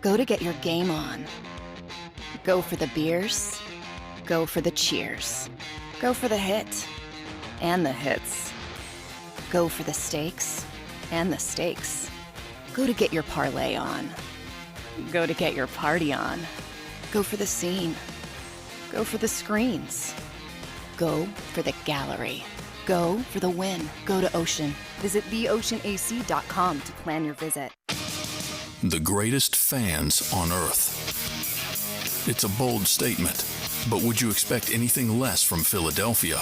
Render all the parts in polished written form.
Go to get your game on. Go for the beers. Go for the cheers. Go for the hit and the hits. Go for the stakes and the stakes. Go to get your parlay on. Go to get your party on. Go for the scene. Go for the screens. Go for the gallery. Go for the win. Go to Ocean. Visit theoceanac.com to plan your visit. The greatest fans on earth. It's a bold statement, but would you expect anything less from Philadelphia?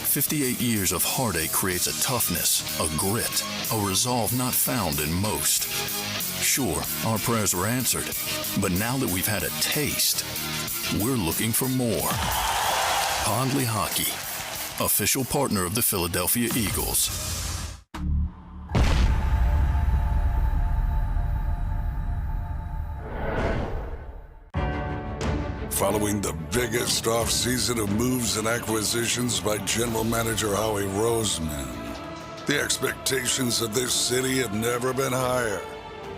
58 years of heartache creates a toughness, a grit, a resolve not found in most. Sure, our prayers were answered, but now that we've had a taste, we're looking for more. Lehocky, official partner of the Philadelphia Eagles. Following the biggest offseason of moves and acquisitions by General Manager Howie Roseman, the expectations of this city have never been higher.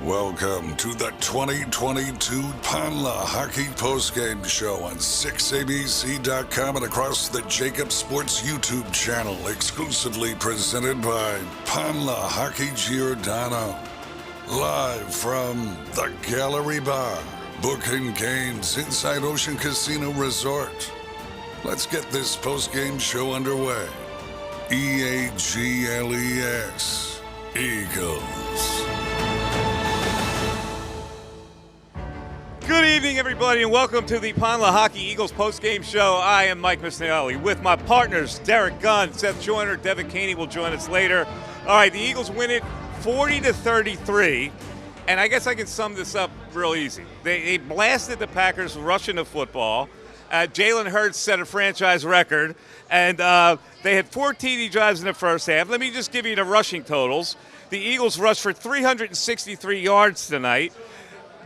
Welcome to the 2022 Lehocky Postgame Show on 6abc.com and across the JAKIB Sports YouTube channel, exclusively presented by Lehocky Giordano. Live from the Gallery Bar, booking games inside Ocean Casino Resort. Let's get this postgame show underway. EAGLES, Eagles. Good evening, everybody, and welcome to the Lehocky Eagles postgame show. I am Mike Missinelli with my partners, Derek Gunn, Seth Joyner, Devin Caney will join us later. All right, the Eagles win it 40-33. And I guess I can sum this up real easy. They blasted the Packers rushing the football. Jalen Hurts set a franchise record. And they had 4 TD drives in the first half. Let me just give you the rushing totals. The Eagles rushed for 363 yards tonight.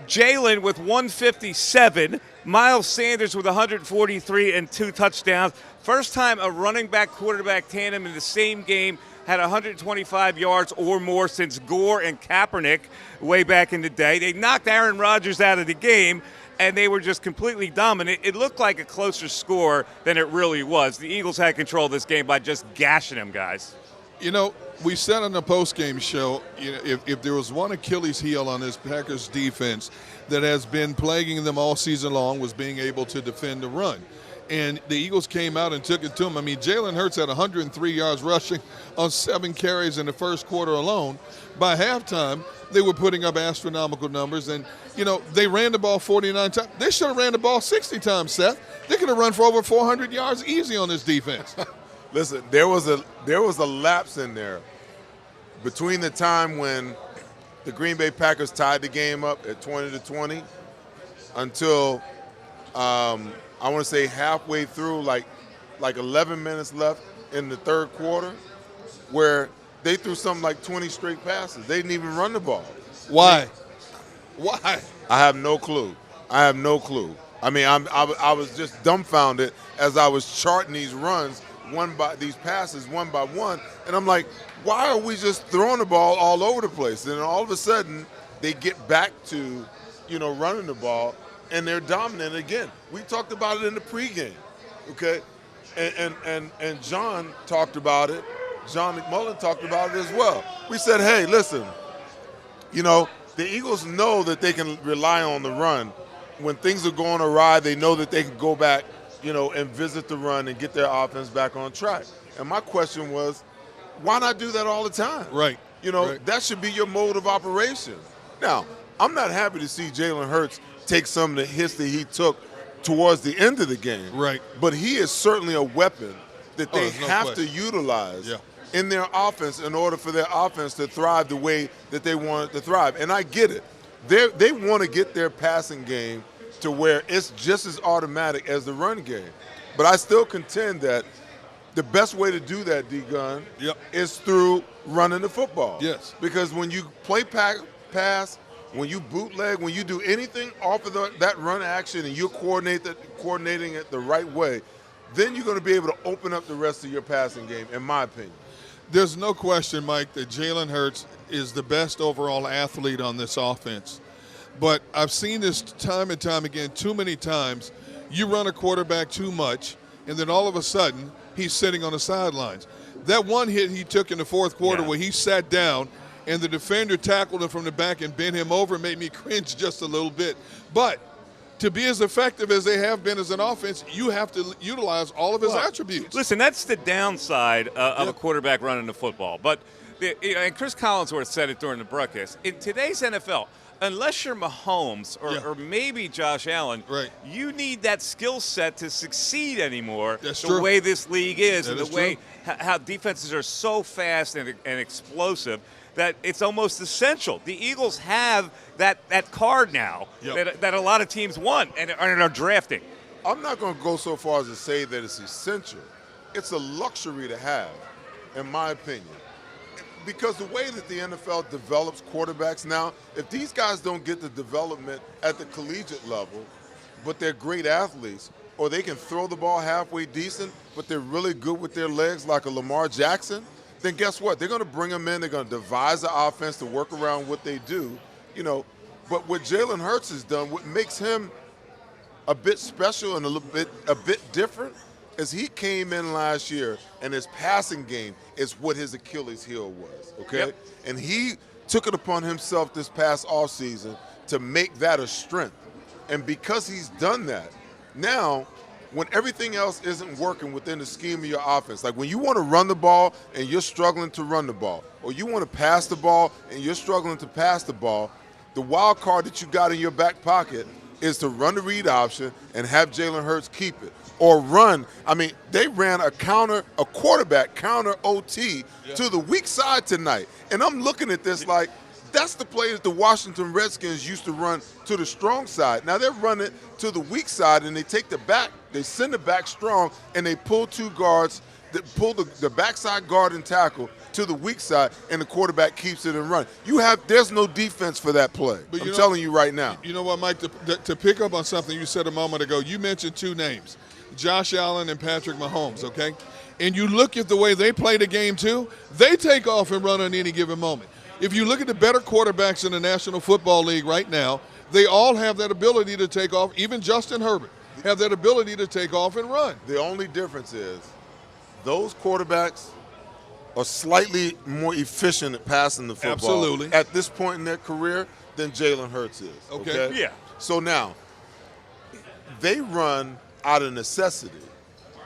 Jalen with 157. Miles Sanders with 143 and 2 touchdowns. First time a running back quarterback tandem in the same game had 125 yards or more since Gore and Kaepernick way back in the day. They knocked Aaron Rodgers out of the game, and they were just completely dominant. It looked like a closer score than it really was. The Eagles had control of this game by just gashing them, guys. You know, we said on the postgame show, if there was one Achilles heel on this Packers defense that has been plaguing them all season long was being able to defend the run. And the Eagles came out and took it to him. I mean, Jalen Hurts had 103 yards rushing on 7 carries in the first quarter alone. By halftime, they were putting up astronomical numbers. And, you know, they ran the ball 49 times. They should have ran the ball 60 times, Seth. They could have run for over 400 yards easy on this defense. Listen, there was a lapse in there between the time when the Green Bay Packers tied the game up at 20-20 until I want to say halfway through, like 11 minutes left in the third quarter, where they threw something like 20 straight passes. They didn't even run the ball. Why? Why? I have no clue. I mean, I was just dumbfounded as I was charting these runs, these passes one by one, and I'm like, why are we just throwing the ball all over the place? And then all of a sudden, they get back to, running the ball. And they're dominant again. We talked about it in the pregame, okay? And John talked about it. John McMullen talked about it as well. We said, hey, listen, the Eagles know that they can rely on the run. When things are going awry, they know that they can go back, and visit the run and get their offense back on track. And my question was, why not do that all the time? Right. Right. That should be your mode of operation. Now, I'm not happy to see Jalen Hurts take some of the hits that he took towards the end of the game. Right. But he is certainly a weapon that they have to utilize in their offense in order for their offense to thrive the way that they want it to thrive. And I get it. They want to get their passing game to where it's just as automatic as the run game. But I still contend that the best way to do that, D-Gun, is through running the football. Yes. Because when you play pass, when you bootleg, when you do anything off of that run action and you're coordinating it the right way, then you're going to be able to open up the rest of your passing game, in my opinion. There's no question, Mike, that Jalen Hurts is the best overall athlete on this offense. But I've seen this time and time again, too many times. You run a quarterback too much, and then all of a sudden, he's sitting on the sidelines. That one hit he took in the fourth quarter where he sat down and the defender tackled him from the back and bent him over made me cringe just a little bit. But to be as effective as they have been as an offense, you have to utilize all of his attributes. Listen, that's the downside of a quarterback running the football. But and Chris Collinsworth said it during the broadcast. In today's NFL, unless you're Mahomes or maybe Josh Allen, you need that skill set to succeed anymore. That's the true. way this league is, and That the way how defenses are so fast and explosive that it's almost essential. The Eagles have that card now that a lot of teams want and are drafting. I'm not going to go so far as to say that it's essential. It's a luxury to have, in my opinion. Because the way that the NFL develops quarterbacks now, if these guys don't get the development at the collegiate level, but they're great athletes, or they can throw the ball halfway decent, but they're really good with their legs like a Lamar Jackson, then guess what? They're going to bring them in. They're going to devise the offense to work around what they do. But what Jalen Hurts has done, what makes him a bit special and a bit different, is he came in last year and his passing game is what his Achilles heel was, okay? And he took it upon himself this past offseason to make that a strength. And because he's done that, now when everything else isn't working within the scheme of your offense, like when you want to run the ball and you're struggling to run the ball, or you want to pass the ball and you're struggling to pass the ball, the wild card that you got in your back pocket is to run the read option and have Jalen Hurts keep it. Or run. I mean, they ran a quarterback counter OT to the weak side tonight. And I'm looking at this like, that's the play that the Washington Redskins used to run to the strong side. Now they're running to the weak side and they take the back, they send the back strong, and they pull two guards, that pull the backside guard and tackle to the weak side, and the quarterback keeps it and run. There's no defense for that play. But I'm telling you right now. You know what, Mike, to pick up on something you said a moment ago, you mentioned two names, Josh Allen and Patrick Mahomes, okay? And you look at the way they play the game too, they take off and run on any given moment. If you look at the better quarterbacks in the National Football League right now, they all have that ability to take off. Even Justin Herbert have that ability to take off and run. The only difference is those quarterbacks are slightly more efficient at passing the football at this point in their career than Jalen Hurts is. Okay? Yeah. So now, they run out of necessity.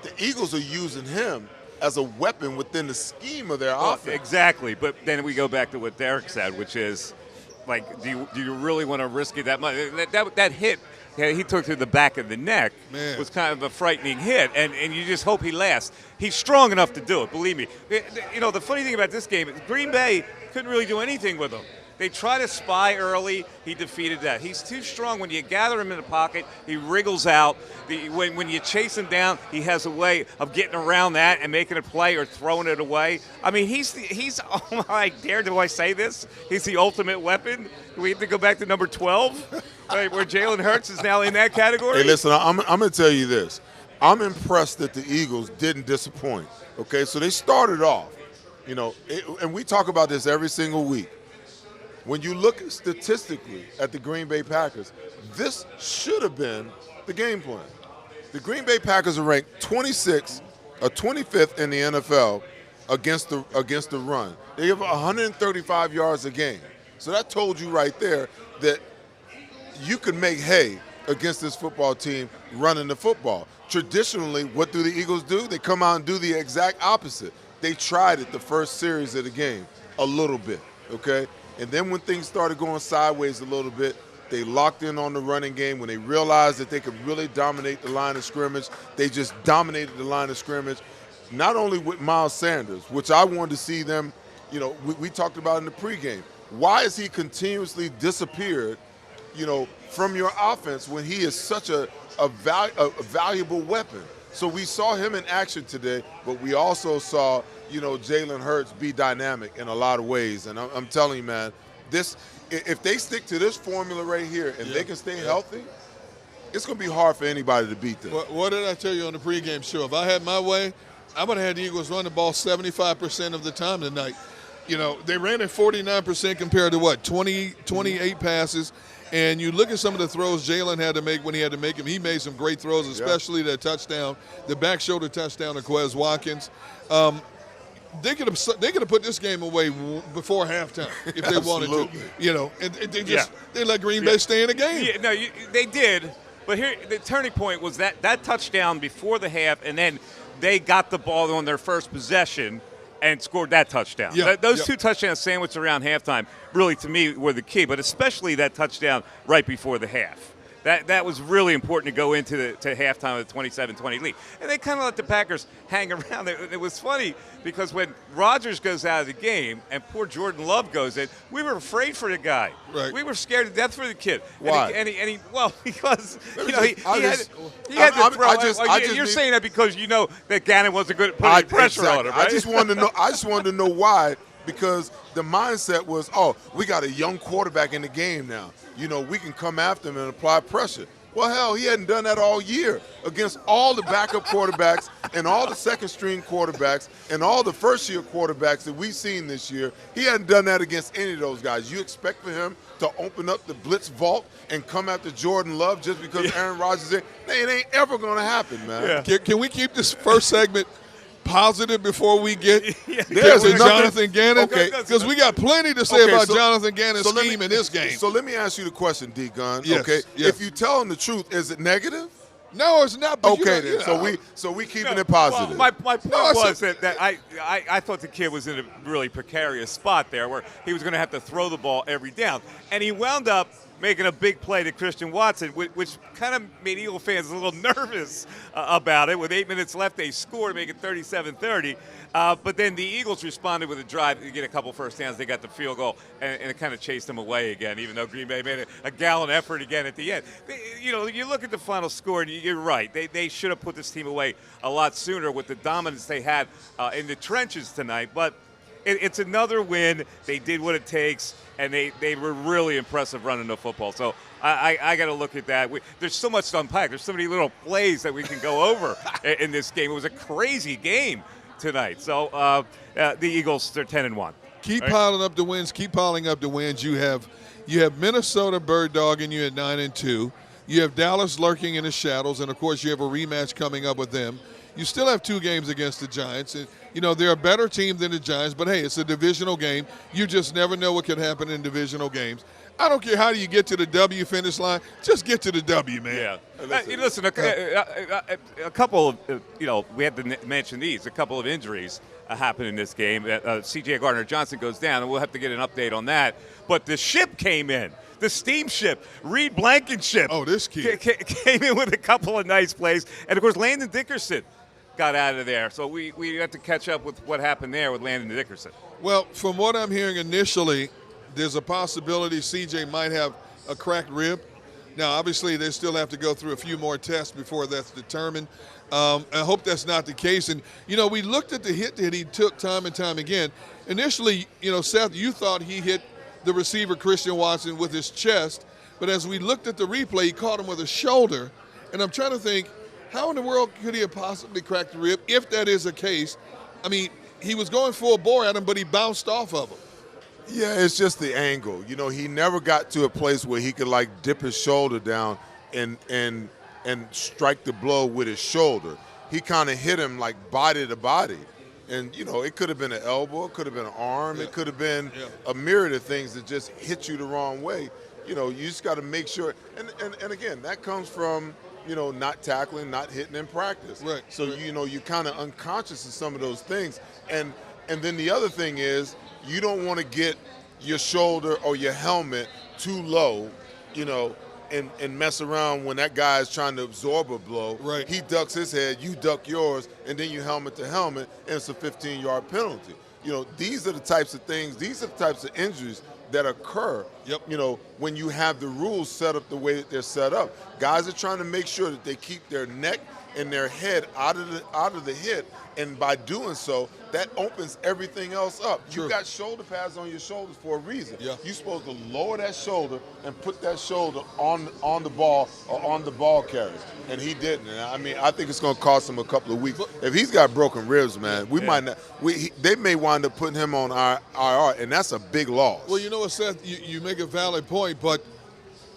The Eagles are using him as a weapon within the scheme of their offense. Exactly, but then we go back to what Derek said, which is, like, do you really want to risk it that much? That hit he took to the back of the neck was kind of a frightening hit, and you just hope he lasts. He's strong enough to do it, believe me. You know, the funny thing about this game is Green Bay couldn't really do anything with him. They try to spy early. He defeated that. He's too strong. When you gather him in the pocket, he wriggles out. When you chase him down, he has a way of getting around that and making a play or throwing it away. I mean, he's oh my, do I say this? He's the ultimate weapon. Do we have to go back to number 12, right, where Jalen Hurts is now in that category? Hey, listen, I'm going to tell you this. I'm impressed that the Eagles didn't disappoint. Okay, so they started off, you know, and we talk about this every single week. When you look statistically at the Green Bay Packers, this should have been the game plan. The Green Bay Packers are ranked 26th or 25th in the NFL against the run. They give 135 yards a game. So that told you right there that you can make hay against this football team running the football. Traditionally, what do the Eagles do? They come out and do the exact opposite. They tried it the first series of the game a little bit, okay? And then when things started going sideways a little bit, they locked in on the running game. When they realized that they could really dominate the line of scrimmage, they just dominated the line of scrimmage, not only with Miles Sanders, which I wanted to see them, you know, we talked about in the pregame. Why has he continuously disappeared, you know, from your offense when he is such a valuable weapon? So we saw him in action today, but we also saw, you know, Jalen Hurts be dynamic in a lot of ways. And I'm telling you, man, if they stick to this formula right here and they can stay healthy, it's going to be hard for anybody to beat them. What did I tell you on the pregame show? If I had my way, I would have had the Eagles run the ball 75% of the time tonight. You know, they ran it 49% compared to what, 28 passes. And you look at some of the throws Jalen had to make when he had to make them. He made some great throws, especially that touchdown, the back shoulder touchdown to Quez Watkins. They could have put this game away before halftime if they wanted to. You know, and they let Green Bay stay in the game. Yeah, no, they did. But here, the turning point was that touchdown before the half, and then they got the ball on their first possession and scored that touchdown. Those two touchdowns sandwiched around halftime really, to me, were the key, but especially that touchdown right before the half. That was really important to go into halftime with a 27-20 lead. And they kind of let the Packers hang around. It was funny because when Rodgers goes out of the game and poor Jordan Love goes in, we were afraid for the guy. Right. We were scared to death for the kid. Why? Well, because he had to throw. You're saying that because you know that Gannon wasn't good at putting pressure on him, right? I just wanted to know why. Because the mindset was, we got a young quarterback in the game now. You know, we can come after him and apply pressure. Well, hell, he hadn't done that all year against all the backup quarterbacks and all the second-string quarterbacks and all the first-year quarterbacks that we've seen this year. He hadn't done that against any of those guys. You expect for him to open up the blitz vault and come after Jordan Love just because Aaron Rodgers is there? It ain't ever going to happen, man. Yeah. Can we keep this first segment positive before we get there's to Jonathan Gannon? Okay, because we got plenty to say about Jonathan Gannon's scheme in this game. So let me ask you the question, D-Gun. Yes, okay, yes. If you tell him the truth, is it negative? No, it's not. But Okay, then. So we keeping it positive. Well, my point was that I thought the kid was in a really precarious spot there where he was going to have to throw the ball every down. And he wound up making a big play to Christian Watson, which kind of made Eagle fans a little nervous about it. With 8 minutes left, they scored, make it 37-30. But then the Eagles responded with a drive to get a couple first downs. They got the field goal, and it kind of chased them away again, even though Green Bay made a gallant effort again at the end. You look at the final score, and you're right. They should have put this team away a lot sooner with the dominance they had in the trenches tonight. But it's another win. They did what it takes, and they were really impressive running the football. So I got to look at that. There's so much to unpack. There's so many little plays that we can go over in this game. It was a crazy game tonight. So the Eagles, they're 10-1. Keep piling up the wins. Keep piling up the wins. You have Minnesota bird dogging you at 9-2. You have Dallas lurking in the shadows, and of course you have a rematch coming up with them. You still have 2 games against the Giants. And, they're a better team than the Giants, but, hey, it's a divisional game. You just never know what could happen in divisional games. I don't care how you get to the W finish line. Just get to the W, man. Yeah. Listen, a couple of, we had to mention these. A couple of injuries happened in this game. C.J. Gardner-Johnson goes down, and we'll have to get an update on that. But the ship came in. The steamship, Reed Blankenship. Oh, this kid. Came in with a couple of nice plays. And, of course, Landon Dickerson got out of there. So we have to catch up with what happened there with Landon Dickerson. Well, from what I'm hearing initially, there's a possibility CJ might have a cracked rib. Now, obviously, they still have to go through a few more tests before that's determined. I hope that's not the case. And, we looked at the hit that he took time and time again. Initially, Seth, you thought he hit the receiver, Christian Watson, with his chest. But as we looked at the replay, he caught him with his shoulder. And I'm trying to think, how in the world could he have possibly cracked the rib if that is the case? I mean, he was going full bore at him, but he bounced off of him. Yeah, it's just the angle. He never got to a place where he could dip his shoulder down and strike the blow with his shoulder. He kind of hit him body to body. And, it could have been an elbow, it could have been an arm, it could have been a myriad of things that just hit you the wrong way. You just got to make sure. And again, that comes from, not tackling, not hitting in practice. Right. So, you're kind of unconscious of some of those things. And then the other thing is, you don't want to get your shoulder or your helmet too low, and mess around when that guy is trying to absorb a blow. Right. He ducks his head, you duck yours, and then you helmet to helmet, and it's a 15-yard penalty. These are the types of things, these are the types of injuries that occur, when you have the rules set up the way that they're set up. Guys are trying to make sure that they keep their neck in their head out of the hit, and by doing so, that opens everything else up. True. You got shoulder pads on your shoulders for a reason. Yeah. You're supposed to lower that shoulder and put that shoulder on the ball or on the ball carrier, and he didn't. And I mean, I think it's going to cost him a couple of weeks. If he's got broken ribs, man, we might not. They may wind up putting him on IR, and that's a big loss. Well, you know what, Seth? You make a valid point, but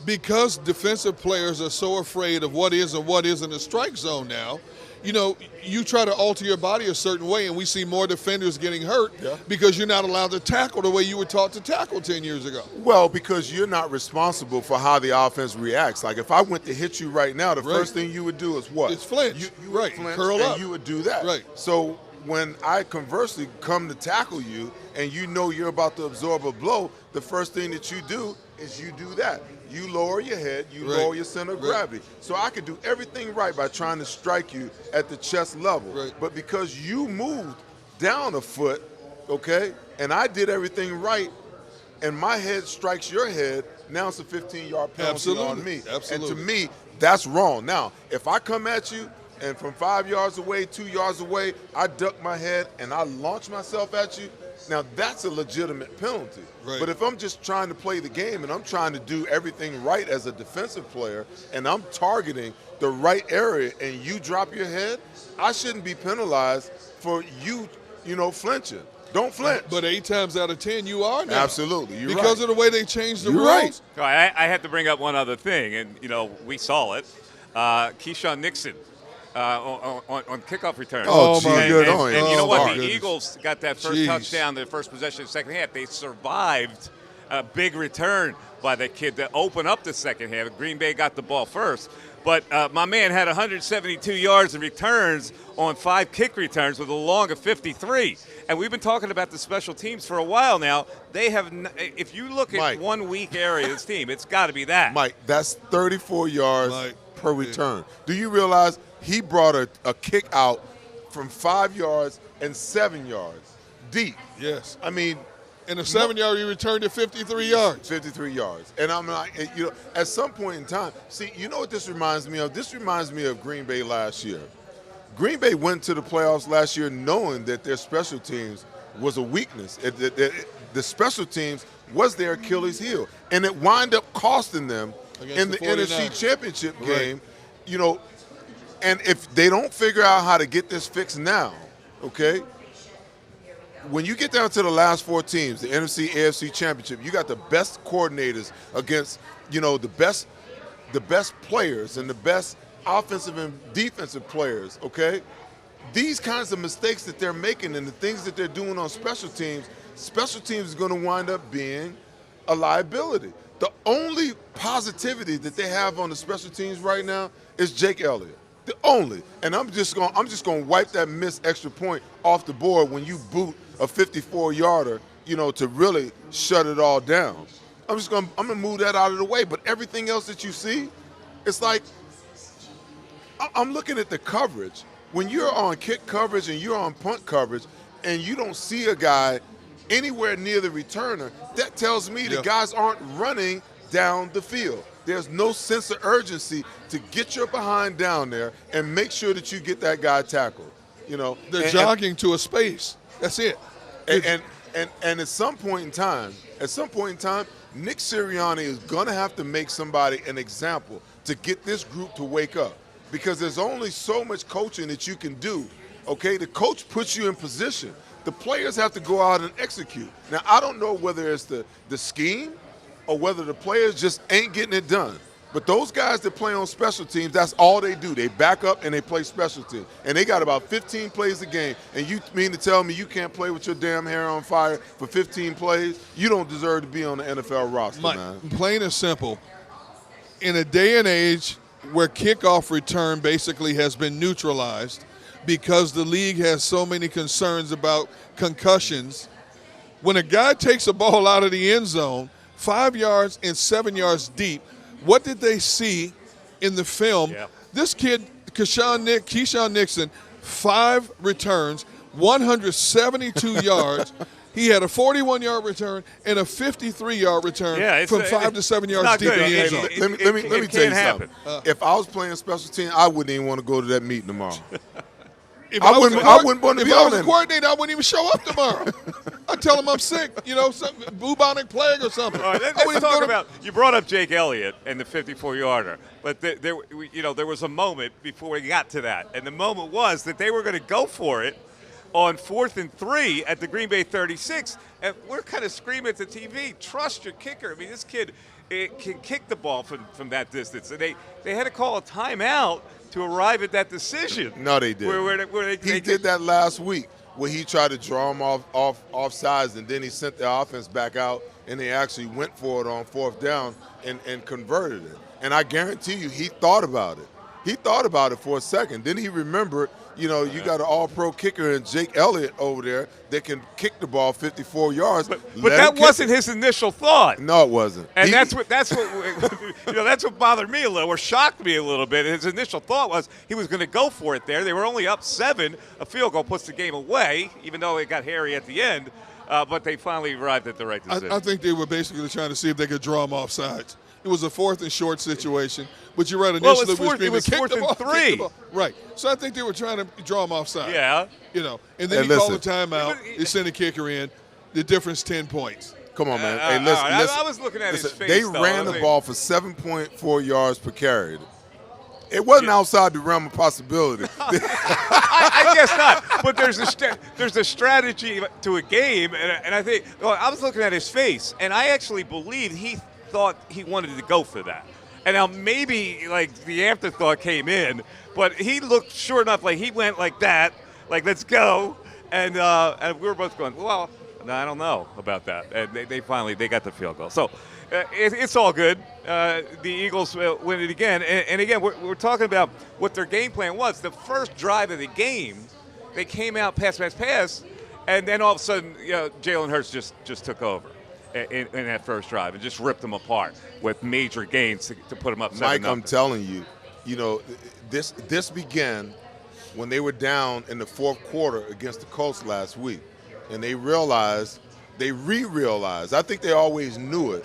because defensive players are so afraid of what is and what isn't a strike zone now, you know, you try to alter your body a certain way, and we see more defenders getting hurt because you're not allowed to tackle the way you were taught to tackle 10 years ago. Well, because you're not responsible for how the offense reacts. Like, if I went to hit you right now, the first thing you would do is what? It's flinch. You would flinch, curl and up. you would do that. Right. So when I conversely come to tackle you and you know you're about to absorb a blow, the first thing that you do is you do that. You lower your head, you lower your center of gravity. So I could do everything right by trying to strike you at the chest level. Right. But because you moved down a foot, okay, and I did everything right, and my head strikes your head, now it's a 15-yard penalty on me. Absolutely. And to me, that's wrong. Now, if I come at you and from 5 yards away, 2 yards away, I duck my head and I launch myself at you, now that's a legitimate penalty. Right. But if I'm just trying to play the game and I'm trying to do everything right as a defensive player and I'm targeting the right area and you drop your head, I shouldn't be penalized for you flinching. Don't flinch. But 8 times out of 10, you are now. Absolutely. You're because right. of the way they changed the You're rules. right. So I had to bring up one other thing, and, we saw it. Keyshawn Nixon on kickoff returns. Oh, my goodness. goodness. And you know what? The goodness. Eagles got that first touchdown, their first possession of the second half. They survived a big return by the kid to open up the second half. Green Bay got the ball first. But my man had 172 yards in returns on 5 kick returns with a long of 53. And we've been talking about the special teams for a while now. They have, if you look at Mike. one weak area of this team, it's got to be that. Mike, that's 34 yards per return. Do you realize he brought a kick out from 5 yards and 7 yards deep? Yes. I mean, in a 7-yard, he returned to 53 yards. 53 yards. And I'm like, at some point in time, see, you know what this reminds me of? This reminds me of Green Bay last year. Green Bay went to the playoffs last year knowing that their special teams was a weakness. The special teams was their Achilles heel. And it wound up costing them in the NFC Championship game, and if they don't figure out how to get this fixed now, okay, when you get down to the last 4 teams, the NFC, AFC Championship, you got the best coordinators against, the best players and the best offensive and defensive players, okay? These kinds of mistakes that they're making and the things that they're doing on special teams is going to wind up being a liability. The only positivity that they have on the special teams right now is Jake Elliott. The only. And I'm just going to wipe that missed extra point off the board when you boot a 54-yarder, to really shut it all down. I'm going to move that out of the way. But everything else that you see, it's like I'm looking at the coverage. When you're on kick coverage and you're on punt coverage and you don't see a guy anywhere near the returner, that tells me the guys aren't running down the field. There's no sense of urgency to get your behind down there and make sure that you get that guy tackled. They're jogging to a space. That's it. And at some point in time, Nick Sirianni is going to have to make somebody an example to get this group to wake up, because there's only so much coaching that you can do. Okay, the coach puts you in position. The players have to go out and execute. Now, I don't know whether it's the scheme or whether the players just ain't getting it done. But those guys that play on special teams, that's all they do. They back up and they play special teams. And they got about 15 plays a game. And you mean to tell me you can't play with your damn hair on fire for 15 plays? You don't deserve to be on the NFL roster, man. Plain and simple, in a day and age where kickoff return basically has been neutralized because the league has so many concerns about concussions, when a guy takes a ball out of the end zone 5 yards and 7 yards deep, what did they see in the film? Yeah. This kid, Keyshawn Nixon, 5 returns, 172 yards. He had a 41-yard return and a 53-yard return from 5 to 7 yards deep in the end zone. Let me tell you something. If I was playing special team, I wouldn't even want to go to that meeting tomorrow. I wouldn't want to be on it. If I was a coordinator, I wouldn't even show up tomorrow. I'd tell him I'm sick, some bubonic plague or something. All right, let's talk about, you brought up Jake Elliott and the 54-yarder, but there was a moment before we got to that, and the moment was that they were going to go for it on 4th and 3 at the Green Bay 36, and we're kind of screaming at the TV, trust your kicker. I mean, this kid can kick the ball from that distance, and they had to call a timeout to arrive at that decision. No, they did. He did that last week where he tried to draw him off sides, and then he sent the offense back out, and they actually went for it on 4th down and converted it. And I guarantee you he thought about it. He thought about it for a second. Then he remembered, you got an all-pro kicker and Jake Elliott over there that can kick the ball 54 yards. But that wasn't his initial thought. No, it wasn't. And that's what that's what bothered me a little, or shocked me a little bit. His initial thought was he was going to go for it there. They were only up 7. A field goal puts the game away, even though it got hairy at the end. But they finally arrived at the right decision. I think they were basically trying to see if they could draw him off sides. It was a 4th and short situation, but you're right. Initially, it was 4th and 3. Right. So I think they were trying to draw him offside. Yeah. And then he called the timeout. They sent a kicker in. The difference 10 points. Come on, man. Hey, listen. I was looking at his face. They ran the ball for 7.4 yards per carry. It wasn't outside the realm of possibility. I guess not. But there's a strategy to a game, and I think I was looking at his face, and I actually believed he thought he wanted to go for that. And now maybe the afterthought came in, but he looked sure enough like he went like that, like let's go. And we were both going, well, no, I don't know about that. And they finally got the field goal. So it's all good. The Eagles win it again. And again, we're talking about what their game plan was. The first drive of the game, they came out pass, and then all of a sudden, Jalen Hurts just took over in that first drive and just ripped them apart with major gains to put them up 7-0. Mike, I'm telling you, this began when they were down in the 4th quarter against the Colts last week, and they re-realized, I think they always knew it,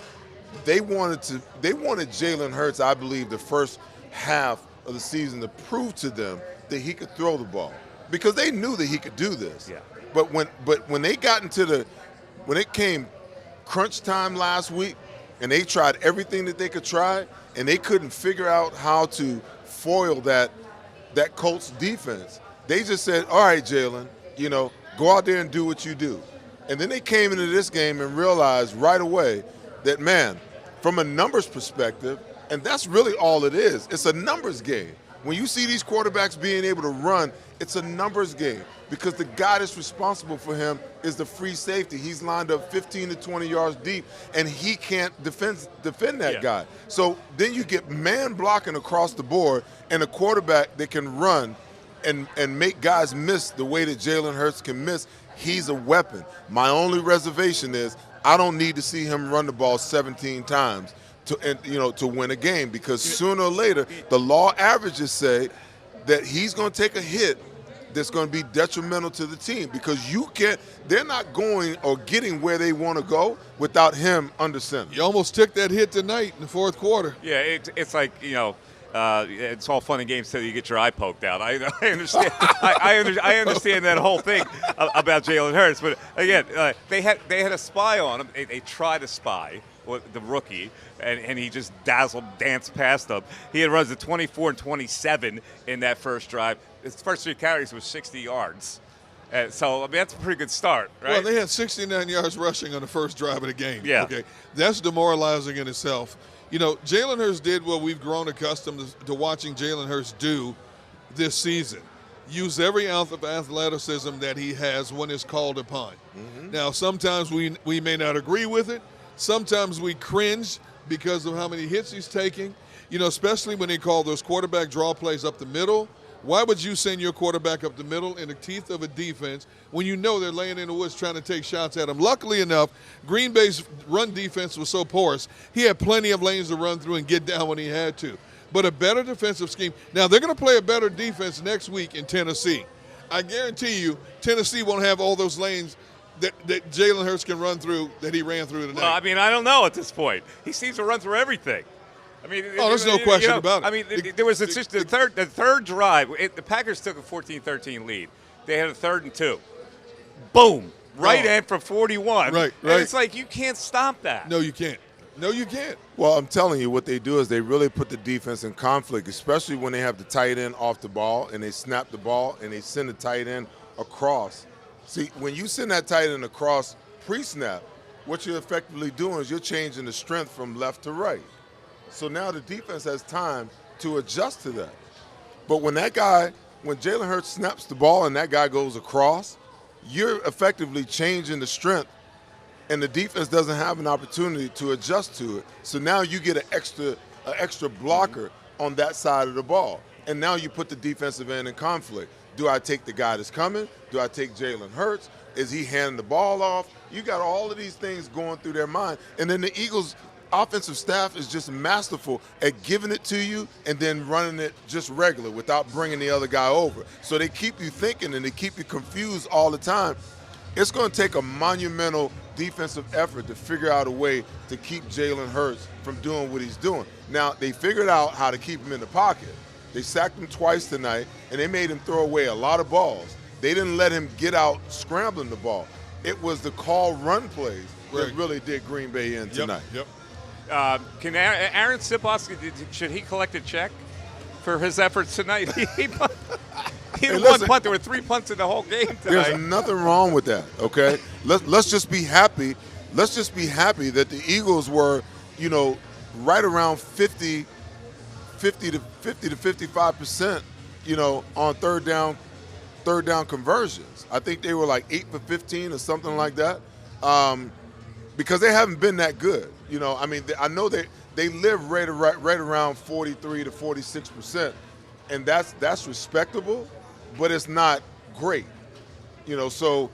they wanted Jalen Hurts, I believe, the first half of the season to prove to them that he could throw the ball, because they knew that he could do this. Yeah. But when they got when it came crunch time last week, and they tried everything that they could try, and they couldn't figure out how to foil that Colts defense. They just said, all right, Jalen, go out there and do what you do. And then they came into this game and realized right away that, man, from a numbers perspective, and that's really all it is, it's a numbers game. When you see these quarterbacks being able to run, it's a numbers game, because the guy that's responsible for him is the free safety. He's lined up 15 to 20 yards deep, and he can't defend that guy. So then you get man blocking across the board and a quarterback that can run and make guys miss the way that Jalen Hurts can miss. He's a weapon. My only reservation is I don't need to see him run the ball 17 times to win a game, because sooner or later the law averages say that he's going to take a hit that's going to be detrimental to the team, because they're not going or getting where they want to go without him under center. You almost took that hit tonight in the 4th quarter. Yeah, it's like, it's all fun and games till you get your eye poked out. I understand. I understand that whole thing about Jalen Hurts, but again, they had a spy on him. They tried to spy the rookie, and he just danced past them. He had runs at 24 and 27 in that first drive. His first 3 carries was 60 yards. So, I mean, that's a pretty good start, right? Well, they had 69 yards rushing on the first drive of the game. Yeah. Okay. That's demoralizing in itself. Jalen Hurts did what we've grown accustomed to watching Jalen Hurts do this season. Use every ounce of athleticism that he has when it's called upon. Mm-hmm. Now, sometimes we may not agree with it. Sometimes we cringe because of how many hits he's taking, especially when they call those quarterback draw plays up the middle. Why would you send your quarterback up the middle in the teeth of a defense when you know they're laying in the woods trying to take shots at him? Luckily enough, Green Bay's run defense was so porous, he had plenty of lanes to run through and get down when he had to. But a better defensive scheme. Now, they're going to play a better defense next week in Tennessee. I guarantee you Tennessee won't have all those lanes that Jalen Hurts can run through that he ran through tonight? Well, I mean, I don't know at this point. He seems to run through everything. I mean, there's no question about it. I mean, there was the third drive. The Packers took a 14-13 lead. They had a 3rd and 2. Boom. Right end for 41. Right. And it's like you can't stop that. No, you can't. No, you can't. Well, I'm telling you, what they do is they really put the defense in conflict, especially when they have the tight end off the ball and they snap the ball and they send the tight end across. See, when you send that tight end across pre-snap, what you're effectively doing is you're changing the strength from left to right. So now the defense has time to adjust to that. But when Jalen Hurts snaps the ball and that guy goes across, you're effectively changing the strength, and the defense doesn't have an opportunity to adjust to it. So now you get an extra blocker on that side of the ball. And now you put the defensive end in conflict. Do I take the guy that's coming? Do I take Jalen Hurts? Is he handing the ball off? You got all of these things going through their mind. And then the Eagles' offensive staff is just masterful at giving it to you and then running it just regular without bringing the other guy over. So they keep you thinking and they keep you confused all the time. It's going to take a monumental defensive effort to figure out a way to keep Jalen Hurts from doing what he's doing. Now, they figured out how to keep him in the pocket. They sacked him twice tonight, and they made him throw away a lot of balls. They didn't let him get out scrambling the ball. It was the call run plays that really did Green Bay in tonight. Yep. Can Aaron Sipos, should he collect a check for his efforts tonight? He had one punt. There were 3 punts in the whole game tonight. There's nothing wrong with that, okay? Let's just be happy. Let's just be happy that the Eagles were, right around 50 to 55%, on third down conversions. I think they were like 8 for 15 or something like that, because they haven't been that good. I know they live right around 43 to 46%, and that's respectable, but it's not great. So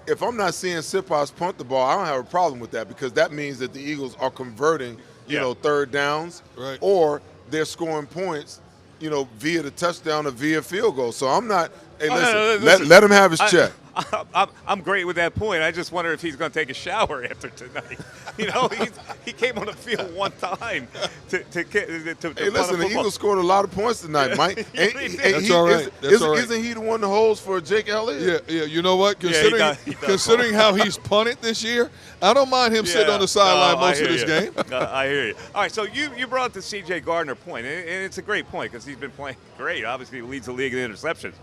if I'm not seeing Sipos punt the ball, I don't have a problem with that, because that means that the Eagles are converting, third downs, or they're scoring points, via the touchdown or via field goal. So I'm not. Hey, listen, let him have his check. I'm great with that point. I just wonder if he's going to take a shower after tonight. He came on the field one time to Hey, listen, the Eagles scored a lot of points tonight, Mike. That's all right. Isn't he the one that holds for Jake Elliott? Yeah. You know what? Considering how he's punted this year, I don't mind him sitting on the sideline most of this game. I hear you. All right, so you brought up the C.J. Gardner point, and it's a great point because he's been playing great. Obviously, he leads the league in interceptions.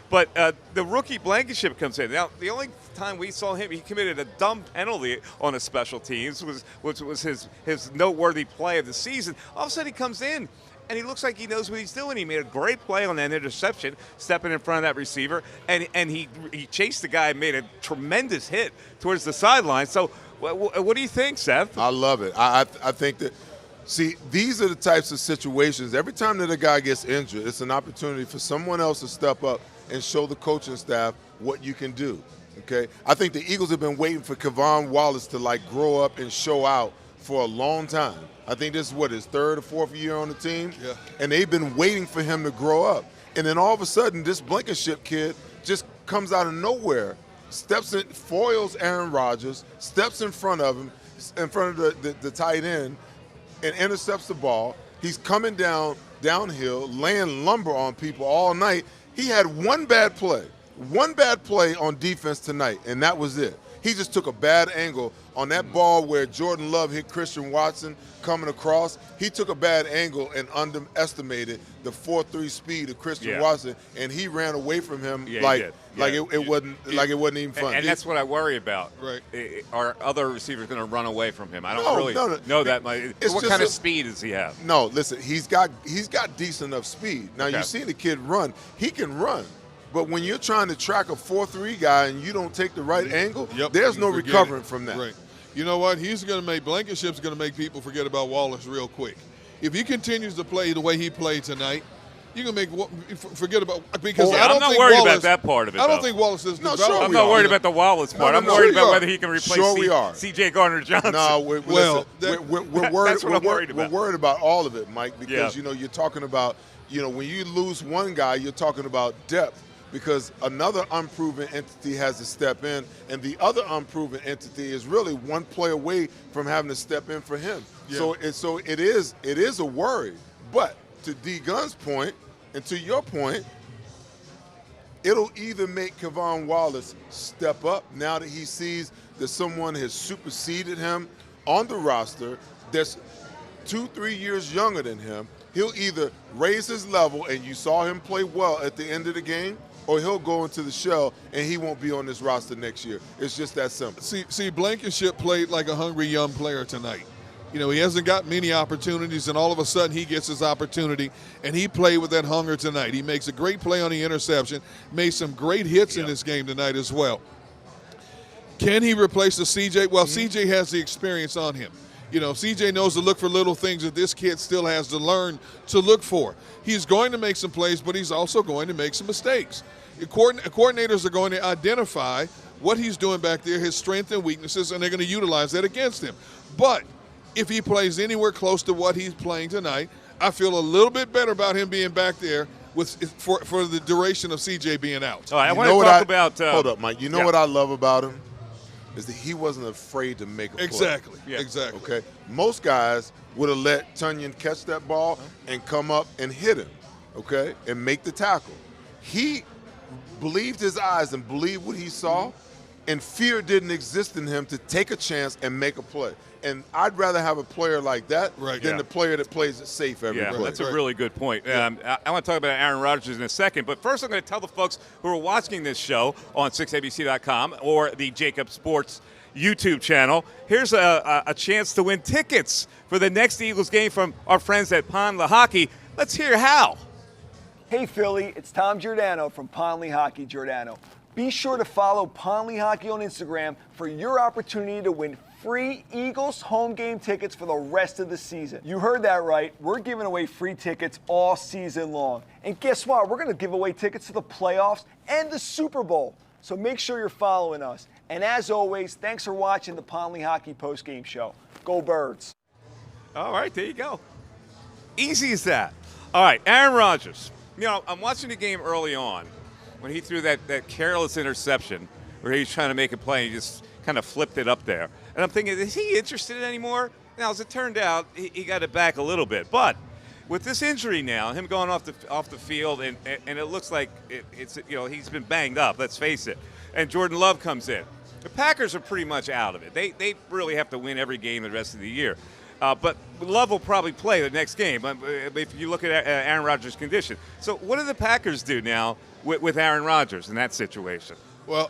But the rookie Blankenship comes in. Now, the only time we saw him, he committed a dumb penalty on his special teams, which was his noteworthy play of the season. All of a sudden, he comes in, and he looks like he knows what he's doing. He made a great play on that interception, stepping in front of that receiver, and he chased the guy and made a tremendous hit towards the sideline. So what do you think, Seth? I love it. I think that – see, these are the types of situations. Every time that a guy gets injured, it's an opportunity for someone else to step up and show the coaching staff what you can do, okay? I think the Eagles have been waiting for Kevon Wallace to, grow up and show out for a long time. I think this is, his 3rd or 4th year on the team? Yeah. And they've been waiting for him to grow up. And then all of a sudden, this Blankenship kid just comes out of nowhere, steps in, foils Aaron Rodgers, steps in front of him, in front of the tight end, and intercepts the ball. He's coming downhill, laying lumber on people all night. He had one bad play on defense tonight, and that was it. He just took a bad angle on that ball where Jordan Love hit Christian Watson coming across. He took a bad angle and underestimated the 4.3 speed of Christian Watson, and he ran away from him it wasn't even fun. And that's what I worry about. Right. Are other receivers going to run away from him? I don't really know that. What kind of speed does he have? No, listen, he's got decent enough speed. Now, you see the kid run. He can run. But when you're trying to track a 4.3 guy and you don't take the right angle, there's no recovering from that. Right. You know what? Blankenship's going to make people forget about Wallace real quick. If he continues to play the way he played tonight, you can forget about, because I'm not worried about that part of it. I don't think Wallace is developed. I'm not worried about the Wallace part. I'm worried about whether he can replace C.J. Gardner-Johnson. No, we're worried. That's what I'm worried about. We're worried about all of it, Mike, because you're talking about, when you lose one guy, you're talking about depth. because another unproven entity has to step in, and the other unproven entity is really one play away from having to step in for him. Yeah. So it is a worry. But to D Gunn's point, and to your point, it'll either make Kevon Wallace step up now that he sees that someone has superseded him on the roster that's 2-3 years younger than him. He'll either raise his level, and you saw him play well at the end of the game, or he'll go into the shell and he won't be on this roster next year. It's just that simple. See, Blankenship played like a hungry young player tonight. You know, he hasn't got many opportunities, and all of a sudden he gets his opportunity, and he played with that hunger tonight. He makes a great play on the interception, made some great hits in this game tonight as well. Can he replace the CJ? Well, CJ has the experience on him. You know, CJ knows to look for little things that this kid still has to learn to look for. He's going to make some plays, but he's also going to make some mistakes. Coordinators are going to identify what he's doing back there, his strengths and weaknesses, and they're going to utilize that against him. But if he plays anywhere close to what he's playing tonight, I feel a little bit better about him being back there for the duration of CJ being out. All right, I want to talk about hold up, Mike. You know what I love about him? Is that he wasn't afraid to make a play. Exactly. Yeah. Exactly. Okay. Most guys would have let Tunyon catch that ball and come up and hit him, okay, and make the tackle. He believed his eyes and believed what he saw, and fear didn't exist in him to take a chance and make a play. And I'd rather have a player like that than the player that plays it safe every play. That's a really good point. I want to talk about Aaron Rodgers in a second, but first I'm going to tell the folks who are watching this show on 6abc.com or the JAKIB Sports YouTube channel, here's a chance to win tickets for the next Eagles game from our friends at Pond Lehocky. Let's hear how. Hey Philly, it's Tom Giordano from Pond Lehocky Giordano. Be sure to follow Pond Lehocky on Instagram for your opportunity to win free Eagles home game tickets for the rest of the season. You heard that right. We're giving away free tickets all season long. And guess what? We're going to give away tickets to the playoffs and the Super Bowl. So make sure you're following us. And as always, thanks for watching the Pond Lehocky Postgame Show. Go Birds. All right, there you go. Easy as that. All right, Aaron Rodgers. You know, I'm watching the game early on when he threw that careless interception where he was trying to make a play and he just kind of flipped it up there. And I'm thinking, is he interested anymore? Now, as it turned out, he got it back a little bit. But with this injury now, him going off the field, and it looks like it's he's been banged up, let's face it. And Jordan Love comes in. The Packers are pretty much out of it. They really have to win every game the rest of the year. But Love will probably play the next game if you look at Aaron Rodgers' condition. So what do the Packers do now with Aaron Rodgers in that situation? Well,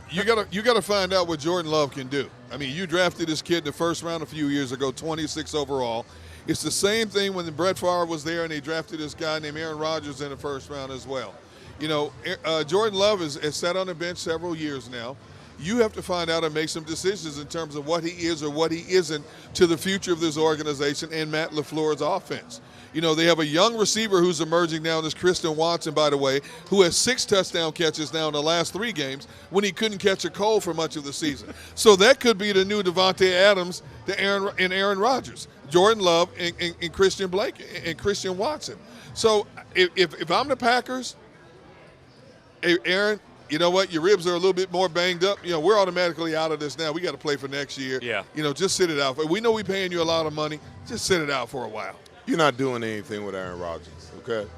you gotta find out what Jordan Love can do. I mean, you drafted this kid in the first round a few years ago, 26 overall. It's the same thing when Brett Favre was there and they drafted this guy named Aaron Rodgers in the first round as well. You know, Jordan Love has sat on the bench several years now. You have to find out and make some decisions in terms of what he is or what he isn't to the future of this organization and Matt LaFleur's offense. You know, they have a young receiver who's emerging now, this Christian Watson, by the way, who has 6 touchdown catches now in the last 3 games when he couldn't catch a cold for much of the season. So that could be the new Devontae Adams to Aaron Rodgers, Jordan Love and Christian Blake and Christian Watson. So if I'm the Packers, Aaron, you know what? Your ribs are a little bit more banged up. You know, we're automatically out of this now. We got to play for next year. Yeah. You know, just sit it out. We know we're paying you a lot of money. Just sit it out for a while. You're not doing anything with Aaron Rodgers, okay?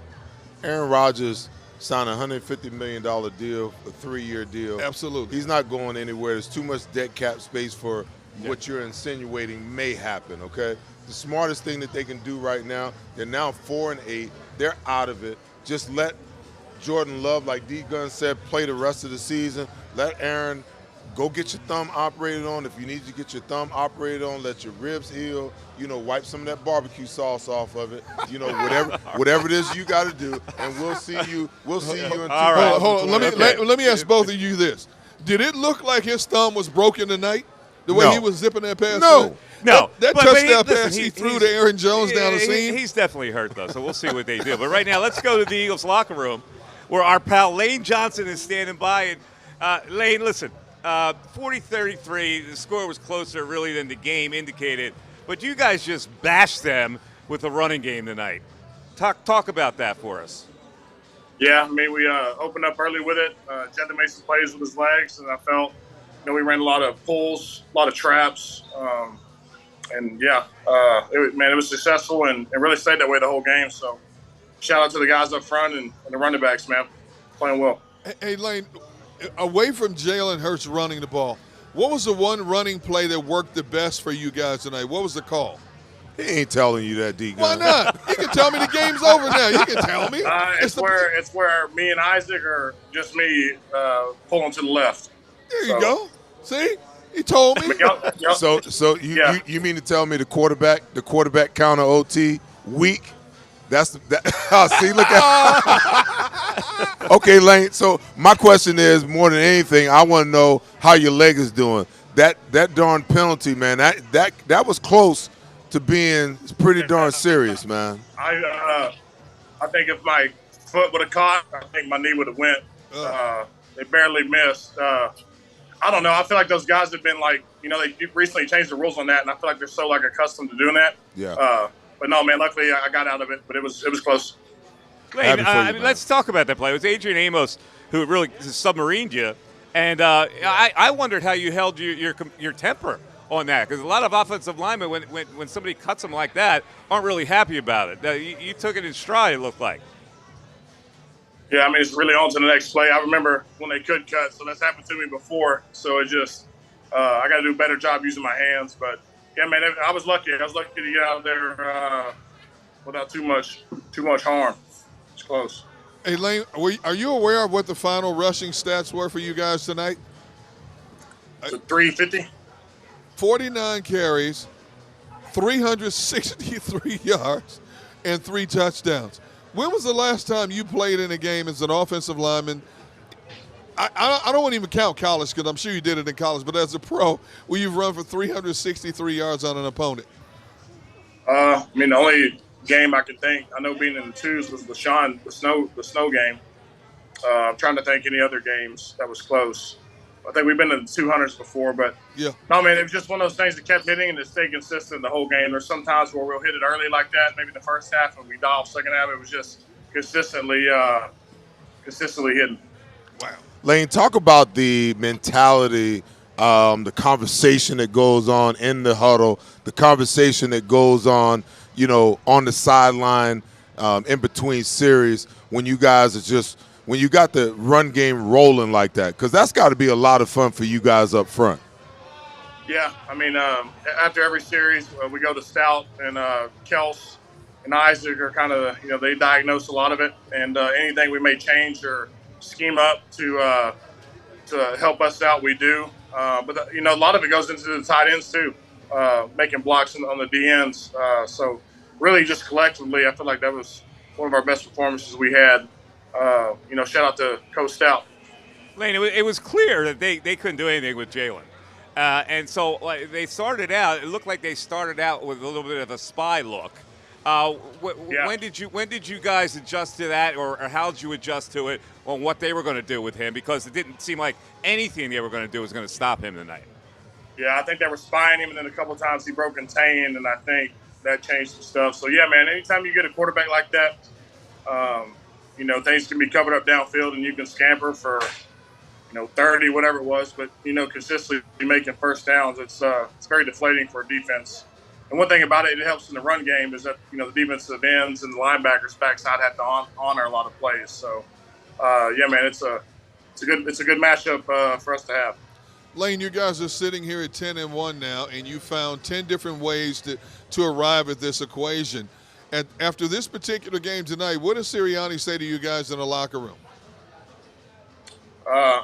Aaron Rodgers signed a $150 million deal, a 3-year deal. Absolutely. He's not going anywhere. There's too much dead cap space for what you're insinuating may happen, okay? The smartest thing that they can do right now, they're now 4-8. They're out of it. Just let Jordan Love, like D Gun said, play the rest of the season. Let Aaron go get your thumb operated on. If you need to get your thumb operated on, let your ribs heal. You know, wipe some of that barbecue sauce off of it. You know, whatever it is you got to do, and we'll see you. We'll see you in 2020. Hold on. Let me ask both of you this: did it look like his thumb was broken tonight? The way he was zipping that pass? No. That touchdown pass he threw to Aaron Jones down the seam. He's definitely hurt, though, so we'll see what they do. But right now, let's go to the Eagles locker room, where our pal Lane Johnson is standing by. And Lane, listen, 40-33, the score was closer really than the game indicated, but you guys just bashed them with the running game tonight. Talk about that for us. Yeah, I mean, we opened up early with it. Jalen made some plays with his legs, and I felt, we ran a lot of pulls, a lot of traps. And, yeah, it was successful and really stayed that way the whole game. So shout out to the guys up front and the running backs, man, playing well. Hey, Lane, away from Jalen Hurts running the ball, what was the one running play that worked the best for you guys tonight? What was the call? He ain't telling you that, D-Gun. Why not? You can tell me the game's over now. You can tell me. It's where me and Isaac are just me pulling to the left. There you go. See? He told me. Yep. So you mean to tell me the quarterback counter OT weak? See, look at. Okay, Lane. So my question is, more than anything, I want to know how your leg is doing. That darn penalty, man. That was close to being pretty darn serious, man. I think if my foot would have caught, I think my knee would have went. They barely missed. I don't know. I feel like those guys have been like, they recently changed the rules on that, and I feel like they're so like accustomed to doing that. Yeah. But no, man. Luckily, I got out of it, but it was close. Lane, let's talk about that play. It was Adrian Amos who really submarined you, and I wondered how you held your temper on that, because a lot of offensive linemen, when somebody cuts them like that, aren't really happy about it. You took it in stride, it looked like. Yeah, I mean, it's really on to the next play. I remember when they could cut, so that's happened to me before. So it just, I got to do a better job using my hands. But yeah, man, I was lucky. I was lucky to get out there without too much harm. It's close. Hey, Lane, are you aware of what the final rushing stats were for you guys tonight? So 350. 49 carries, 363 yards, and 3 touchdowns. When was the last time you played in a game as an offensive lineman? I don't want to even count college, because I'm sure you did it in college, but as a pro, where you've run for 363 yards on an opponent? I mean, the only game I could think, I know being in the twos, was the snow game. I'm trying to think any other games that was close. I think we've been in the 200s before, but yeah. No, man, it was just one of those things that kept hitting and it stayed consistent the whole game. There's some times where we'll hit it early like that, maybe the first half, and we die off second half. It was just consistently hitting. Wow. Lane, talk about the mentality, the conversation that goes on in the huddle, the conversation that goes on, on the sideline in between series when you guys are just – when you got the run game rolling like that, because that's got to be a lot of fun for you guys up front. Yeah, I mean, after every series, we go to Stout and Kels and Isaac are kind of, they diagnose a lot of it, and anything we may change or scheme up to help us out, we do. But a lot of it goes into the tight ends too, making blocks on the DNs. So really, just collectively, I feel like that was one of our best performances we had. Shout out to Coach Stout. Lane, it was clear that they couldn't do anything with Jalen. And so they started out, it looked like they started out with a little bit of a spy look. When did you guys adjust to that, or how did you adjust to it on what they were going to do with him? Because it didn't seem like anything they were going to do was going to stop him tonight. Yeah, I think they were spying him, and then a couple of times he broke contain, and I think that changed some stuff. So, yeah, man, anytime you get a quarterback like that, things can be covered up downfield and you can scamper for, 30, whatever it was. But, consistently making first downs, it's very deflating for a defense. And one thing about it helps in the run game is that, the defensive ends and the linebackers backside have to honor a lot of plays. So, yeah, man, it's a good matchup for us to have. Lane, you guys are sitting here at 10-1 now, and you found 10 different ways to arrive at this equation. And after this particular game tonight, what does Sirianni say to you guys in the locker room?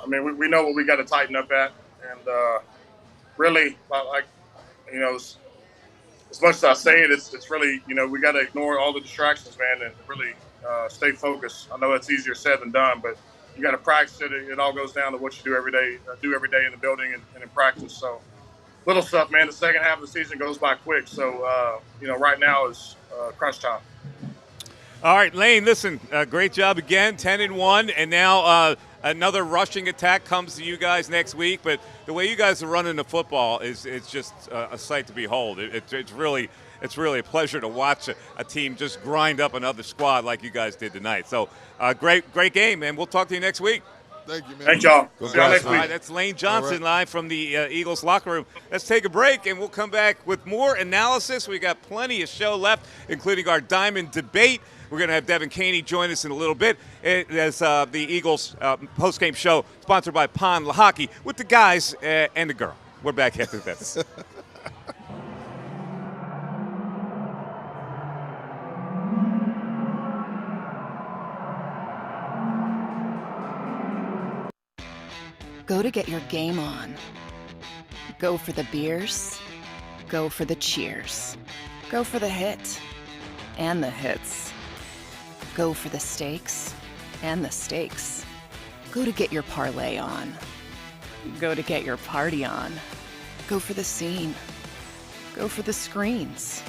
We know what we got to tighten up at, and really, as much as I say it, it's really, we got to ignore all the distractions, man, and really stay focused. I know it's easier said than done, but you got to practice it. It all goes down to what you do every day in the building and in practice. So, little stuff, man. The second half of the season goes by quick. So, right now is crunch time. All right, Lane, listen, great job again, 10-1, and now another rushing attack comes to you guys next week. But the way you guys are running the football is just a sight to behold. It's really it's really a pleasure to watch a team just grind up another squad like you guys did tonight. So great game, and we'll talk to you next week. Thank you, man. Thank y'all. All See y'all next week. right, that's Lane Johnson live from the Eagles locker room. Let's take a break, and we'll come back with more analysis. We got plenty of show left, including our Diamond debate. We're going to have Devin Caney join us in a little bit as the Eagles postgame show sponsored by Pond Lehocky with the guys and the girl. We're back after this. Go to get your game on. Go for the beers. Go for the cheers. Go for the hit and the hits. Go for the stakes and the stakes. Go to get your parlay on. Go to get your party on. Go for the scene. Go for the screens.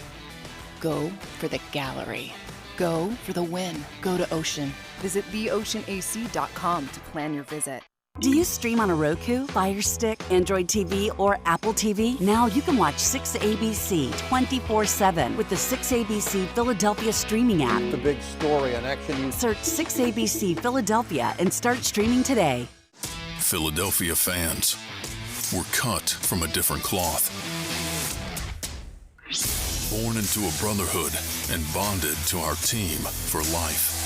Go for the gallery. Go for the win. Go to Ocean. Visit theoceanac.com to plan your visit. Do you stream on a Roku, Fire Stick, Android TV, or Apple TV? Now you can watch 6ABC 24/7 with the 6ABC Philadelphia streaming app. The big story on Action. Search 6ABC Philadelphia and start streaming today. Philadelphia fans, we're cut from a different cloth. Born into a brotherhood and bonded to our team for life.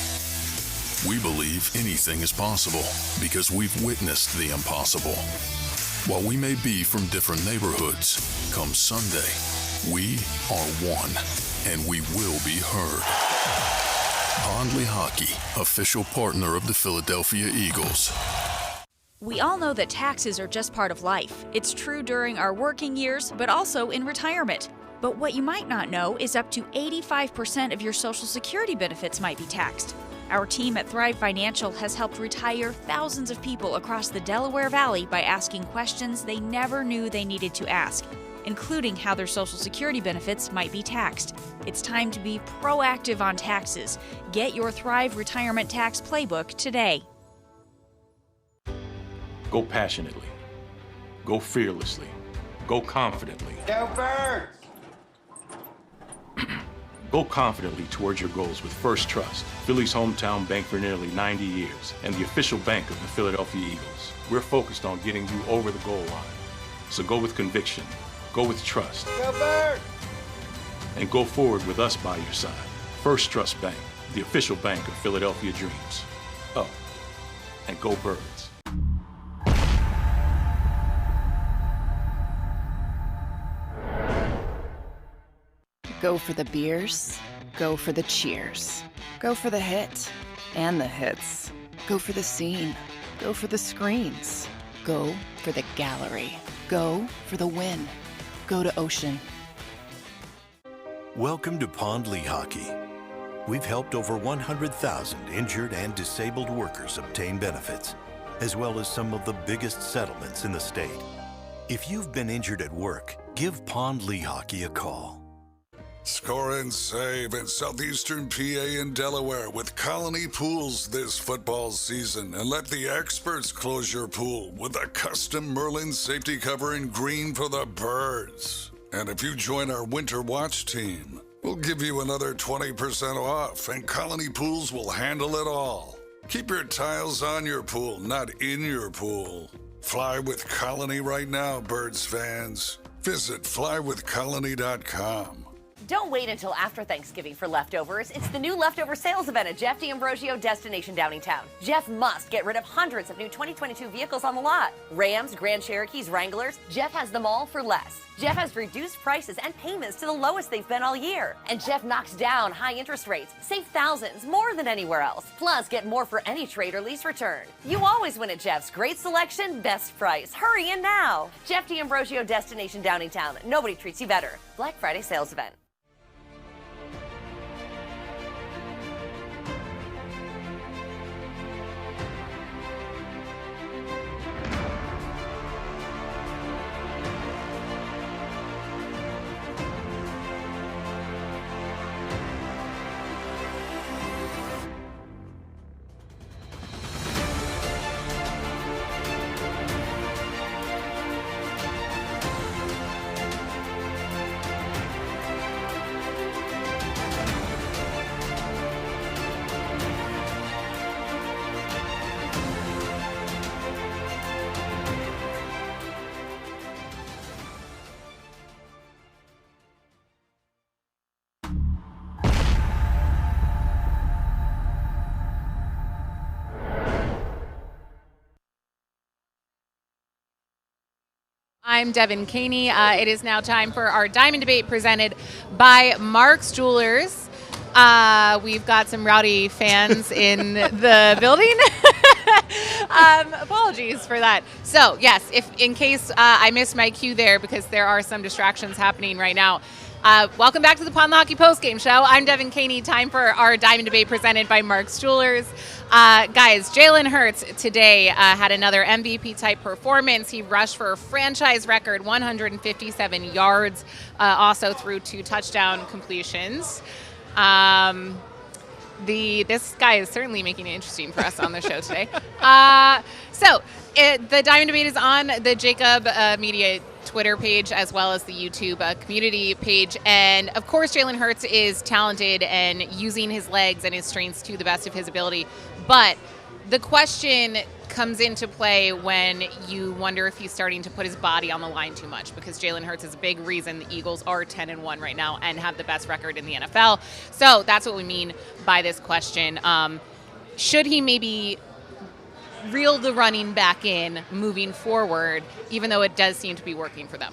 We believe anything is possible because we've witnessed the impossible. While we may be from different neighborhoods, come Sunday, we are one, and we will be heard. Pond Lehocky, official partner of the Philadelphia Eagles. We all know that taxes are just part of life. It's true during our working years, but also in retirement. But what you might not know is up to 85% of your Social Security benefits might be taxed. Our team at Thrive Financial has helped retire thousands of people across the Delaware Valley by asking questions they never knew they needed to ask, including how their Social Security benefits might be taxed. It's time to be proactive on taxes. Get your Thrive Retirement Tax Playbook today. Go passionately. Go fearlessly. Go confidently. Go Birds! Go confidently towards your goals with First Trust, Philly's hometown bank for nearly 90 years, and the official bank of the Philadelphia Eagles. We're focused on getting you over the goal line. So go with conviction, go with trust, Go Birds! and go forward with us by your side. First Trust Bank, the official bank of Philadelphia dreams. Oh, and go Birds. Go for the beers. Go for the cheers. Go for the hit and the hits. Go for the scene. Go for the screens. Go for the gallery. Go for the win. Go to Ocean. Welcome to Pond Lehocky. We've helped over 100,000 injured and disabled workers obtain benefits, as well as some of the biggest settlements in the state. If you've been injured at work, give Pond Lehocky a call. Score and save in southeastern PA and Delaware with Colony Pools this football season, and let the experts close your pool with a custom Merlin safety cover in green for the birds. And if you join our Winter Watch team, we'll give you another 20% off, and Colony Pools will handle it all. Keep your tiles on your pool, not in your pool. Fly with Colony right now, birds fans. Visit flywithcolony.com. Don't wait until after Thanksgiving for leftovers. It's the new leftover sales event at Jeff D'Ambrosio Destination Downingtown. Jeff must get rid of hundreds of new 2022 vehicles on the lot. Rams, Grand Cherokees, Wranglers. Jeff has them all for less. Jeff has reduced prices and payments to the lowest they've been all year. And Jeff knocks down high interest rates. Save thousands, more than anywhere else. Plus, get more for any trade or lease return. You always win at Jeff's. Great selection, best price. Hurry in now. Jeff D'Ambrosio Destination Downingtown. Nobody treats you better. Black Friday sales event. I'm Devin Caney. It is now time for our Diamond Debate presented by Mark's Jewelers. We've got some rowdy fans in the building. Apologies for that. So, yes, if in case I missed my cue there because there are some distractions happening right now. Welcome back to the Lehocky Postgame Show. I'm Devin Caney. Time for our Diamond Debate presented by Mark's Jewelers. Guys, Jalen Hurts today had another MVP-type performance. He rushed for a franchise record 157 yards, also threw 2 touchdown completions. This guy is certainly making it interesting for us on the show today. The Diamond Debate is on the JAKIB Media Twitter page as well as the YouTube community page. And, of course, Jalen Hurts is talented and using his legs and his strengths to the best of his ability. But the question comes into play when you wonder if he's starting to put his body on the line too much, because Jalen Hurts is a big reason the Eagles are 10-1 right now and have the best record in the NFL. So that's what we mean by this question. Should he maybe reel the running back in moving forward, even though it does seem to be working for them?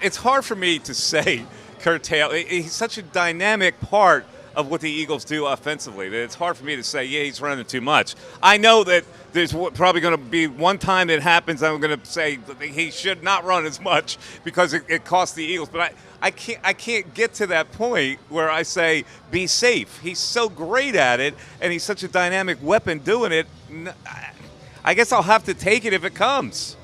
It's hard for me to say curtail. He's such a dynamic part of what the Eagles do offensively that it's hard for me to say, yeah, he's running too much. I know that there's probably going to be one time it happens I'm going to say that he should not run as much because it costs the Eagles. But I can't get to that point where I say be safe. He's so great at it, and he's such a dynamic weapon doing it. I guess I'll have to take it if it comes.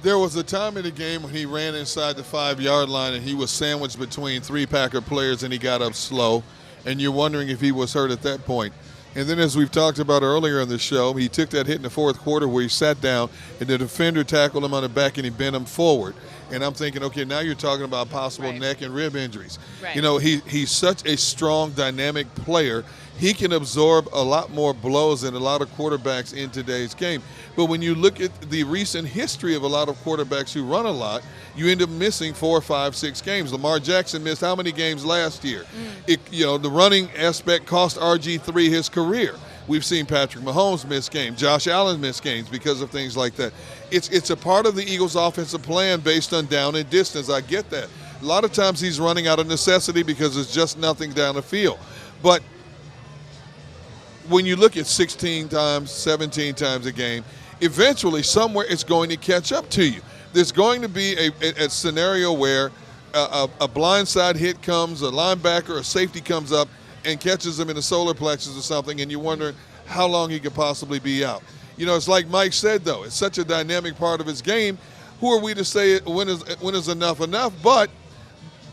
There was a time in the game when he ran inside the 5-yard line and he was sandwiched between 3 Packer players and he got up slow, and you're wondering if he was hurt at that point. And then, as we've talked about earlier in the show, he took that hit in the fourth quarter where he sat down and the defender tackled him on the back and he bent him forward. And I'm thinking, okay, now you're talking about possible neck and rib injuries. Right. You know, he's such a strong, dynamic player. He can absorb a lot more blows than a lot of quarterbacks in today's game. But when you look at the recent history of a lot of quarterbacks who run a lot, you end up missing 4, 5, 6 games. Lamar Jackson missed how many games last year? The running aspect cost RG3 his career. We've seen Patrick Mahomes miss games. Josh Allen miss games because of things like that. It's a part of the Eagles' offensive plan based on down and distance. I get that. A lot of times he's running out of necessity because there's just nothing down the field. But when you look at 16 times, 17 times a game, eventually somewhere it's going to catch up to you. There's going to be a scenario where a blindside hit comes, a linebacker, a safety comes up and catches him in the solar plexus or something, and you're wondering how long he could possibly be out. You know, it's like Mike said, though. It's such a dynamic part of his game. Who are we to say when is enough enough? But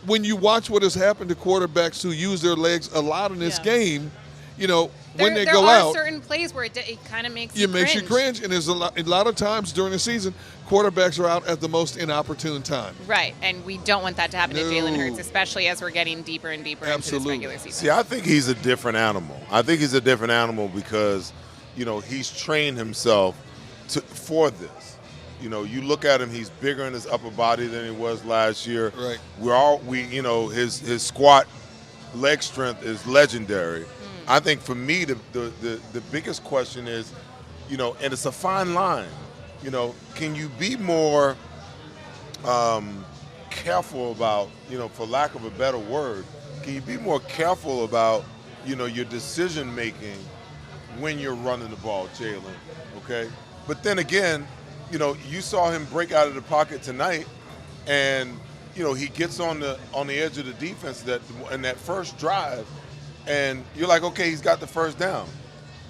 when you watch what has happened to quarterbacks who use their legs a lot in this game, you know, when they go out. There are certain plays where it kind of makes you cringe. Makes you cringe, and there's a lot of times during the season, quarterbacks are out at the most inopportune time. Right, and we don't want that to happen to Jalen Hurts, especially as we're getting deeper and deeper into this regular season. See, I think he's a different animal. I think he's a different animal because, you know, he's trained himself for this. You know, you look at him; he's bigger in his upper body than he was last year. Right. His squat leg strength is legendary. I think for me, the biggest question is, you know, and it's a fine line. You know, can you be more careful about, you know, for lack of a better word, can you be more careful about, you know, your decision making when you're running the ball, Jalen? Okay, but then again, you know, you saw him break out of the pocket tonight, and you know he gets on the edge of the defense in that first drive. And you're like, okay, he's got the first down.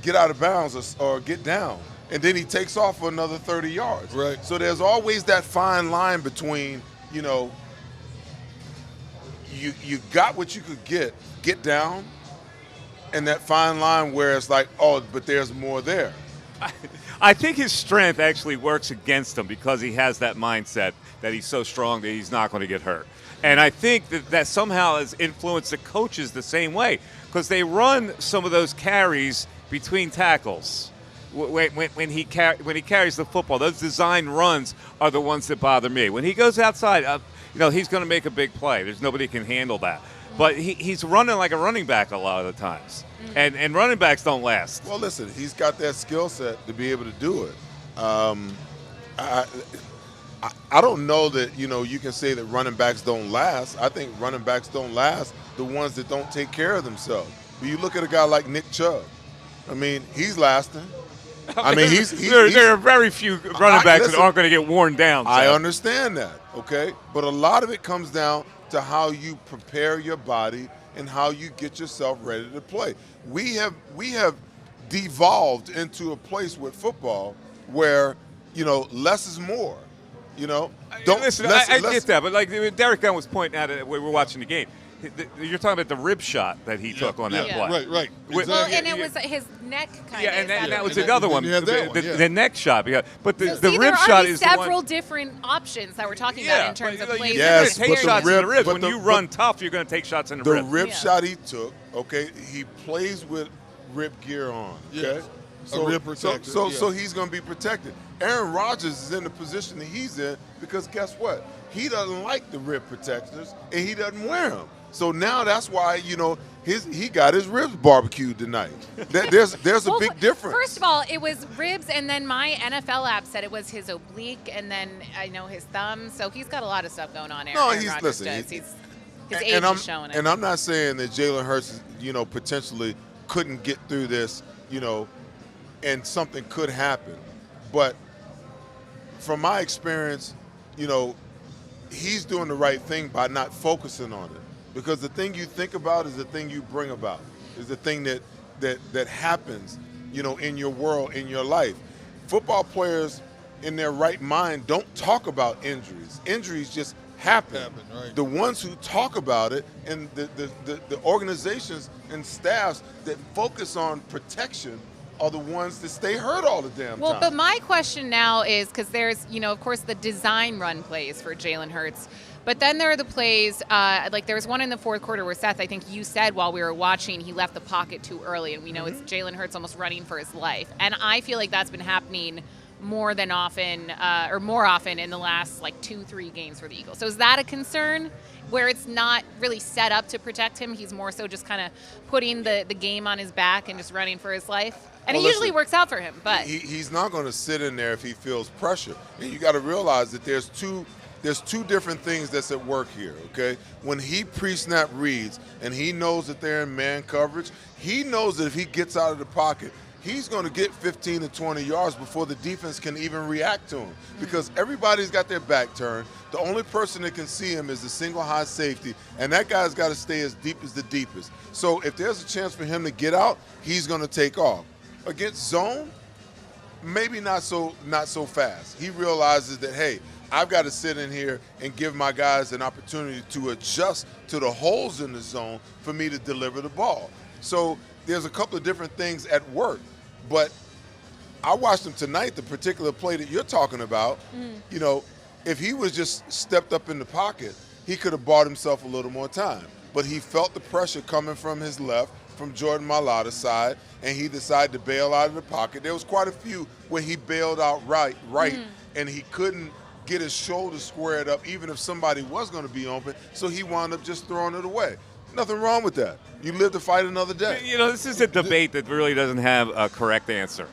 Get out of bounds or get down. And then he takes off for another 30 yards. Right. So there's always that fine line between, you know, you got what you could get down, and that fine line where it's like, oh, but there's more there. I think his strength actually works against him because he has that mindset that he's so strong that he's not going to get hurt. And I think that somehow has influenced the coaches the same way because they run some of those carries between tackles when he carries the football. Those design runs are the ones that bother me. When he goes outside, you know, he's going to make a big play. There's nobody can handle that. But he's running like a running back a lot of the times. And running backs don't last. Well, listen, he's got that skill set to be able to do it. I don't know that, you can say that running backs don't last. I think running backs don't last the ones that don't take care of themselves. But you look at a guy like Nick Chubb. I mean, he's lasting. I mean, there are very few running backs that aren't going to get worn down. So. I understand that, okay? But a lot of it comes down to how you prepare your body and how you get yourself ready to play. We have devolved into a place with football where, less is more. Listen, I get that, but like Derek Gunn was pointing out when we were watching the game. You're talking about the rib shot that he took on that play. Right. Well, and it was his neck kind of. And that was another one. The neck shot. But the rib rib shot is several different options that we're talking about in terms of plays. Yes, take shots in the ribs. When you run tough, you're going to take shots in the ribs. The rib shot he took, okay, he plays with rib gear on, okay? Yes. So, a rib protector. So he's going to be protected. Aaron Rodgers is in the position that he's in because guess what? He doesn't like the rib protectors, and he doesn't wear them. So now that's why, he got his ribs barbecued tonight. There's a big difference. First of all, it was ribs, and then my NFL app said it was his oblique, and then I know his thumb. So he's got a lot of stuff going on. Aaron Rodgers does. His age is showing it. And I'm not saying that Jalen Hurts, potentially couldn't get through this, and something could happen. But from my experience, he's doing the right thing by not focusing on it. Because the thing you think about is the thing you bring about, is the thing that happens, in your world, in your life. Football players in their right mind don't talk about injuries. Injuries just happen. Right. The ones who talk about it and the organizations and staffs that focus on protection are the ones that stay hurt all the damn time. Well, but my question now is, because there's, of course, the design run plays for Jalen Hurts. But then there are the plays, like there was one in the fourth quarter where, Seth, I think you said while we were watching, he left the pocket too early. And we know it's Jalen Hurts almost running for his life. And I feel like that's been happening more often in the last, 2-3 games for the Eagles. So is that a concern where it's not really set up to protect him? He's more so just kind of putting the game on his back and just running for his life? And it usually works out for him. But he's not going to sit in there if he feels pressure. And you got to realize that there's two different things that's at work here, okay? When he pre-snap reads and he knows that they're in man coverage, he knows that if he gets out of the pocket, he's going to get 15 to 20 yards before the defense can even react to him because everybody's got their back turned. The only person that can see him is the single high safety, and that guy's got to stay as deep as the deepest. So if there's a chance for him to get out, he's going to take off. Against zone, maybe not so fast. He realizes that, hey, I've got to sit in here and give my guys an opportunity to adjust to the holes in the zone for me to deliver the ball. So there's a couple of different things at work. But I watched him tonight, the particular play that you're talking about. If he was just stepped up in the pocket, he could have bought himself a little more time. But he felt the pressure coming from his left, from Jordan Mailata's side, and he decided to bail out of the pocket. There was quite a few where he bailed out right, and he couldn't get his shoulder squared up even if somebody was going to be open, so he wound up just throwing it away. Nothing wrong with that. You live to fight another day. This is a debate that really doesn't have a correct answer.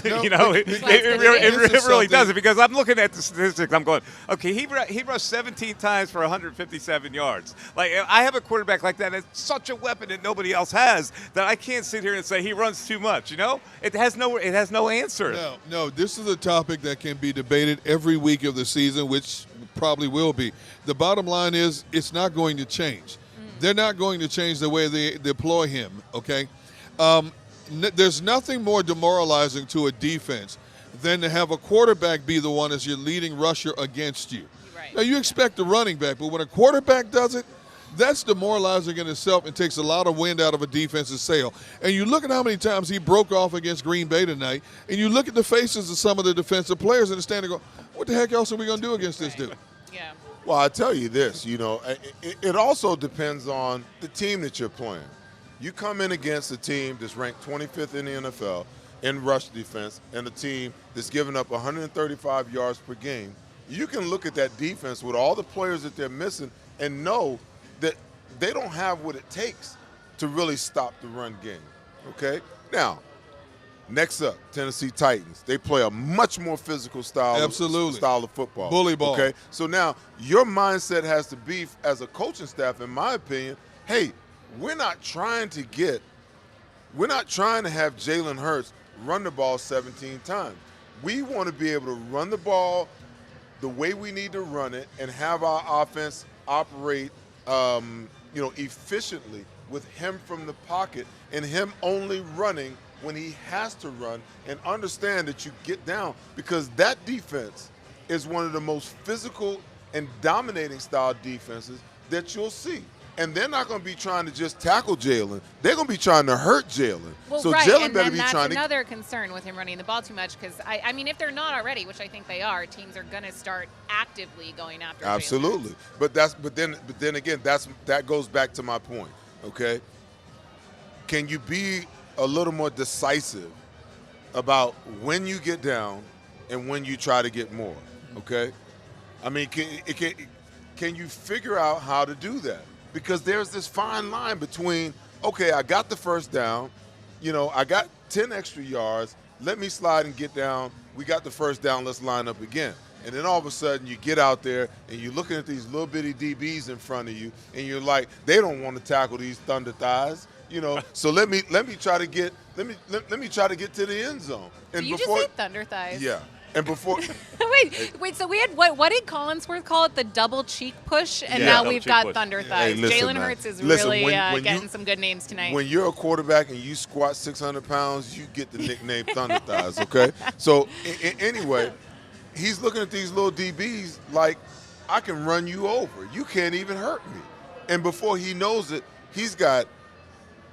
No, it really doesn't, because I'm looking at the statistics. I'm going, okay, he rushed 17 times for 157 yards. Like, I have a quarterback like that. It's such a weapon that nobody else has that I can't sit here and say he runs too much. It has no answer. No. This is a topic that can be debated every week of the season, which probably will be. The bottom line is it's not going to change. They're not going to change the way they deploy him. Okay. There's nothing more demoralizing to a defense than to have a quarterback be the one as your leading rusher against you. Right. Now, you expect a running back, but when a quarterback does it, that's demoralizing in itself and takes a lot of wind out of a defense's sail. And you look at how many times he broke off against Green Bay tonight, and you look at the faces of some of the defensive players in the stand and go, what the heck else are we going to do against this dude? Yeah. Well, I tell you this, it also depends on the team that you're playing. You come in against a team that's ranked 25th in the NFL in rush defense and a team that's giving up 135 yards per game, you can look at that defense with all the players that they're missing and know that they don't have what it takes to really stop the run game, okay? Now, Next up, Tennessee Titans. They play a much more physical style of football. Bully ball. Okay, so now your mindset has to be, as a coaching staff, in my opinion, hey, we're not trying to have Jalen Hurts run the ball 17 times. We want to be able to run the ball the way we need to run it and have our offense operate efficiently with him from the pocket and him only running when he has to run, and understand that you get down, because that defense is one of the most physical and dominating style defenses that you'll see. And they're not going to be trying to just tackle Jalen. They're going to be trying to hurt Jalen. Well, so right, Jalen and better then be that's trying another concern with him running the ball too much, because, I mean, if they're not already, which I think they are, teams are going to start actively going after Jalen. Absolutely. But then again, that goes back to my point, okay? Can you be a little more decisive about when you get down and when you try to get more, okay? I mean, can you figure out how to do that? Because there's this fine line between, okay, I got the first down, I got 10 extra yards, let me slide and get down, we got the first down, let's line up again. And then all of a sudden you get out there and you're looking at these little bitty DBs in front of you, and you're like, they don't want to tackle these thunder thighs. So let me try to get to the end zone. And Did you just say thunder thighs? Yeah. And before wait, so we had what did Collinsworth call it? The double cheek push, and now we've got thunder thighs. Hey, Jalen Hurts is really getting some good names tonight. When you're a quarterback and you squat 600 pounds, you get the nickname thunder thighs, okay? So anyway, he's looking at these little DBs like, I can run you over. You can't even hurt me. And before he knows it, he's got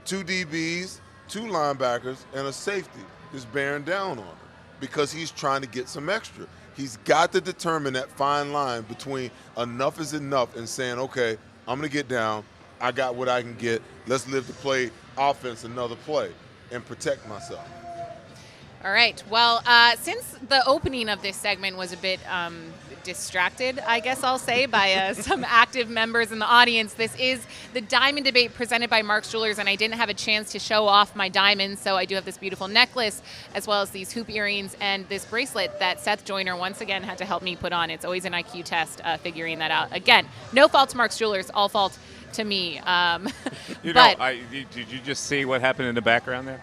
2 DBs, 2 linebackers, and a safety just bearing down on him because he's trying to get some extra. He's got to determine that fine line between enough is enough and saying, okay, I'm going to get down. I got what I can get. Let's live to play offense another play and protect myself. All right. Well, since the opening of this segment was a bit distracted, I guess I'll say, by some active members in the audience, this is the Diamond Debate presented by Mark's Jewelers, and I didn't have a chance to show off my diamonds, so I do have this beautiful necklace, as well as these hoop earrings and this bracelet that Seth Joyner once again had to help me put on. It's always an IQ test figuring that out. Again, no fault to Mark's Jewelers, all fault to me. Did you just see what happened in the background there?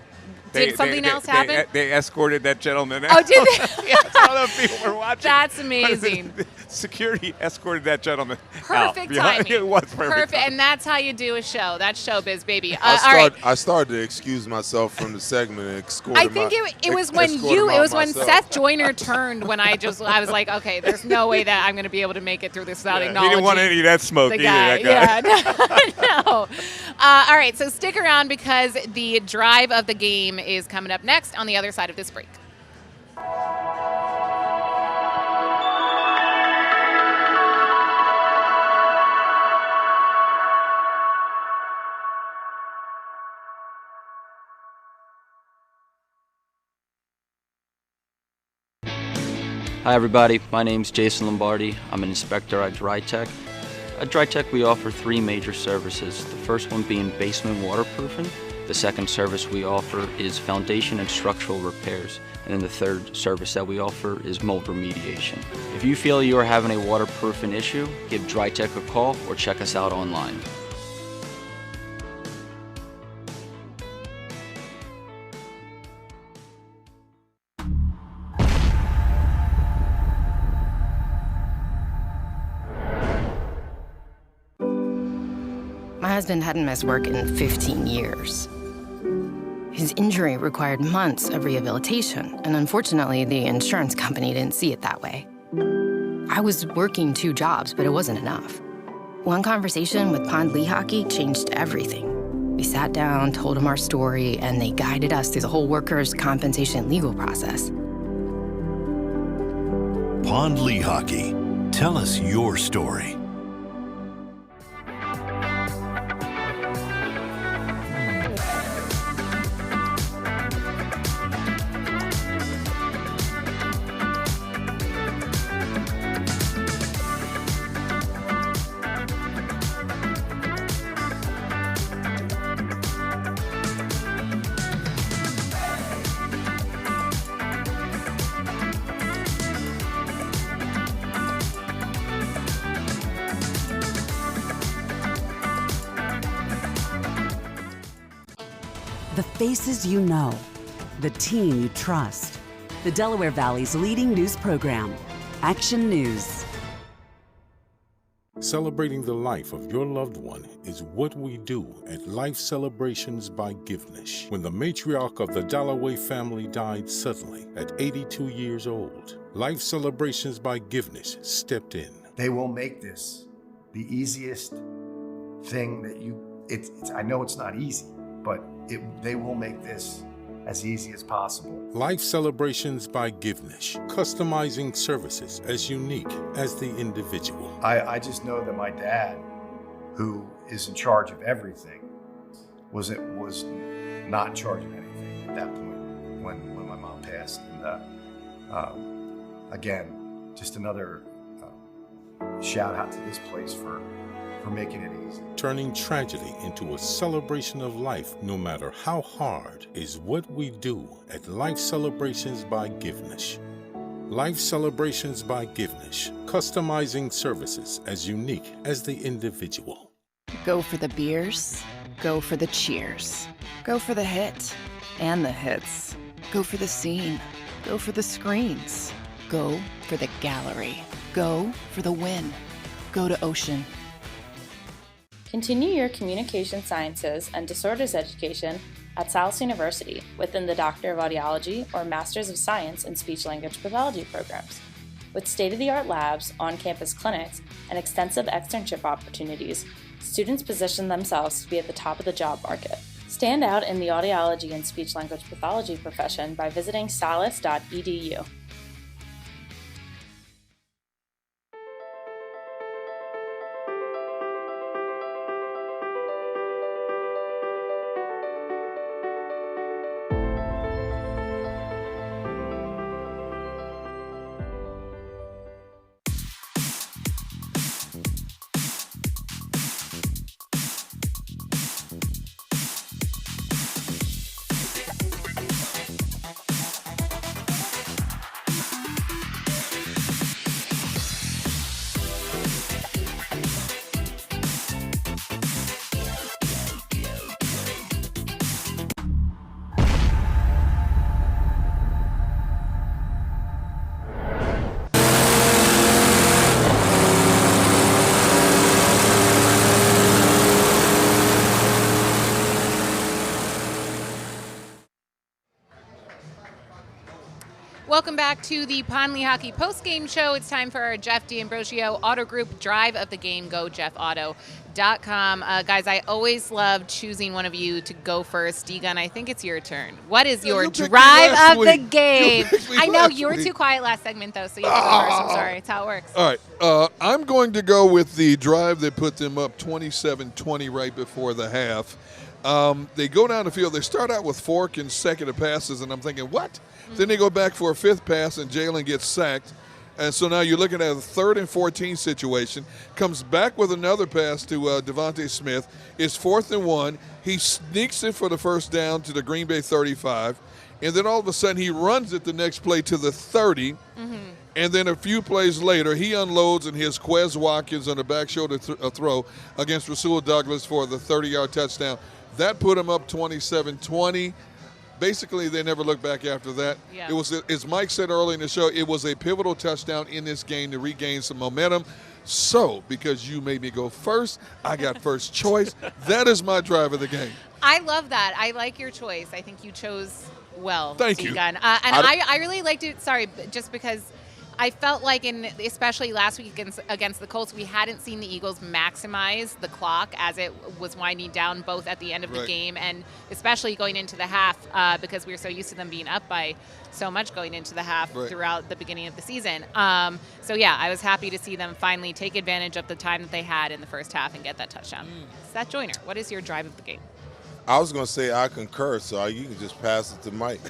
Did something else happen? They escorted that gentleman out. Oh, did they? Yes, I don't know if people were watching. That's amazing. Security escorted that gentleman Perfect out. timing. It was perfect. And that's how you do a show. That's showbiz, baby. I started to excuse myself from the segment and escorted I think it was when Seth Joyner turned, when I was like, okay, there's no way that I'm going to be able to make it through this without acknowledging. He didn't want any of that smoke either, that guy. Yeah, no. All right, so stick around because the drive of the game is coming up next on the other side of this break. Hi everybody, my name's Jason Lombardi. I'm an inspector at DryTech. At DryTech we offer 3 major services, the first one being basement waterproofing, the second service we offer is foundation and structural repairs, and then the third service that we offer is mold remediation. If you feel you are having a waterproofing issue, give DryTech a call or check us out online. My husband hadn't missed work in 15 years. His injury required months of rehabilitation, and unfortunately, the insurance company didn't see it that way. I was working 2 jobs, but it wasn't enough. One conversation with Pond Lehocky changed everything. We sat down, told him our story, and they guided us through the whole workers' compensation legal process. Pond Lehocky. Tell us your story. The faces you know. The team you trust. The Delaware Valley's leading news program, Action News. Celebrating the life of your loved one is what we do at Life Celebrations by Givenish. When the matriarch of the Dalloway family died suddenly at 82 years old, Life Celebrations by Givenish stepped in. They will make this the easiest thing that I know it's not easy, but they will make this as easy as possible. Life Celebrations by Givenish, customizing services as unique as the individual. I just know that my dad, who is in charge of everything, was not in charge of anything at that point when my mom passed. And again, just another shout out to this place for making it easy. Turning tragedy into a celebration of life, no matter how hard, is what we do at Life Celebrations by Givenish. Life Celebrations by Givenish, customizing services as unique as the individual. Go for the beers, go for the cheers, go for the hit and the hits, go for the scene, go for the screens, go for the gallery, go for the win, go to Ocean. Continue your communication sciences and disorders education at Salus University within the Doctor of Audiology or Masters of Science in Speech-Language Pathology programs. With state-of-the-art labs, on-campus clinics, and extensive externship opportunities, students position themselves to be at the top of the job market. Stand out in the audiology and speech-language pathology profession by visiting salus.edu. Welcome back to the Lehocky Postgame Show. It's time for our Jeff D'Ambrosio Auto Group Drive of the Game. Go JeffAuto.com. Guys, I always love choosing one of you to go first. D-Gun, I think it's your turn. What is your drive of the game? I know you were too quiet last segment, though, so you can go first. I'm sorry. It's how it works. All right. I'm going to go with the drive that put them up 27-20 right before the half. They go down the field. They start out with 4 consecutive passes, and I'm thinking, what? Then they go back for a 5th pass, and Jalen gets sacked. And so now you're looking at a 3rd and 14 situation. Comes back with another pass to Devontae Smith. It's 4th and 1. He sneaks it for the first down to the Green Bay 35. And then all of a sudden he runs it the next play to the 30. And then a few plays later, he unloads and hits Quez Watkins on a back shoulder throw against Rasul Douglas for the 30-yard touchdown. That put him up 27-20. Basically, they never looked back after that. Yeah. It was, as Mike said earlier in the show, it was a pivotal touchdown in this game to regain some momentum. So, because you made me go first, I got first choice. That is my drive of the game. I love that. I like your choice. I think you chose well. Thank you. D-Gun. I really liked it. Sorry, just because I felt like, especially last week against the Colts, we hadn't seen the Eagles maximize the clock as it was winding down, both at the end of the game and especially going into the half, because we were so used to them being up by so much going into the half throughout the beginning of the season. So yeah, I was happy to see them finally take advantage of the time that they had in the first half and get that touchdown. Seth Joyner, what is your drive of the game? I was going to say I concur, so you can just pass it to Mike.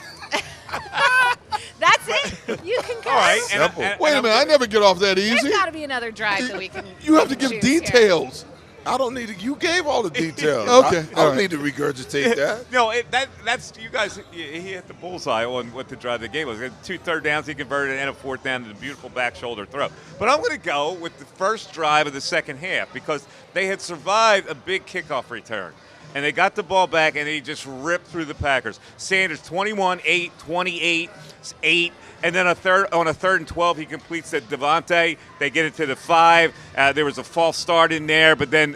That's it? You concur? All right. Wait a minute. I never get off that easy. There's got to be another drive that we can You have to give details. Here. I don't need to. You gave all the details. Okay. I don't need to regurgitate that. No, that's you guys. He hit the bullseye on what the drive of the game was. 2 third downs he converted and a 4th down to the beautiful back shoulder throw. But I'm going to go with the first drive of the second half because they had survived a big kickoff return. and they got the ball back, and they just ripped through the Packers. Sanders 21-8, 28-8, and then on a third and 12, he completes to Devontae. They get it to the 5. There was a false start in there, but then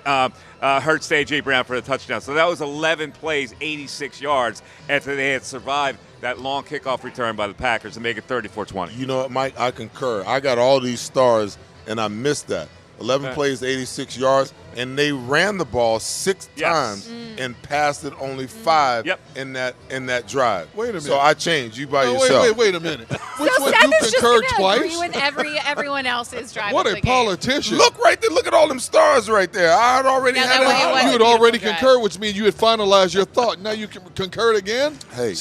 Hurts to A.J. Brown for the touchdown. So that was 11 plays, 86 yards after they had survived that long kickoff return by the Packers and make it 34-20. You know what, Mike? I concur. I got all these stars, and I missed that. 11 plays, 86 yards, and they ran the ball 6 times and passed it only 5 in that drive. Wait a minute. So I changed. You by yourself. Wait a minute. Which So one Seth you is just concurred gonna twice? agree with everyone else's drive. What of a the game. politician. Look right there. Look at all them stars right there. I had already Yeah, had that it. way it was You a had already beautiful concurred, which means you had finalized your thought. Now you can concur again? Hey.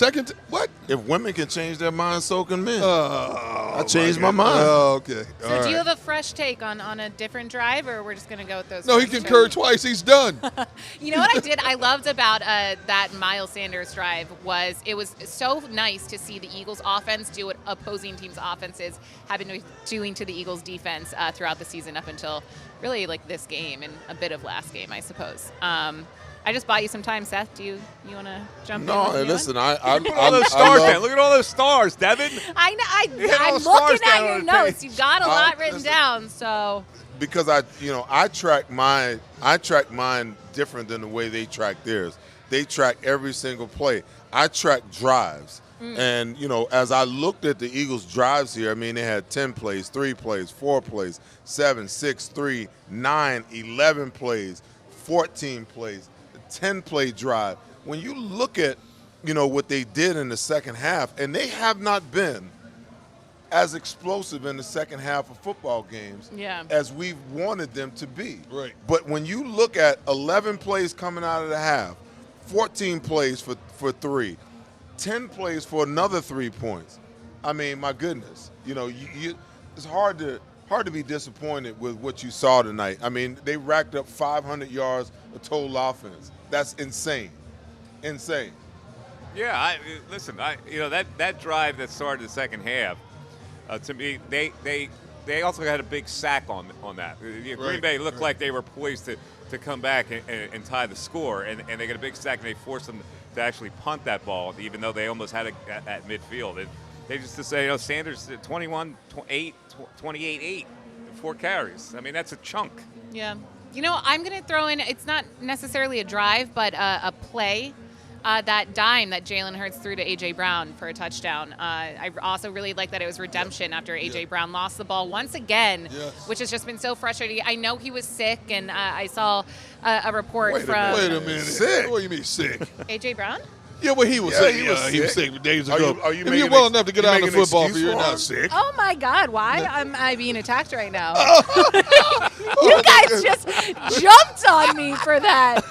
What? If women can change their minds, so can men. I I changed my mind. Oh, okay. So do you have a fresh take on a different drive, or we're just going to go with those? No, he first concurred two? twice. He's done. You know what I loved about that Miles Sanders drive was it was so nice to see the Eagles offense do what opposing teams' offenses have been doing to the Eagles defense throughout the season up until really like this game and a bit of last game, I suppose. I just bought you some time, Seth. Do you want to jump in? No, with me listen, on? Look at all those stars, man. Look at all those stars, Devin. I know. hit all I'm the stars looking down at your on the notes. page. You've got a lot written listen. down, so. Because I track mine different than the way they track theirs. They track every single play. I track drives. And, as I looked at the Eagles' drives here, I mean, they had 10 plays, 3 plays, 4 plays, 7, 6, 3, 9, 11 plays, 14 plays, 10-play drive. When you look at, what they did in the second half, and they have not been as explosive in the second half of football games as we've wanted them to be. Right. But when you look at 11 plays coming out of the half, 14 plays for 3, 10 plays for another 3 points. I mean, my goodness, it's hard to be disappointed with what you saw tonight. I mean, they racked up 500 yards of total offense. That's insane, insane. Yeah, listen. That drive that started the second half. To me, they also had a big sack on that. Green Bay looked like they were poised to come back and tie the score, and they got a big sack, and they forced them to actually punt that ball, even though they almost had it at midfield. And they just to say, Sanders 21-8, 28-8, 4 carries. I mean, that's a chunk. Yeah. I'm going to throw in, it's not necessarily a drive, but a play. That dime that Jalen Hurts threw to A.J. Brown for a touchdown. I also really like that it was redemption after A.J. Brown lost the ball once again, which has just been so frustrating. I know he was sick, and I saw a report from... Wait a minute. Sick? What do you mean sick? A.J. Brown? Yeah, well, he was sick. He was sick days ago. If you're well enough to get out of the football field, you're not sick. Oh, my God. Why am I being attacked right now? You guys just jumped on me for that.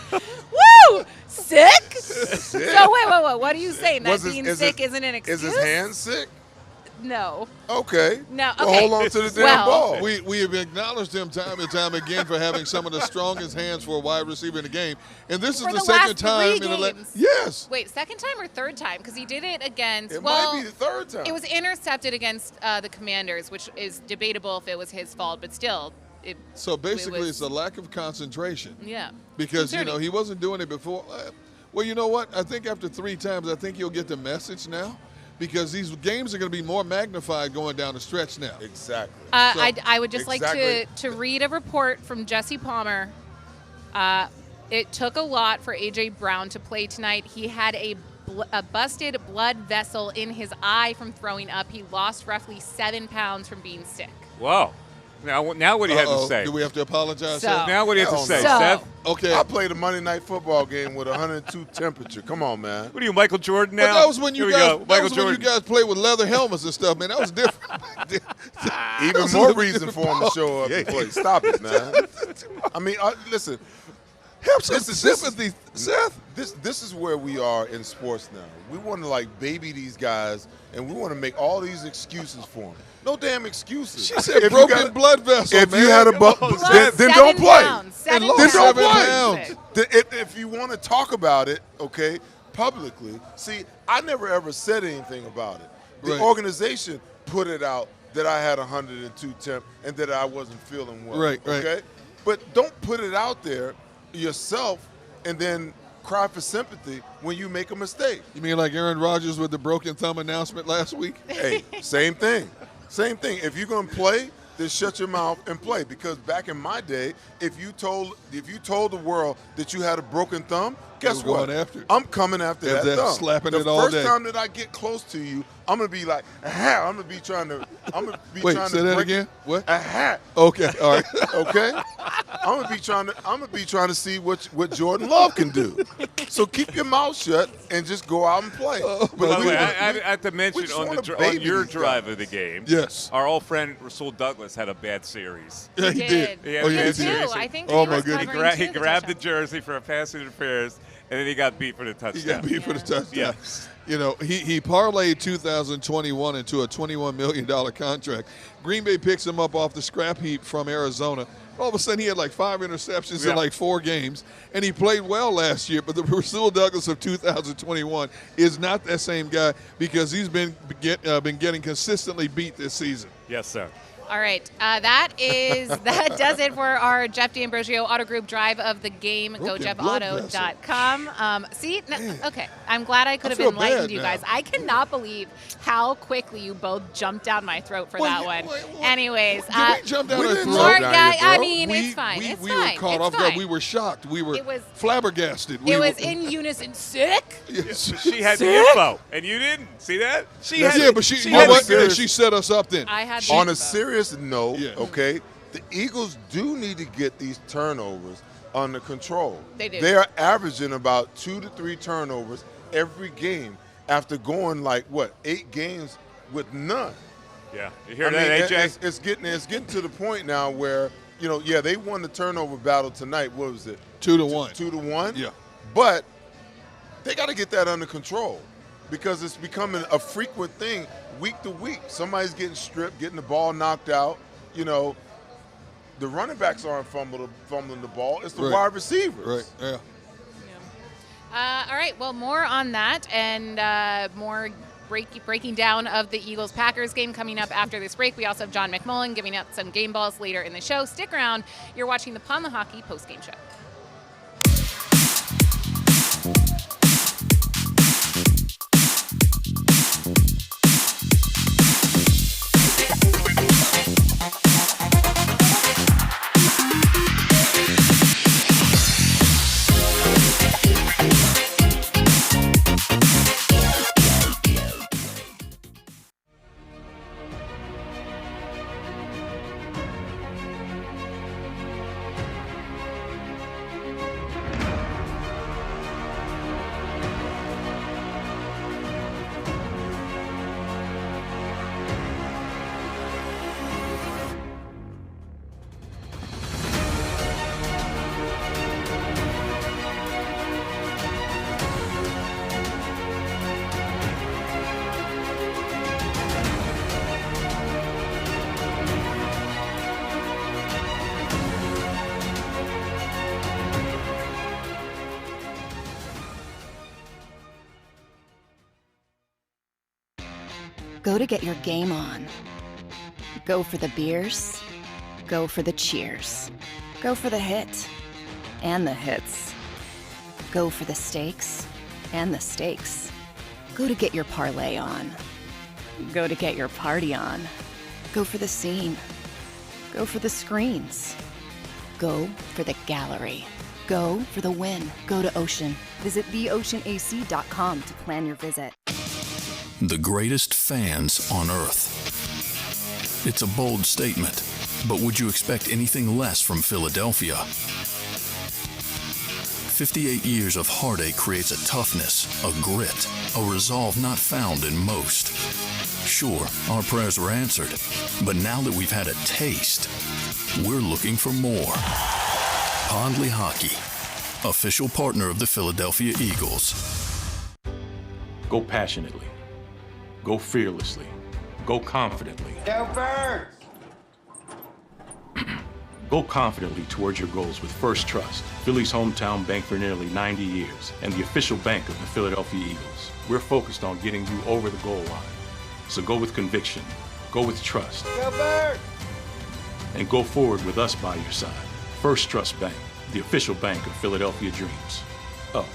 Woo! Sick? So wait. What are you saying? That being sick isn't an excuse? Is his hand sick? No. Okay. No. Well, Okay. hold on to the damn ball. We have acknowledged him time and time again for having some of the strongest hands for a wide receiver in the game, and this is For the the second last time 3 in the games. yes. Wait, second time or third time? Because he did it against. It might be the third time. It was intercepted against the Commanders, which is debatable if it was his fault, but still. So basically, was- it's a lack of concentration. Yeah. Because Concerning. he wasn't doing it before. Well, you know what? I think after 3 times, I think you'll get the message now, because these games are going to be more magnified going down the stretch now. Exactly. I would just like Exactly. to read a report from Jesse Palmer. It took a lot for A.J. Brown to play tonight. He had a busted blood vessel in his eye from throwing up. He lost roughly 7 pounds from being sick. Wow. Now what do you have to say? Do we have to apologize? So- Seth? Now what do you have to say, So- Seth? Okay. I played a Monday night football game with 102 temperature. Come on, man. What are you, Michael Jordan But now? that was when Here you we guys. go. That Michael was when you Jordan. guys played with leather helmets and stuff, man. That was different. Even was more a reason for him to show up Yeah. and play. Stop it, man. I mean, listen. Have some sympathy, Seth. This is where we are in sports now. We want to baby these guys, and we want to make all these excuses for them. No damn excuses. She said broken blood vessel, If man. you had a then don't play. And lost Then don't 7 play. pounds. If you want to talk about it, okay, publicly. See, I never ever said anything about it. The Right. organization put it out that I had 102 temp and that I wasn't feeling well. Right. Okay, but don't put it out there yourself and then cry for sympathy when you make a mistake. You mean like Aaron Rodgers with the broken thumb announcement last week? Hey, same thing. Same thing. If you're going to play, then shut your mouth and play. Because back in my day, if you told the world that you had a broken thumb, guess what? Going after it. I'm coming after that thumb. Slapping it all day. The first time that I get close to you, I'm gonna be like, aha! I'm gonna be trying to. Wait, trying say to that break again. What? Aha! Okay, all right. Okay. I'm gonna be trying to see what Jordan Love can do. So keep your mouth shut and just go out and play. By the way, I have to mention on your drive of the game. Yes. Our old friend Rasul Douglas had a bad series. Yeah, he did. He had Oh, a yeah, bad he did. series. I think Oh, he my was goodness. covering He too, the grabbed the touchdown. jersey for a pass interference, and then he got beat for the touchdown. He got beat for the touchdown. Yeah. You know, he parlayed 2021 into a $21 million contract. Green Bay picks him up off the scrap heap from Arizona. All of a sudden, he had like 5 interceptions in like 4 games, and he played well last year. But the Rasul Douglas of 2021 is not that same guy because he's been getting consistently beat this season. Yes, sir. All right, that does it for our Jeff D'Ambrosio Auto Group drive of the game. GoJeffAuto.com. Okay, I'm glad I could have enlightened you guys. I cannot believe how quickly you both jumped down my throat for that one. Anyways, we jumped down our throat. I mean, it's fine. It's we fine. were caught off guard. We were shocked. We were flabbergasted. It was in unison. Sick. Yes. She had the info, and you didn't. See that? But she set us up then. I had on a serious note, okay, the Eagles do need to get these turnovers under control. They do. They are averaging about 2 to 3 turnovers every game after going 8 games with none. Yeah, you hear that, AJ? It's getting to the point now where they won the turnover battle tonight. What was it? 2-1. 2-1. Yeah, but they got to get that under control because it's becoming a frequent thing week to week. Somebody's getting stripped, getting the ball knocked out. The running backs aren't fumbling the ball. It's the wide receivers. Right, yeah. All right, well, more on that and more breaking down of the Eagles-Packers game coming up after this break. We also have John McMullen giving out some game balls later in the show. Stick around. You're watching the Lehocky Postgame Show. Go to get your game on. Go for the beers. Go for the cheers. Go for the hit and the hits. Go for the stakes and the stakes. Go to get your parlay on. Go to get your party on. Go for the scene. Go for the screens. Go for the gallery. Go for the win. Go to Ocean. Visit theoceanac.com to plan your visit. The greatest fans on earth. It's a bold statement, but would you expect anything less from Philadelphia? 58 years of heartache creates a toughness, a grit, a resolve not found in most. Sure, our prayers were answered, but now that we've had a taste, we're looking for more. Pond Lehocky, official partner of the Philadelphia Eagles. Go passionately. Go fearlessly. Go confidently. Go Birds! Go confidently towards your goals with First Trust, Philly's hometown bank for nearly 90 years, and the official bank of the Philadelphia Eagles. We're focused on getting you over the goal line. So go with conviction, go with trust, Go Birds! and go forward with us by your side. First Trust Bank, the official bank of Philadelphia Dreams. Oh,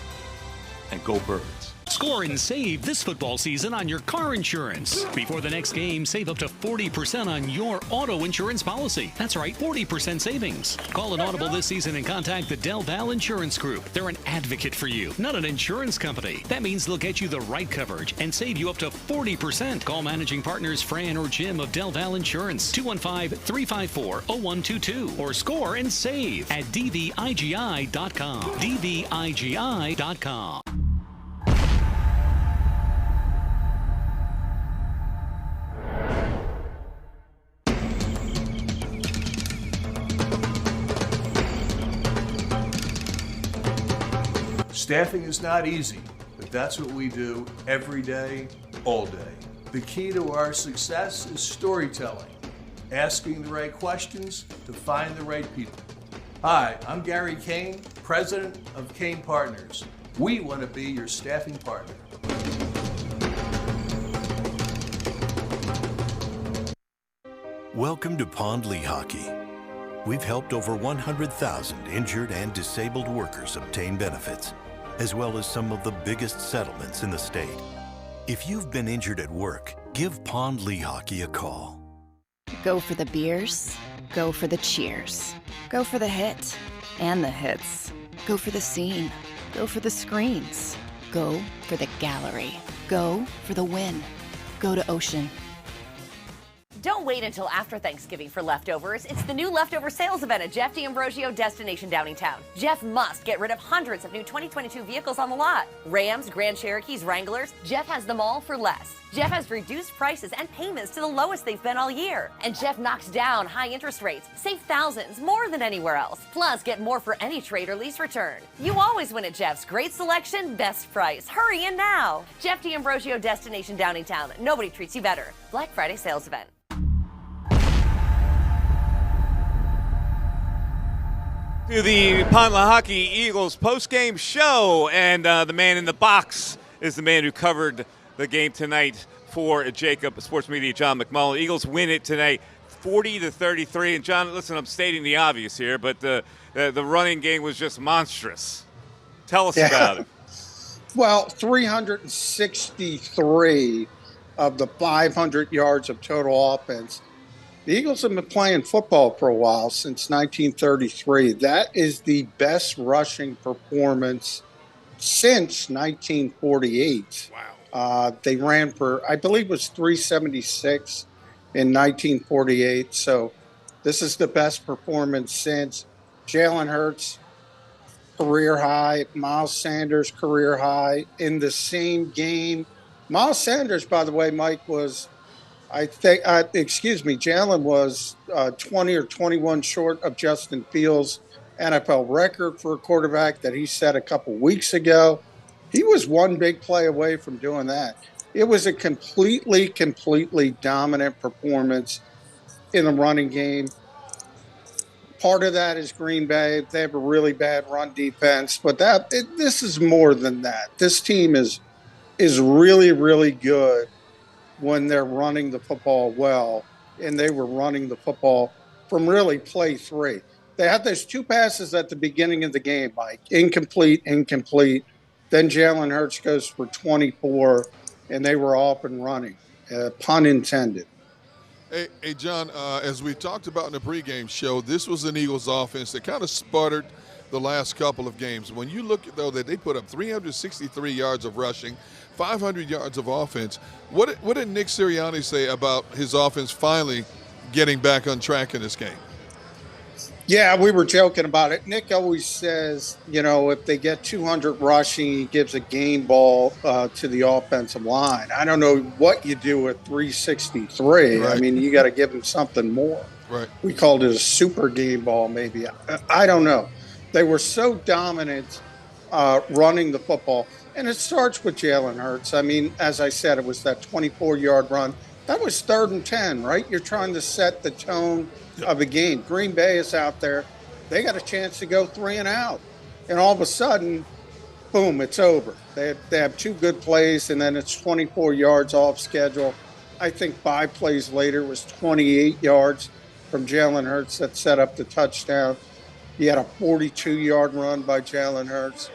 and go Birds. Score and save this football season on your car insurance. Before the next game, save up to 40% on your auto insurance policy. That's right, 40% savings. Call an Audible this season and contact the Del Val Insurance Group. They're an advocate for you, not an insurance company. That means they'll get you the right coverage and save you up to 40%. Call managing partners Fran or Jim of Del Val Insurance, 215-354-0122, or score and save at dvigi.com. dvigi.com. Staffing is not easy, but that's what we do every day, all day. The key to our success is storytelling, asking the right questions to find the right people. Hi, I'm Gary Kane, president of Kane Partners. We want to be your staffing partner. Welcome to Pond Lehocky. We've helped over 100,000 injured and disabled workers obtain benefits, as well as some of the biggest settlements in the state. If you've been injured at work, give Pond Lehocky a call. Go for the beers, go for the cheers, go for the hit and the hits, go for the scene, go for the screens, go for the gallery, go for the win, go to Ocean. Don't wait until after Thanksgiving for leftovers. It's the new leftover sales event at Jeff D'Ambrosio Destination Downingtown. Jeff must get rid of hundreds of new 2022 vehicles on the lot. Rams, Grand Cherokees, Wranglers, Jeff has them all for less. Jeff has reduced prices and payments to the lowest they've been all year. And Jeff knocks down high interest rates. Save thousands, more than anywhere else. Plus, get more for any trade or lease return. You always win at Jeff's. Great selection, best price. Hurry in now. Jeff D'Ambrosio Destination Downingtown. Nobody treats you better. Black Friday sales event. To the Pond Lehocky Eagles post-game show, and the man in the box is the man who covered the game tonight for JAKIB Sports Media, John McMullen. Eagles win it tonight, 40-33. And John, listen, I'm stating the obvious here, but the running game was just monstrous. Tell us about it. Well, 363 of the 500 yards of total offense. The Eagles have been playing football for a while, since 1933. That is the best rushing performance since 1948. Wow. They ran for, I believe it was 376 in 1948. So this is the best performance since. Jalen Hurts, career high. Miles Sanders, career high. In the same game, Miles Sanders, by the way, Mike, was... Jalen was 20 or 21 short of Justin Fields' NFL record for a quarterback that he set a couple weeks ago. He was one big play away from doing that. It was a completely dominant performance in the running game. Part of that is Green Bay. They have a really bad run defense, but this is more than that. This team is really, really good when they're running the football well, and they were running the football from really play three. They had those two passes at the beginning of the game, Mike, incomplete. Then Jalen Hurts goes for 24, and they were off and running, pun intended. Hey, John, as we talked about in the pregame show, this was an Eagles offense that kind of sputtered the last couple of games. When you look at, though, that they put up 363 yards of rushing, 500 yards of offense. What did Nick Sirianni say about his offense finally getting back on track in this game? Yeah, we were joking about it. Nick always says, if they get 200 rushing, he gives a game ball to the offensive line. I don't know what you do with 363. Right. I mean, you got to give him something more. Right. We called it a super game ball, maybe. I don't know. They were so dominant running the football. And it starts with Jalen Hurts. I mean, as I said, it was that 24-yard run. That was 3rd and 10, right? You're trying to set the tone of the game. Green Bay is out there. They got a chance to go 3 and out. And all of a sudden, boom, it's over. They have 2 good plays, and then it's 24 yards off schedule. I think 5 plays later was 28 yards from Jalen Hurts that set up the touchdown. He had a 42-yard run by Jalen Hurts.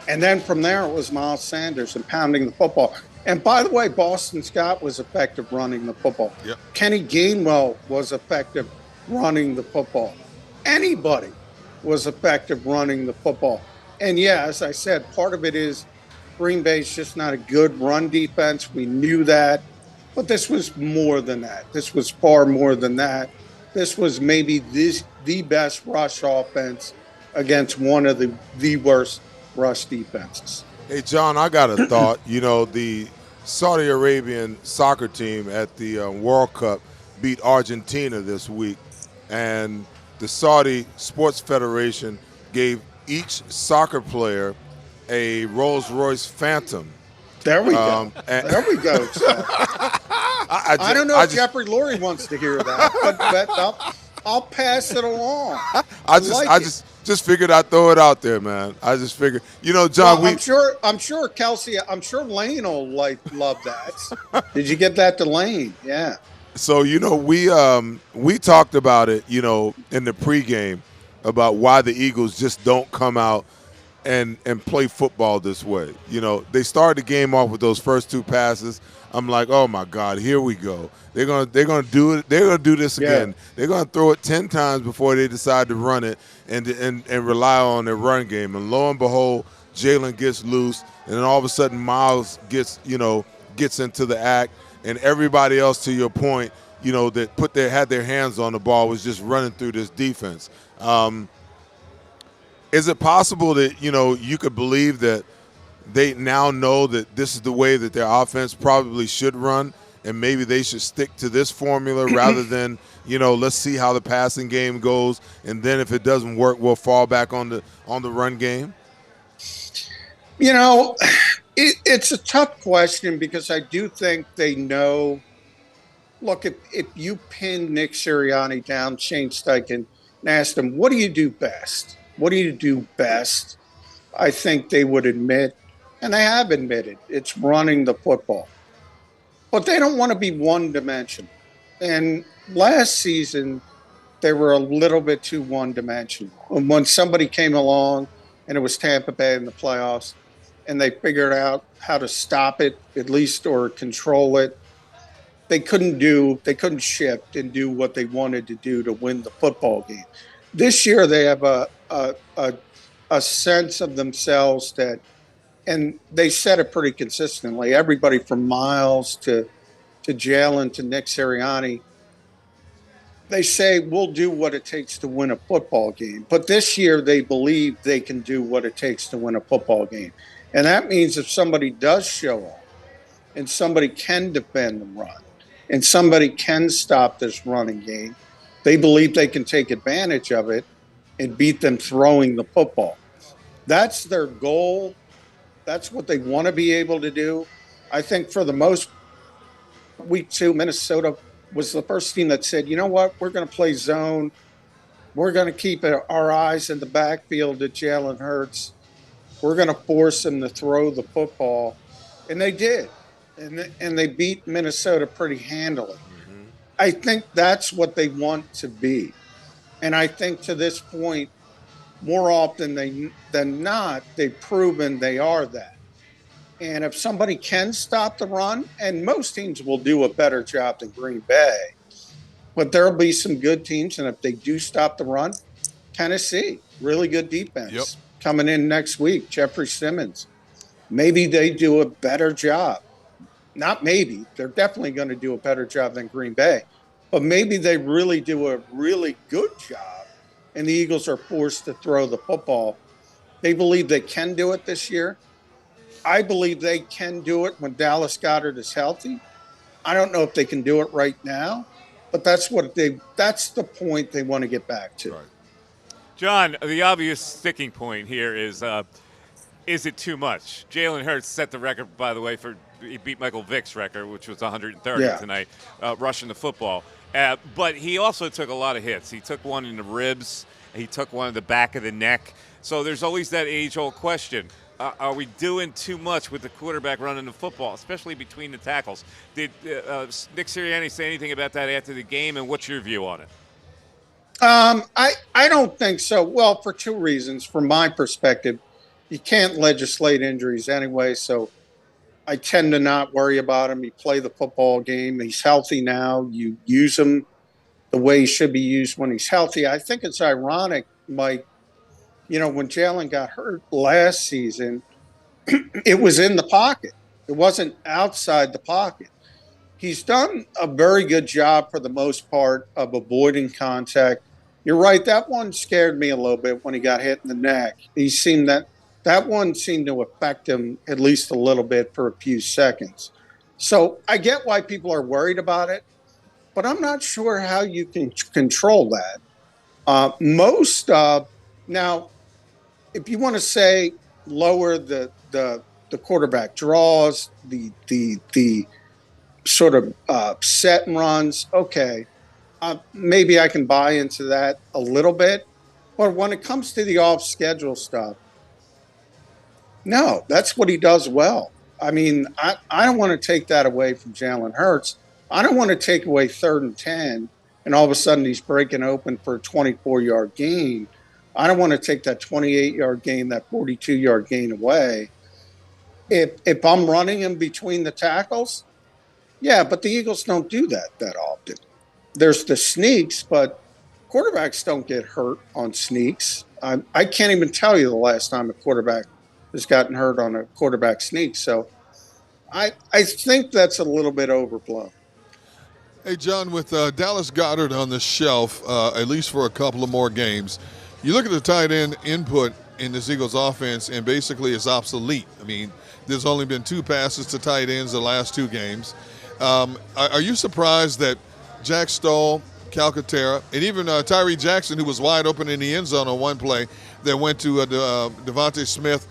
And then from there, it was Miles Sanders and pounding the football. And by the way, Boston Scott was effective running the football. Yep. Kenny Gainwell was effective running the football. Anybody was effective running the football. And yeah, as I said, part of it is Green Bay's just not a good run defense. We knew that. But this was more than that. This was far more than that. This was maybe the best rush offense against one of the worst rush defenses. Hey, John, I got a thought. You know, the Saudi Arabian soccer team at the World Cup beat Argentina this week, and the Saudi Sports Federation gave each soccer player a Rolls-Royce Phantom. There we go. There we go. So, I don't know if Jeffrey Lurie wants to hear that, but I'll pass it along. I just figured I'd throw it out there, man. I just figured, you know, John. Well, I'm sure Kelsey. I'm sure Lane will love that. Did you get that to Lane? Yeah. So you know, we talked about it, you know, in the pregame about why the Eagles just don't come out and play football this way. You know, they started the game off with those first two passes. I'm like, oh my God, here we go. They're gonna do it. They're gonna do this again. They're gonna throw it 10 times before they decide to run it and rely on their run game. And lo and behold, Jalen gets loose, and then all of a sudden Miles gets into the act, and everybody else, to your point, you know, that had their hands on the ball was just running through this defense. Is it possible that, you know, you could believe that they now know that this is the way that their offense probably should run, and maybe they should stick to this formula rather than, you know, let's see how the passing game goes, and then if it doesn't work, we'll fall back on the run game? You know, it's a tough question because I do think they know. Look, if you pin Nick Sirianni down, Shane Steichen, and asked him, what do you do best? What do you do best? I think they would admit, and they have admitted, it's running the football. But they don't want to be one-dimensional. And last season, they were a little bit too one-dimensional. And when somebody came along, and it was Tampa Bay in the playoffs, and they figured out how to stop it, at least, or control it, they couldn't shift and do what they wanted to do to win the football game. This year, they have a sense of themselves that, and they said it pretty consistently, everybody from Miles to Jalen to Nick Sirianni, they say, we'll do what it takes to win a football game. But this year, they believe they can do what it takes to win a football game. And that means if somebody does show up and somebody can defend the run and somebody can stop this running game, they believe they can take advantage of it and beat them throwing the football. That's their goal. That's what they want to be able to do. I think for the most week 2, Minnesota was the first team that said, you know what, we're going to play zone. We're going to keep our eyes in the backfield at Jalen Hurts. We're going to force him to throw the football. And they did. And they beat Minnesota pretty handily. Mm-hmm. I think that's what they want to be. And I think to this point, more often than not, they've proven they are that. And if somebody can stop the run, and most teams will do a better job than Green Bay, but there'll be some good teams, and if they do stop the run, Tennessee, really good defense coming in next week, Jeffrey Simmons. Maybe they do a better job. Not maybe. They're definitely going to do a better job than Green Bay. But maybe they really do a really good job, and the Eagles are forced to throw the football. They believe they can do it this year. I believe they can do it when Dallas Goedert is healthy. I don't know if they can do it right now, but that's the point they want to get back to. Right. John, the obvious sticking point here is it too much? Jalen Hurts set the record, by the way, he beat Michael Vick's record, which was 130 tonight, rushing the football. But he also took a lot of hits. He took one in the ribs. He took one in the back of the neck. So there's always that age-old question. Are we doing too much with the quarterback running the football, especially between the tackles? Did Nick Sirianni say anything about that after the game, and what's your view on it? I don't think so. Well, for two reasons. From my perspective, you can't legislate injuries anyway, so I tend to not worry about him. You play the football game. He's healthy now. You use him the way he should be used when he's healthy. I think it's ironic, Mike, when Jalen got hurt last season, it was in the pocket. It wasn't outside the pocket. He's done a very good job for the most part of avoiding contact. You're right. That one scared me a little bit when he got hit in the neck. That one seemed to affect him at least a little bit for a few seconds. So I get why people are worried about it, but I'm not sure how you can control that. Now, if you want to say lower the quarterback draws, the sort of set and runs, okay, maybe I can buy into that a little bit. But when it comes to the off-schedule stuff, no, that's what he does well. I mean, I don't want to take that away from Jalen Hurts. I don't want to take away 3rd and 10, and all of a sudden he's breaking open for a 24-yard gain. I don't want to take that 28-yard gain, that 42-yard gain away. If I'm running him between the tackles, yeah, but the Eagles don't do that often. There's the sneaks, but quarterbacks don't get hurt on sneaks. I can't even tell you the last time a quarterback has gotten hurt on a quarterback sneak. So I think that's a little bit overblown. Hey, John, with Dallas Goedert on the shelf, at least for a couple of more games, you look at the tight end input in this Eagles offense, and basically it's obsolete. I mean, there's only been 2 passes to tight ends the last 2 games. Are you surprised that Jack Stoll, Calcaterra, and even Tyree Jackson, who was wide open in the end zone on one play that went to Devontae Smith,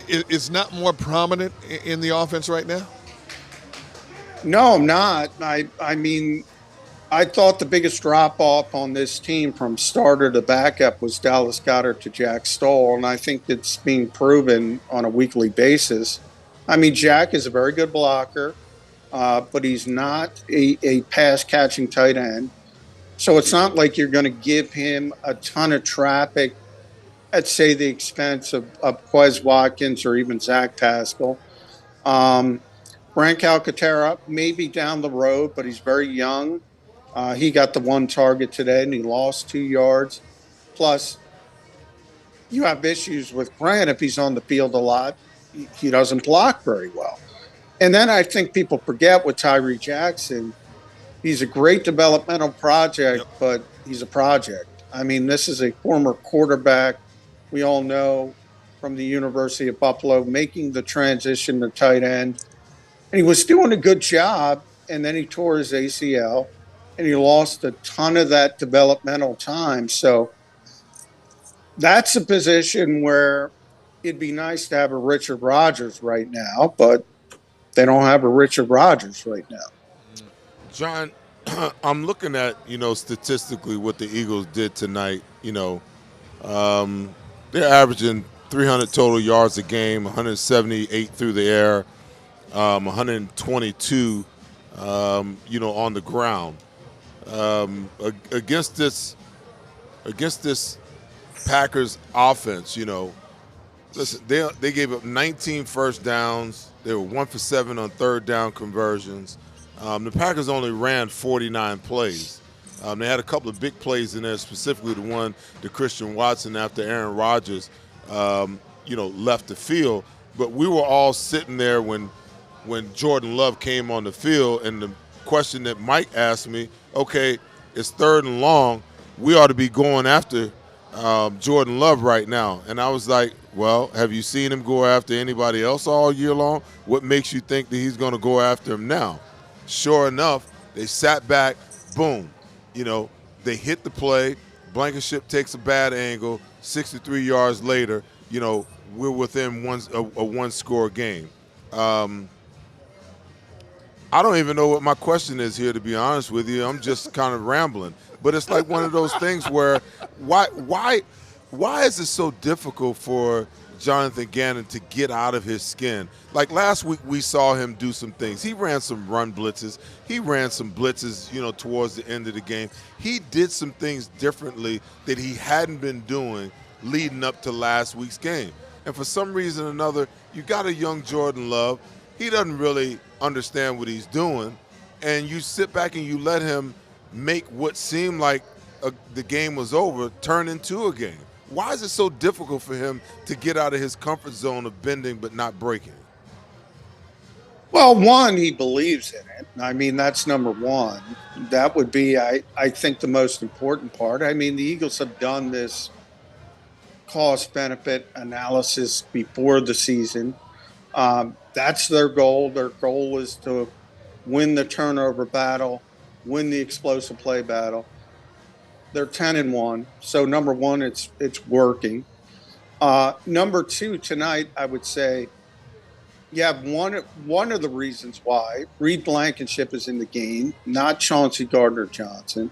is not more prominent in the offense right now? No, I'm not. I mean, I thought the biggest drop-off on this team from starter to backup was Dallas Goedert to Jack Stoll, and I think it's being proven on a weekly basis. I mean, Jack is a very good blocker, but he's not a pass-catching tight end. So it's not like you're going to give him a ton of traffic at, say, the expense of Quez Watkins or even Zach Pascal. Brant Calcaterra, maybe down the road, but he's very young. He got the 1 target today, and he lost 2 yards. Plus, you have issues with Brant if he's on the field a lot. He doesn't block very well. And then I think people forget with Tyree Jackson, he's a great developmental project, but he's a project. I mean, this is a former quarterback, we all know, from the University of Buffalo, making the transition to tight end. And he was doing a good job, and then he tore his ACL, and he lost a ton of that developmental time. So that's a position where it'd be nice to have a Richard Rodgers right now, but they don't have a Richard Rodgers right now. John, I'm looking at, statistically what the Eagles did tonight. They're averaging 300 total yards a game, 178 through the air, 122, on the ground. Against this Packers offense, listen, they gave up 19 first downs. They were 1 for 7 on 3rd down conversions. The Packers only ran 49 plays. They had a couple of big plays in there, specifically the one to Christian Watson after Aaron Rodgers, left the field. But we were all sitting there when Jordan Love came on the field, and the question that Mike asked me, okay, it's 3rd and long. We ought to be going after Jordan Love right now. And I was like, well, have you seen him go after anybody else all year long? What makes you think that he's going to go after him now? Sure enough, they sat back, boom. They hit the play. Blankenship takes a bad angle. 63 yards later, we're within a 1-score game. I don't even know what my question is here, to be honest with you. I'm just kind of rambling. But it's like one of those things where why is it so difficult for Jonathan Gannon to get out of his skin? Like last week we saw him do some things. He ran some run blitzes. He ran some blitzes, towards the end of the game. He did some things differently that he hadn't been doing leading up to last week's game. And for some reason or another, you got a young Jordan Love. He doesn't really understand what he's doing. And you sit back and you let him make what seemed like the game was over turn into a game. Why is it so difficult for him to get out of his comfort zone of bending but not breaking? Well, one, he believes in it. I mean, that's number one. That would be, I think, the most important part. I mean, the Eagles have done this cost-benefit analysis before the season. That's their goal. Their goal is to win the turnover battle, win the explosive play battle. They're 10-1. So, number one, it's working. Number two, tonight, I would say, one of the reasons why Reed Blankenship is in the game, not Chauncey Gardner-Johnson.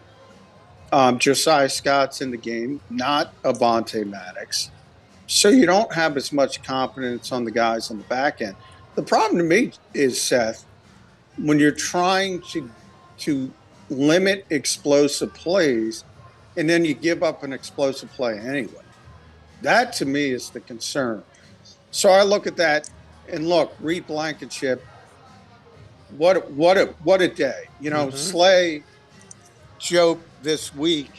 Josiah Scott's in the game, not Avonte Maddox. So you don't have as much confidence on the guys on the back end. The problem to me is, Seth, when you're trying to limit explosive plays and then you give up an explosive play anyway. That, to me, is the concern. So I look at that. And look, Reed Blankenship, what a day. You know, Slay joked this week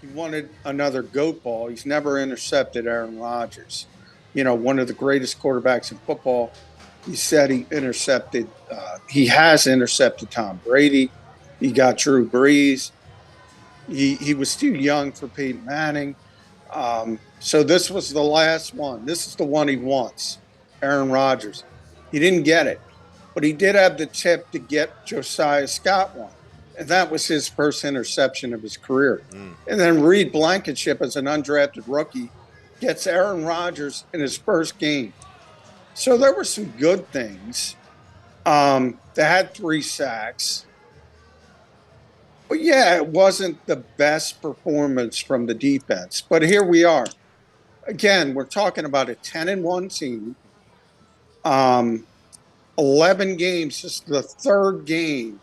he wanted another GOAT ball. He's never intercepted Aaron Rodgers, you know, one of the greatest quarterbacks in football. He said he has intercepted Tom Brady. He got Drew Brees. He was too young for Peyton Manning. So this was the last one. This is the one he wants. Aaron Rodgers. He didn't get it, but he did have the tip to get Josiah Scott one. And that was his first interception of his career. And then Reed Blankenship, as an undrafted rookie, gets Aaron Rodgers in his first game. So there were some good things. They had 3 sacks. But yeah, it wasn't the best performance from the defense. But here we are. Again, we're talking about a 10-1 team. 11 games, this is the third game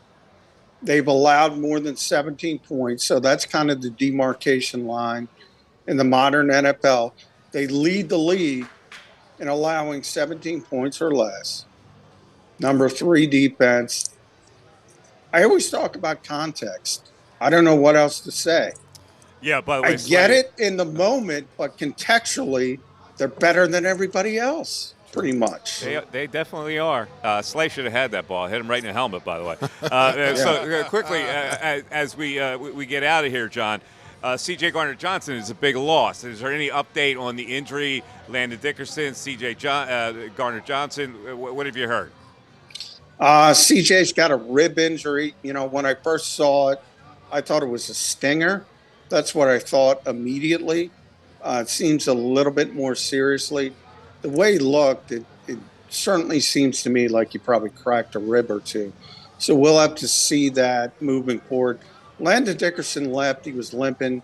they've allowed more than 17 points. So that's kind of the demarcation line in the modern NFL. They lead the league in allowing 17 points or less. Number 3 defense. I always talk about context. I don't know what else to say. Yeah, by the way, I get it in the moment, but contextually, they're better than everybody else. Pretty much. They definitely are. Slay should have had that ball. Hit him right in the helmet, by the way. So quickly, as we get out of here, John, C.J. Gardner-Johnson is a big loss. Is there any update on the injury? Landon Dickerson, C.J. Gardner-Johnson, what have you heard? CJ's got a rib injury. You know, when I first saw it, I thought it was a stinger. That's what I thought immediately. It seems a little bit more seriously. The way he looked, it certainly seems to me like he probably cracked a rib or two. So we'll have to see that moving forward. Landon Dickerson left. He was limping.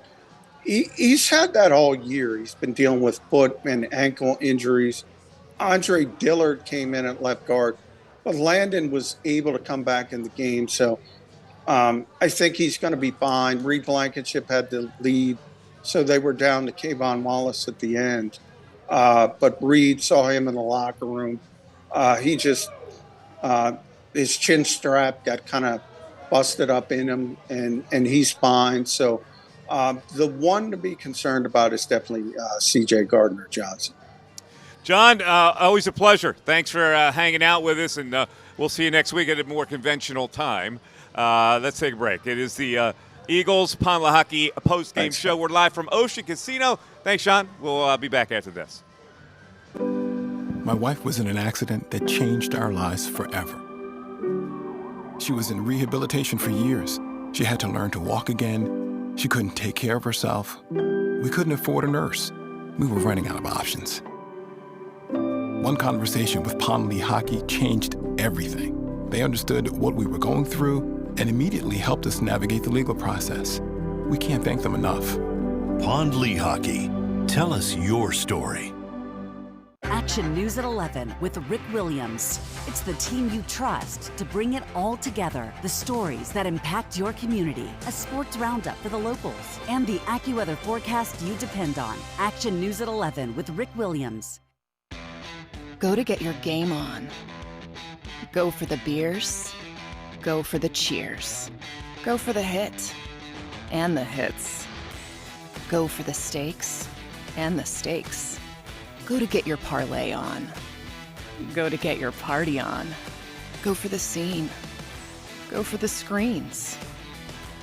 He's had that all year. He's been dealing with foot and ankle injuries. Andre Dillard came in at left guard, but Landon was able to come back in the game. So I think he's going to be fine. Reed Blankenship had the lead, so they were down to Kayvon Wallace at the end. But Reed saw him in the locker room. He just his chin strap got kind of busted up in him, and he's fine. So the one to be concerned about is definitely C.J. Gardner-Johnson. John, always a pleasure. Thanks for hanging out with us, and we'll see you next week at a more conventional time. Let's take a break. It is the Eagles Pond Lehocky Postgame Show. We're live from Ocean Casino. Thanks, Sean. We'll be back after this. My wife was in an accident that changed our lives forever. She was in rehabilitation for years. She had to learn to walk again. She couldn't take care of herself. We couldn't afford a nurse. We were running out of options. One conversation with Pond Lehocky changed everything. They understood what we were going through and immediately helped us navigate the legal process. We can't thank them enough. Pond Lehocky. Tell us your story. Action News at 11 with Rick Williams. It's the team you trust to bring it all together. The stories that impact your community, a sports roundup for the locals, and the AccuWeather forecast you depend on. Action News at 11 with Rick Williams. Go to get your game on. Go for the beers. Go for the cheers. Go for the hit and the hits. Go for the stakes and the stakes. Go to get your parlay on. Go to get your party on. Go for the scene. Go for the screens.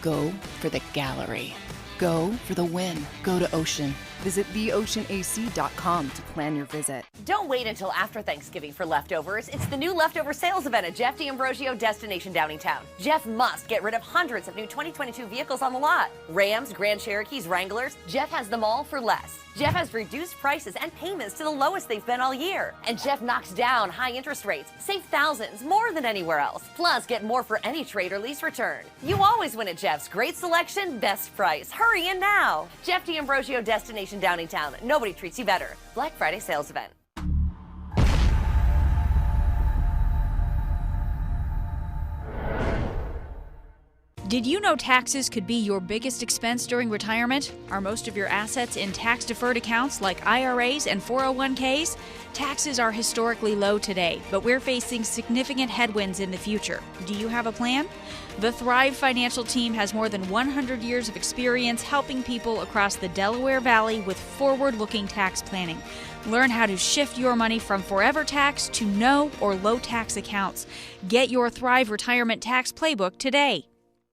Go for the gallery. Go for the win. Go to Ocean. Visit theoceanac.com to plan your visit. Don't wait until after Thanksgiving for leftovers. It's the new leftover sales event at Jeff D'Ambrosio Destination Downingtown. Jeff must get rid of hundreds of new 2022 vehicles on the lot. Rams, Grand Cherokees, Wranglers. Jeff has them all for less. Jeff has reduced prices and payments to the lowest they've been all year. And Jeff knocks down high interest rates. Save thousands, more than anywhere else. Plus, get more for any trade or lease return. You always win at Jeff's. Great selection, best price. Hurry in now. Jeff D'Ambrosio Destination Downingtown. Nobody treats you better. Black Friday sales event. Did you know taxes could be your biggest expense during retirement? Are most of your assets in tax-deferred accounts like IRAs and 401ks? Taxes are historically low today, but we're facing significant headwinds in the future. Do you have a plan? The Thrive Financial team has more than 100 years of experience helping people across the Delaware Valley with forward-looking tax planning. Learn how to shift your money from forever tax to no or low tax accounts. Get your Thrive Retirement Tax Playbook today.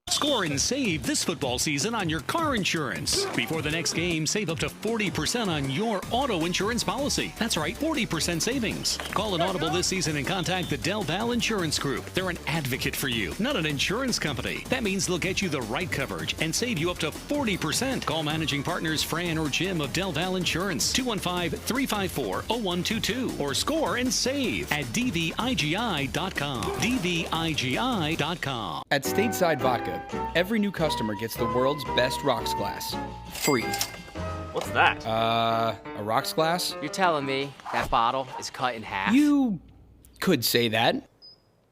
Score and save this football season on your car insurance. Before the next game, save up to 40% on your auto insurance policy. That's right, 40% savings. Call an Audible this season and contact the Del Val Insurance Group. They're an advocate for you, not an insurance company. That means they'll get you the right coverage and save you up to 40%. Call managing partners Fran or Jim of Del Val Insurance, 215-354-0122, or score and save at dvigi.com. dvigi.com. At Stateside Vodka, every new customer gets the world's best rocks glass. Free. What's that? A rocks glass? You're telling me that bottle is cut in half? You could say that.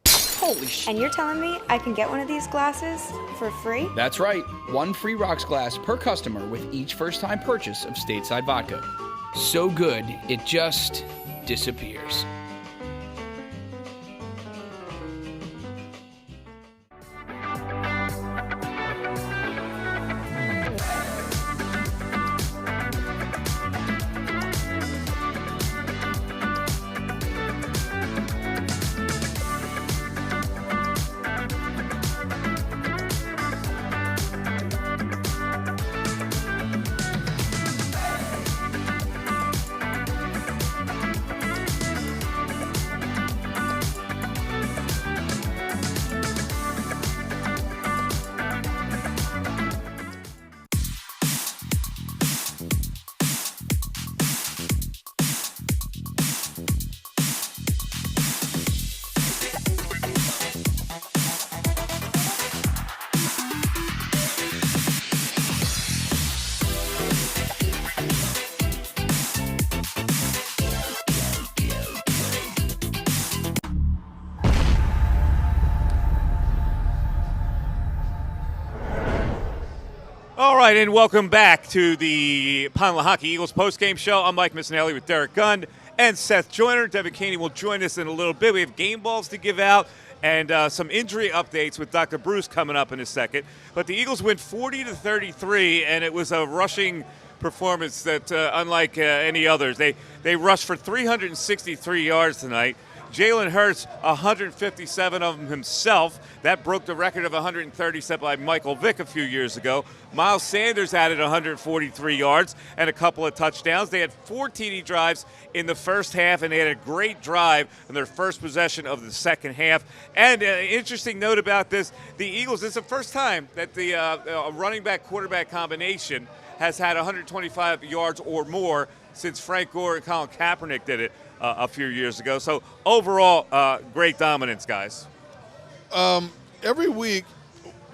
Holy shit. And you're telling me I can get one of these glasses for free? That's right. One free rocks glass per customer with each first-time purchase of Stateside Vodka. So good, it just disappears. All right, and welcome back to the Lehocky Eagles postgame show. I'm Mike Missinelli with Derek Gunn and Seth Joyner. Devin Caney will join us in a little bit. We have game balls to give out and some injury updates with Dr. Bruce coming up in a second. But the Eagles win 40-33, and it was a rushing performance that unlike any others. They rushed for 363 yards tonight. Jalen Hurts, 157 of them himself. That broke the record of 130 set by Michael Vick a few years ago. Miles Sanders added 143 yards and a couple of touchdowns. They had 4 TD drives in the first half, and they had a great drive in their first possession of the second half. And an interesting note about this, the Eagles, it's the first time that the running back-quarterback combination has had 125 yards or more since Frank Gore and Colin Kaepernick did it a few years ago. So overall, great dominance, guys. Every week,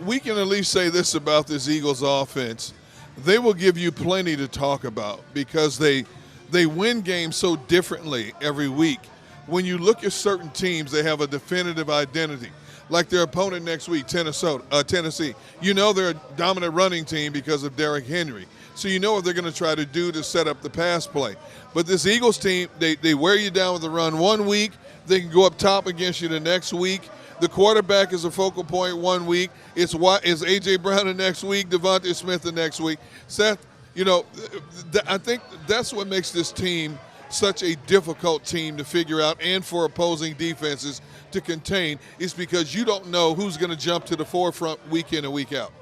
we can at least say this about this Eagles offense. They will give you plenty to talk about because they They win games so differently every week. When you look at certain teams, they have a definitive identity. Like their opponent next week, Tennessee. You know they're a dominant running team because of Derrick Henry. So you know what they're going to try to do to set up the pass play. But this Eagles team, they wear you down with the run one week. They can go up top against you the next week. The quarterback is a focal point one week. It's A.J. Brown the next week, Devontae Smith the next week. Seth, I think that's what makes this team such a difficult team to figure out and for opposing defenses to contain, is because you don't know who's going to jump to the forefront week in and week out.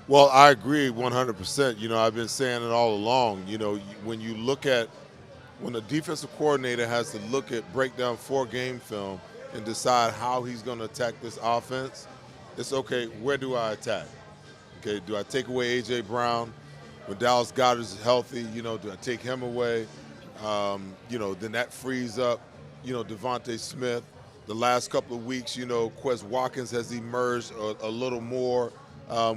Well, I agree 100%. I've been saying it all along. When you look at when a defensive coordinator has to break down 4 game film and decide how he's going to attack this offense, it's okay, where do I attack? Okay, do I take away A.J. Brown? When Dallas Goedert is healthy, do I take him away? Then that frees up, Devontae Smith. The last couple of weeks, Quez Watkins has emerged a little more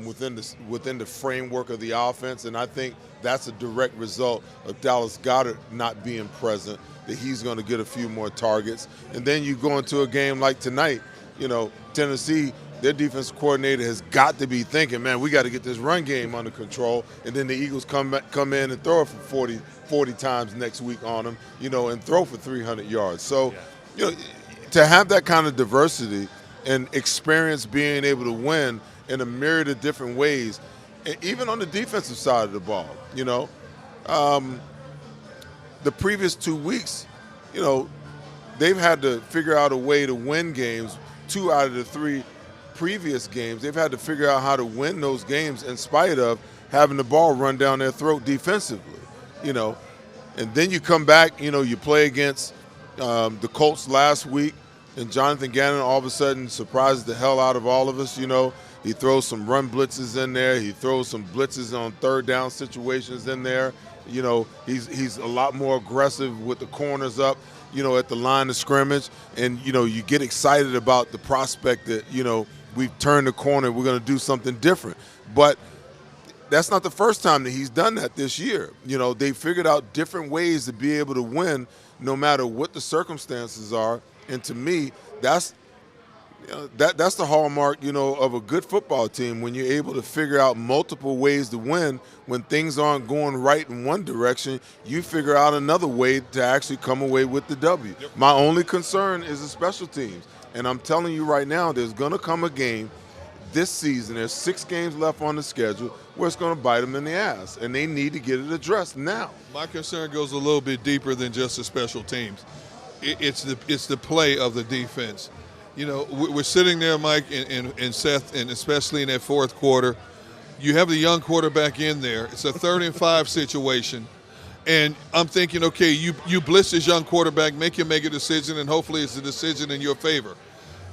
within the framework of the offense, and I think that's a direct result of Dallas Goedert not being present, that he's going to get a few more targets. And then you go into a game like tonight, Tennessee, their defensive coordinator has got to be thinking, man, we got to get this run game under control, and then the Eagles come in and throw it for 40 times next week on them, and throw for 300 yards. So, to have that kind of diversity and experience being able to win in a myriad of different ways, even on the defensive side of the ball, the previous 2 weeks, they've had to figure out a way to win games. 2 out of the 3 previous games, they've had to figure out how to win those games in spite of having the ball run down their throat defensively, And then you come back, you play against the Colts last week, and Jonathan Gannon all of a sudden surprises the hell out of all of us, He throws some run blitzes in there. He throws some blitzes on third down situations in there. He's a lot more aggressive with the corners up, at the line of scrimmage. And, you get excited about the prospect that, we've turned the corner. We're going to do something different. But that's not the first time that he's done that this year. They figured out different ways to be able to win no matter what the circumstances are. And to me, that's the hallmark, of a good football team, when you're able to figure out multiple ways to win. When things aren't going right in one direction, you figure out another way to actually come away with the W. Yep. My only concern is the special teams. And I'm telling you right now, there's going to come a game this season, there's 6 games left on the schedule, where it's going to bite them in the ass, and they need to get it addressed now. My concern goes a little bit deeper than just the special teams. It's the play of the defense. We're sitting there, Mike and Seth, and especially in that fourth quarter, you have the young quarterback in there. It's a 3rd and 5 situation. And I'm thinking, okay, you blitz this young quarterback, make him make a decision, and hopefully it's a decision in your favor.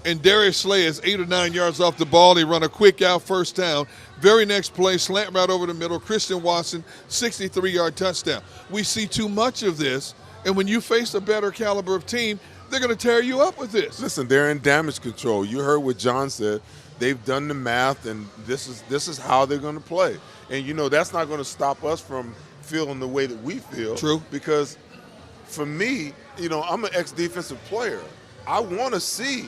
And Darius Slay is 8 or 9 yards off the ball. They run a quick out first down. Very next play, slant right over the middle. Christian Watson, 63-yard touchdown. We see too much of this. And when you face a better caliber of team, they're going to tear you up with this. Listen, they're in damage control. You heard what John said. They've done the math, and this is how they're going to play. And, that's not going to stop us from feeling the way that we feel. True. Because for me, I'm an ex-defensive player. I want to see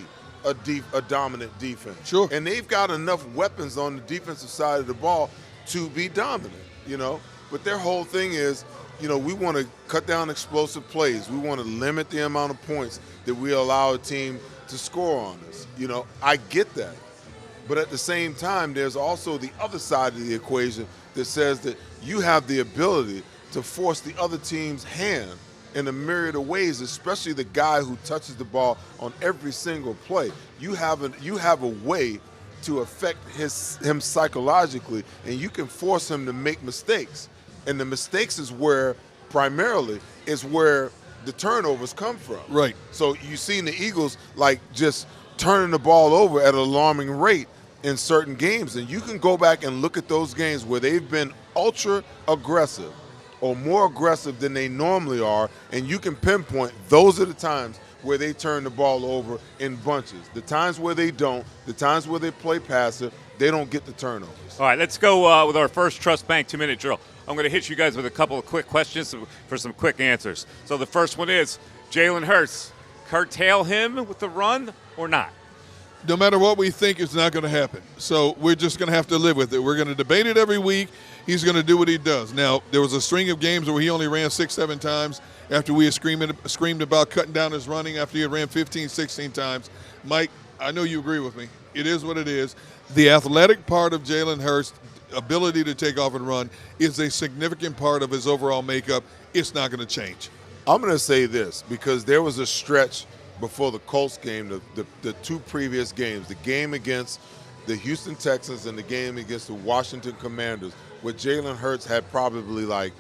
a dominant defense. Sure. And they've got enough weapons on the defensive side of the ball to be dominant, But their whole thing is, we want to cut down explosive plays. We want to limit the amount of points that we allow a team to score on us. I get that. But at the same time, there's also the other side of the equation that says that you have the ability to force the other team's hand in a myriad of ways, especially the guy who touches the ball on every single play. You have a way to affect him psychologically, and you can force him to make mistakes. And the mistakes is where the turnovers come from. Right. So you've seen the Eagles just turning the ball over at an alarming rate in certain games. And you can go back and look at those games where they've been ultra aggressive or more aggressive than they normally are, and you can pinpoint those are the times where they turn the ball over in bunches. The times where they don't, the times where they play passive, they don't get the turnovers. All right, let's go with our first Trust Bank 2-minute drill. I'm going to hit you guys with a couple of quick questions for some quick answers. So the first one is, Jalen Hurts, curtail him with the run or not? No matter what we think, it's not going to happen. So we're just going to have to live with it. We're going to debate it every week. He's going to do what he does. Now, there was a string of games where he only ran 6-7 times after we had screamed about cutting down his running after he had ran 15, 16 times. Mike, I know you agree with me. It is what it is. The athletic part of Jalen Hurts' ability to take off and run is a significant part of his overall makeup. It's not going to change. I'm going to say this because there was a stretch before the Colts game, the two previous games, the game against the Houston Texans and the game against the Washington Commanders, where Jalen Hurts had probably, like,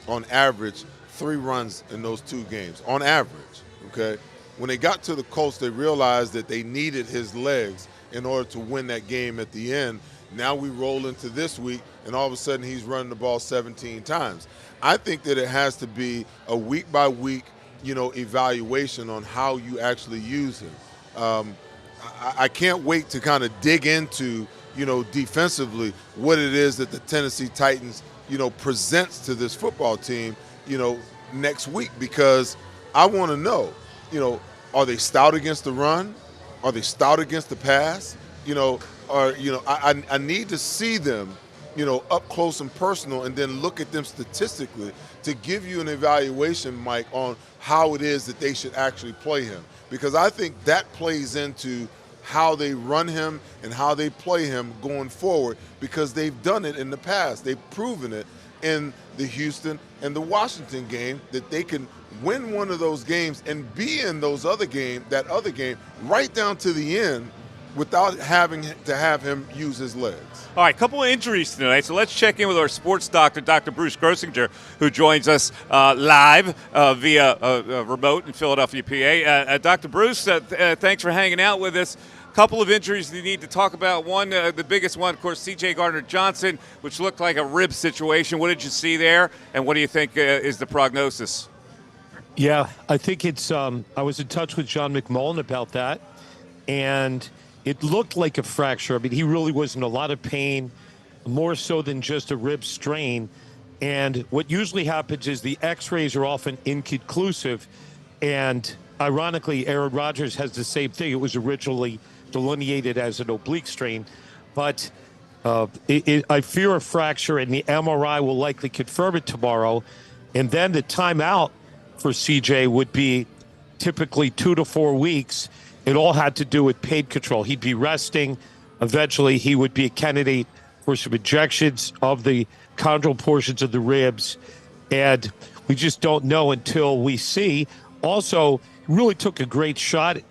on average, 3 runs in those 2 games, on average, okay? When they got to the Colts, they realized that they needed his legs in order to win that game at the end. Now we roll into this week, and all of a sudden he's running the ball 17 times. I think that it has to be a week-by-week, evaluation on how you actually use him. I can't wait to kind of dig into, defensively what it is that the Tennessee Titans, presents to this football team, next week, because I want to know, are they stout against the run? Are they stout against the pass? I need to see them, up close and personal, and then look at them statistically to give you an evaluation, Mike, on how it is that they should actually play him. Because I think that plays into how they run him and how they play him going forward, because they've done it in the past. They've proven it in the Houston and the Washington game that they can win one of those games and be in that other game right down to the end without having to have him use his legs. All right, a couple of injuries tonight, so let's check in with our sports doctor, Dr. Bruce Grossinger, who joins us live via remote in Philadelphia, PA. Dr. Bruce, thanks for hanging out with us. A couple of injuries we need to talk about. One, the biggest one, of course, C.J. Gardner-Johnson, which looked like a rib situation. What did you see there, and what do you think is the prognosis? Yeah, I think it's I was in touch with John McMullen about that, and it looked like a fracture. I mean, he really was in a lot of pain, more so than just a rib strain. And what usually happens is the x-rays are often inconclusive. And ironically, Aaron Rodgers has the same thing. It was originally delineated as an oblique strain. But I fear a fracture, and the MRI will likely confirm it tomorrow. And then the timeout for CJ would be typically 2 to 4 weeks. It all had to do with pain control. He'd be resting. Eventually, he would be a candidate for some injections of the chondral portions of the ribs. And we just don't know until we see. Also, he really took a great shot. It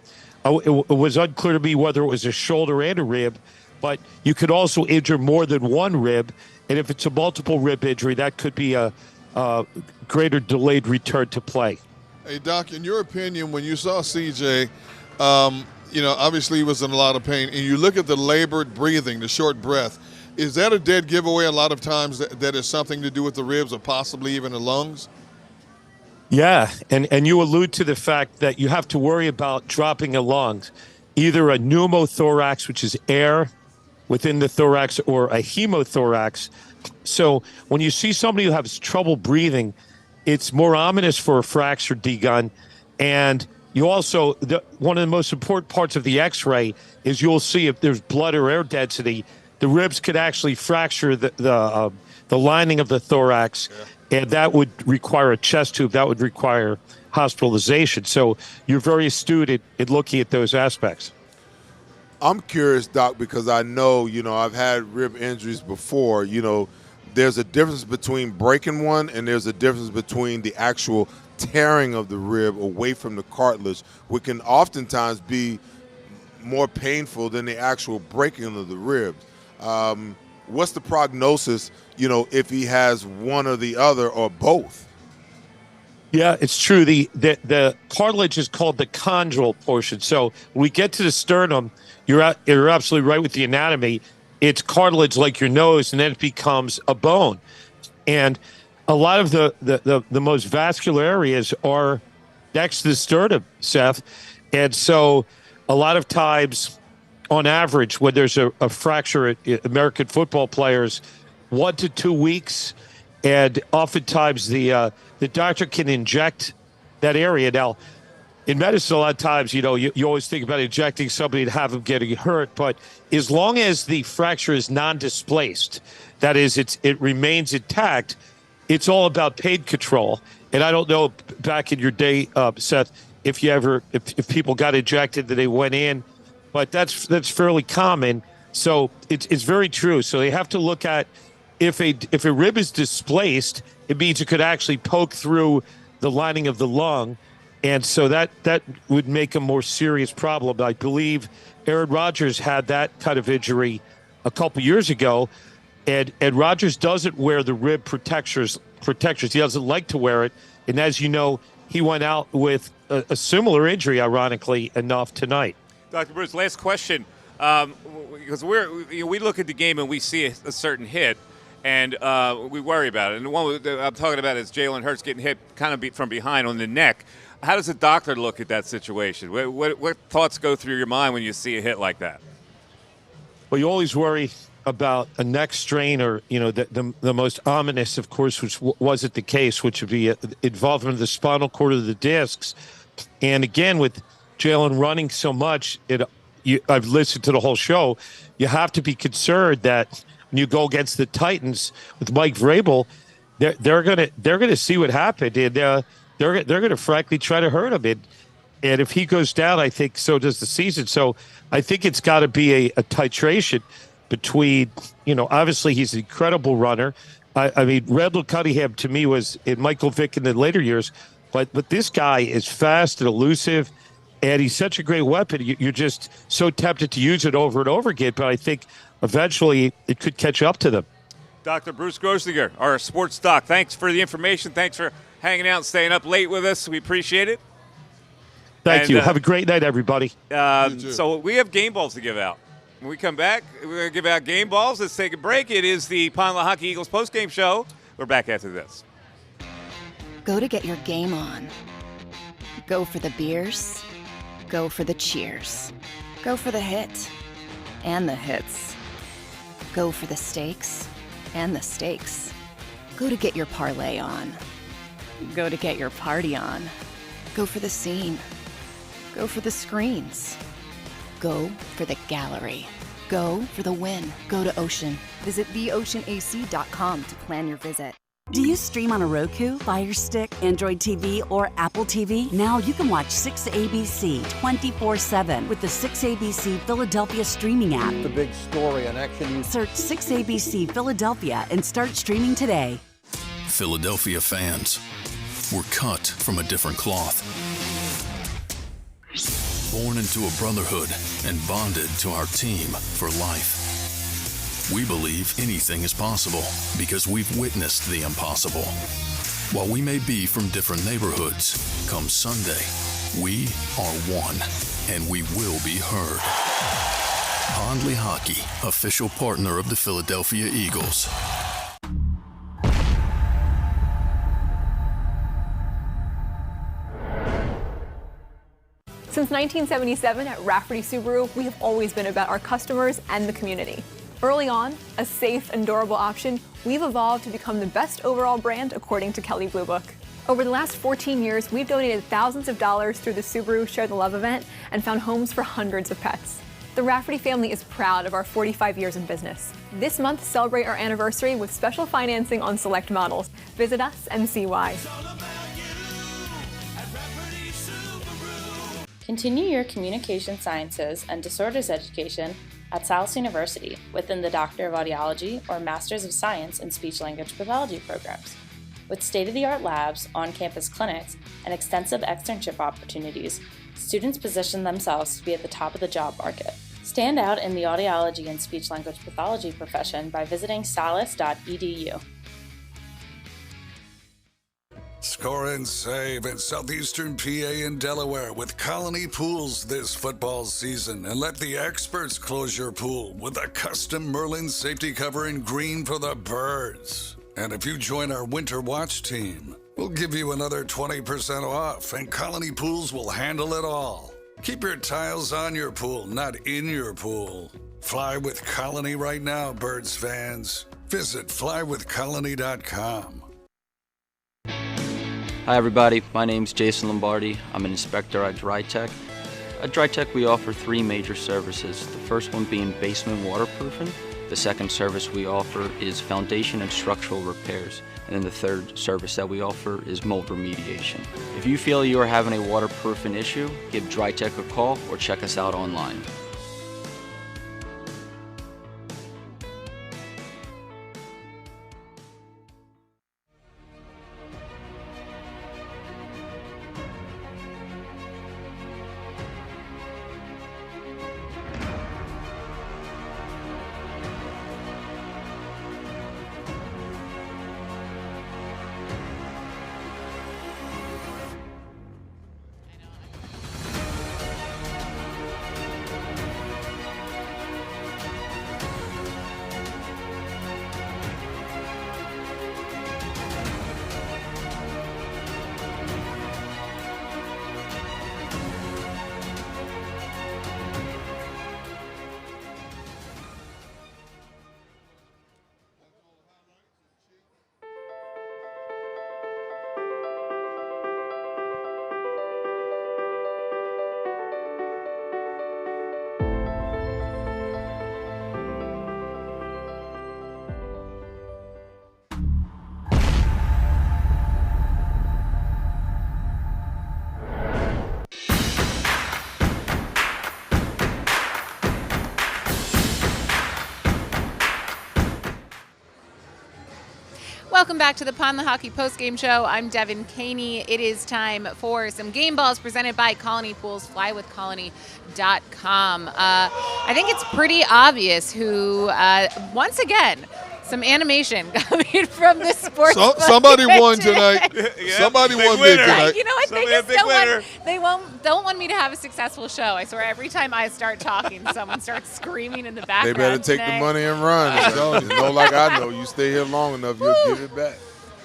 was unclear to me whether it was a shoulder and a rib, but you could also injure more than one rib. And if it's a multiple rib injury, that could be a greater delayed return to play. Hey, Doc, in your opinion, when you saw CJ, obviously he was in a lot of pain, and you look at the labored breathing, the short breath, is that a dead giveaway a lot of times that is something to do with the ribs or possibly even the lungs? Yeah, and you allude to the fact that you have to worry about dropping a lung, either a pneumothorax, which is air within the thorax, or a hemothorax. So when you see somebody who has trouble breathing, it's more ominous for a fracture, D-Gun. And you also, one of the most important parts of the x-ray is you'll see if there's blood or air density. The ribs could actually fracture the lining of the thorax, and that would require a chest tube. That would require hospitalization. So you're very astute at looking at those aspects. I'm curious, Doc, because I know, I've had rib injuries before. There's a difference between breaking one and there's a difference between the actual tearing of the rib away from the cartilage, which can oftentimes be more painful than the actual breaking of the ribs. What's the prognosis, if he has one or the other or both? Yeah, it's true. The cartilage is called the chondral portion. So when we get to the sternum, you're absolutely right with the anatomy. It's cartilage like your nose, and then it becomes a bone. And a lot of the most vascular areas are next to the sternum, Seth. And so a lot of times, on average, when there's a fracture, American football players, 1 to 2 weeks. And oftentimes the doctor can inject that area. Now, in medicine, a lot of times, you always think about injecting somebody and have them getting hurt. But as long as the fracture is non-displaced, that is, it remains intact, it's all about pain control. And I don't know back in your day, Seth, if people got injected that they went in, but that's fairly common. So it's very true. So they have to look at if a rib is displaced, it means it could actually poke through the lining of the lung. And so that would make a more serious problem. I believe Aaron Rodgers had that kind of injury a couple years ago, and Rodgers doesn't wear the rib protectors. He doesn't like to wear it. And as you know, he went out with a similar injury, ironically enough, tonight. Dr. Bruce, last question. Because we look at the game and we see a certain hit, and we worry about it. And the one I'm talking about is Jalen Hurts getting hit kind of from behind on the neck. How does the doctor look at that situation? What thoughts go through your mind when you see a hit like that? Well, you always worry about a neck strain, or the most ominous, of course, which wasn't the case, which would be involvement of the spinal cord of the discs. And again, with Jalen running so much, I've listened to the whole show. You have to be concerned that when you go against the Titans with Mike Vrabel, they're gonna see what happened, and they're gonna frankly try to hurt him. And if he goes down, I think so does the season. So I think it's got to be a titration between, obviously he's an incredible runner. I mean, Randall Cunningham to me was in Michael Vick in the later years, but this guy is fast and elusive, and he's such a great weapon. You're just so tempted to use it over and over again, but I think eventually it could catch up to them. Dr. Bruce Groslinger, our sports doc, thanks for the information. Thanks for hanging out and staying up late with us. We appreciate it. Thank you. Have a great night, everybody. So we have game balls to give out. When we come back, we're going to give out game balls. Let's take a break. It is the Lehocky Eagles postgame show. We're back after this. Go to get your game on. Go for the beers. Go for the cheers. Go for the hit and the hits. Go for the stakes and the stakes. Go to get your parlay on. Go to get your party on. Go for the scene. Go for the screens. Go for the gallery. Go for the win. Go to Ocean. Visit theoceanac.com to plan your visit. Do you stream on a Roku, Fire Stick, Android TV, or Apple TV? Now you can watch 6ABC 24/7 with the 6ABC Philadelphia streaming app. The big story on Action News. Search 6ABC Philadelphia and start streaming today. Philadelphia fans, we're cut from a different cloth. Born into a brotherhood and bonded to our team for life. We believe anything is possible because we've witnessed the impossible. While we may be from different neighborhoods, come Sunday, we are one, and we will be heard. Pond Lehocky, official partner of the Philadelphia Eagles. Since 1977 at Rafferty Subaru, we have always been about our customers and the community. Early on, a safe and durable option, we've evolved to become the best overall brand according to Kelley Blue Book. Over the last 14 years, we've donated thousands of dollars through the Subaru Share the Love event and found homes for hundreds of pets. The Rafferty family is proud of our 45 years in business. This month, celebrate our anniversary with special financing on select models. Visit us and see why. Continue your communication sciences and disorders education at Salus University within the Doctor of Audiology or Masters of Science in Speech-Language Pathology programs. With state-of-the-art labs, on-campus clinics, and extensive externship opportunities, students position themselves to be at the top of the job market. Stand out in the audiology and speech-language pathology profession by visiting salus.edu. Score and save in southeastern PA and Delaware with Colony Pools this football season, and let the experts close your pool with a custom Merlin safety cover in green for the birds. And if you join our Winter Watch team, we'll give you another 20% off, and Colony Pools will handle it all. Keep your tiles on your pool, not in your pool. Fly with Colony right now, Birds fans. Visit flywithcolony.com. Hi everybody, my name's Jason Lombardi. I'm an inspector at DryTech. At DryTech we offer 3 major services, the first one being basement waterproofing. The second service we offer is foundation and structural repairs. And then the third service that we offer is mold remediation. If you feel you are having a waterproofing issue, give DryTech a call or check us out online. Welcome back to the Lehocky Postgame Show. I'm Devin Caney. It is time for some game balls presented by Colony Pools, flywithcolony.com. I think it's pretty obvious who, once again, some animation coming from the sports. Somebody won tonight. Somebody won big tonight. You know what? They just don't want me to have a successful show. I swear, every time I start talking, someone starts screaming in the background. They better take the money and run. You know, like I know, you stay here long enough, you'll give it back.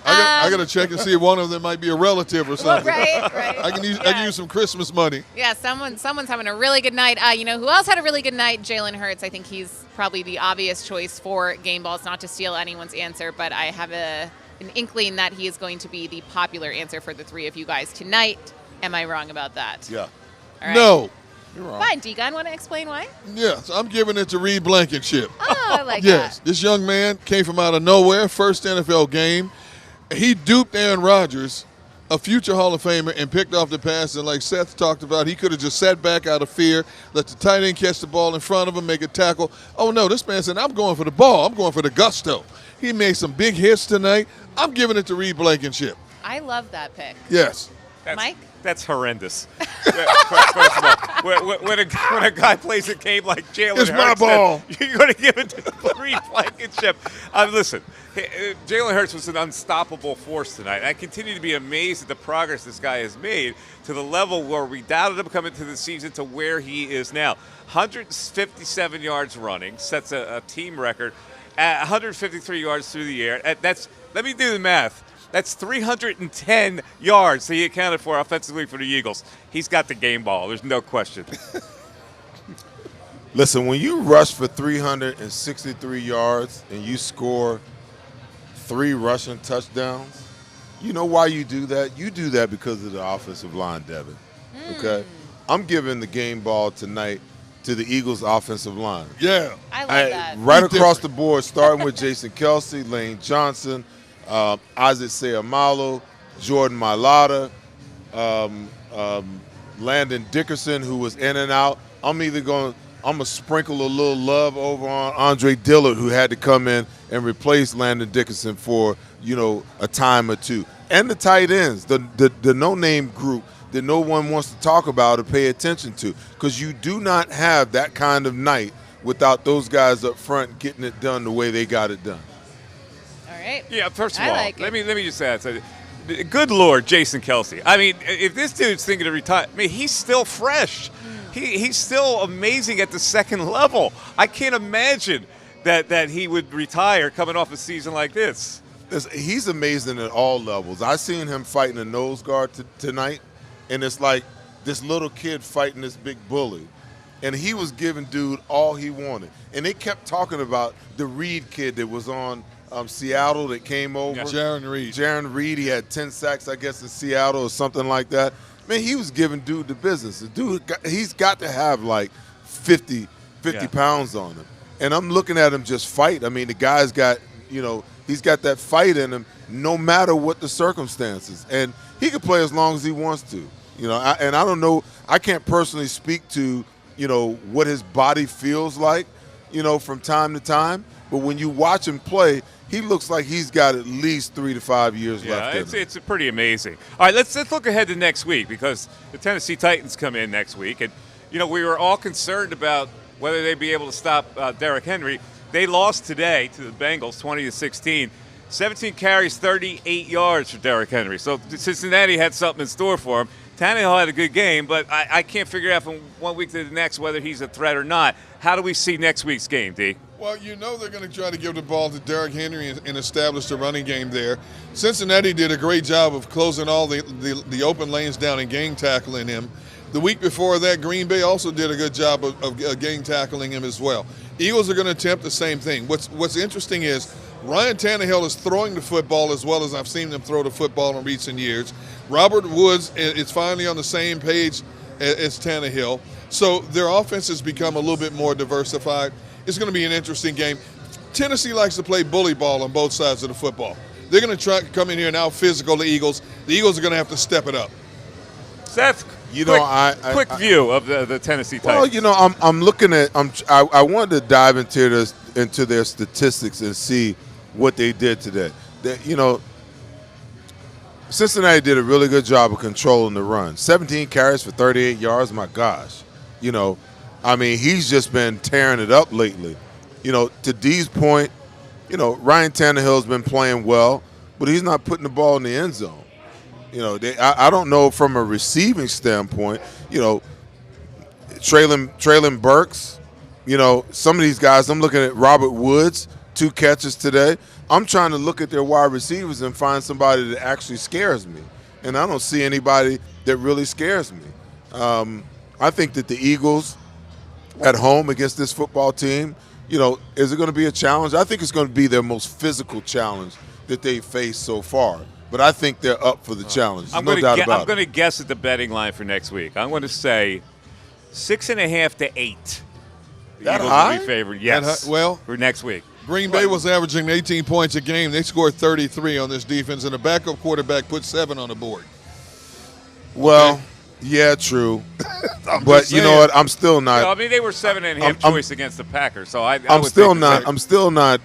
I got to check and see if one of them might be a relative or something. Right. I can use some Christmas money. Yeah, someone's having a really good night. You know who else had a really good night? Jalen Hurts. I think he's probably the obvious choice for game balls, not to steal anyone's answer, but I have an inkling that he is going to be the popular answer for the 3 of you guys tonight. Am I wrong about that? Yeah. All right. No. You're wrong. Fine. D-Gun, want to explain why? Yes, I'm giving it to Reed Blankenship. Oh, I like yes, that. this young man came from out of nowhere, first NFL game. He duped Aaron Rodgers, a future Hall of Famer, and picked off the pass. And like Seth talked about, he could have just sat back out of fear, let the tight end catch the ball in front of him, make a tackle. Oh, no, this man said, I'm going for the ball. I'm going for the gusto. He made some big hits tonight. I'm giving it to Reed Blankenship. I love that pick. Yes. Mike? That's horrendous. First of all, when a guy plays a game like Jalen Hurts, it's my ball. You're going to give it to Reed Blankenship. Listen, Jalen Hurts was an unstoppable force tonight. I continue to be amazed at the progress this guy has made to the level where we doubted him coming into the season to where he is now. 157 yards running, sets a team record. 153 yards through the air. Let me do the math. That's 310 yards that he accounted for offensively for the Eagles. He's got the game ball. There's no question. Listen, when you rush for 363 yards and you score 3 rushing touchdowns, you know why you do that? You do that because of the offensive line, Devin. Okay? I'm giving the game ball tonight to the Eagles' offensive line. Yeah. I love that. Right across the board, starting with Jason Kelsey, Lane Johnson, Isaac Seumalo, Jordan Mailata, Landon Dickerson, who was in and out. I'm going to sprinkle a little love over on Andre Dillard, who had to come in and replace Landon Dickerson for, a time or two. And the tight ends, the no-name group that no one wants to talk about or pay attention to, because you do not have that kind of night without those guys up front getting it done the way they got it done. All right. Yeah, first of all, like let me just add something. Good Lord, Jason Kelsey. I mean, if this dude's thinking of retire, he's still fresh. He's still amazing at the second level. I can't imagine that he would retire coming off a season like this. He's amazing at all levels. I seen him fighting a nose guard tonight, and it's like this little kid fighting this big bully. And he was giving dude all he wanted. And they kept talking about the Reed kid that was on Seattle that came over. Yeah. Jaron Reed, he had 10 sacks, I guess, in Seattle or something like that. Man, he was giving dude the business. The dude, he's got to have like 50 pounds on him. And I'm looking at him just fight. I mean, the guy's got, he's got that fight in him no matter what the circumstances. And he can play as long as he wants to. And I don't know, I can't personally speak to, what his body feels like, from time to time. But when you watch him play, he looks like he's got at least 3 to 5 years left in him. It's pretty amazing. All right, let's look ahead to next week because the Tennessee Titans come in next week. And, we were all concerned about whether they'd be able to stop Derrick Henry. They lost today to the Bengals 20-16. 17 carries, 38 yards for Derrick Henry. So Cincinnati had something in store for him. Tannehill had a good game, but I can't figure out from one week to the next whether he's a threat or not. How do we see next week's game, D? Well, they're going to try to give the ball to Derrick Henry and establish the running game there. Cincinnati did a great job of closing all the open lanes down and gang tackling him. The week before that, Green Bay also did a good job of gang tackling him as well. Eagles are going to attempt the same thing. What's interesting is Ryan Tannehill is throwing the football as well as I've seen them throw the football in recent years. Robert Woods is finally on the same page as Tannehill. So their offense has become a little bit more diversified. It's going to be an interesting game. Tennessee likes to play bully ball on both sides of the football. They're going to try to come in here and out physical the Eagles. The Eagles are going to have to step it up. Seth, quick view of the Tennessee Titans. Well, I'm looking at I wanted to dive into their statistics and see what they did today. Cincinnati did a really good job of controlling the run. 17 carries for 38 yards. My gosh, he's just been tearing it up lately. To D's point, Ryan Tannehill's been playing well, but he's not putting the ball in the end zone. I don't know from a receiving standpoint, Traylon Burks, some of these guys, I'm looking at Robert Woods, 2 catches today. I'm trying to look at their wide receivers and find somebody that actually scares me. And I don't see anybody that really scares me. I think that the Eagles at home against this football team, is it going to be a challenge? I think it's going to be their most physical challenge that they've faced so far. But I think they're up for the challenge. I'm going to guess at the betting line for next week. I'm going to say 6.5 to 8. The That Eagles high? will be favored. Yes. Well, for next week. Green Bay was averaging 18 points a game. They scored 33 on this defense, and the backup quarterback put 7 on the board. Well, yeah, true. But you know what? I'm still not. They were 7.5 choice against the Packers, so I'm still not.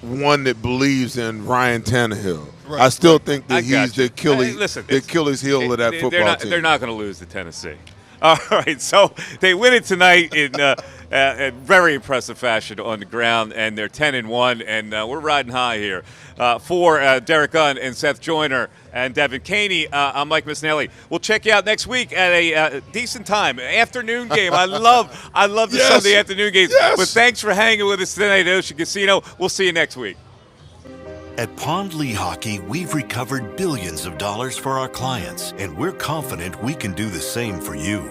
One that believes in Ryan Tannehill. Right. I still think that he's the Achilles heel of that football team. They're not going to lose to Tennessee. All right, so they win it tonight in very impressive fashion on the ground, and they're 10-1, and we're riding high here. For Derek Gunn and Seth Joyner and Devin Caney, I'm Mike Missinelli. We'll check you out next week at a decent time, afternoon game. I love the Sunday afternoon games. Yes. But thanks for hanging with us tonight at Ocean Casino. We'll see you next week. At Pond Lehocky, we've recovered billions of dollars for our clients, and we're confident we can do the same for you.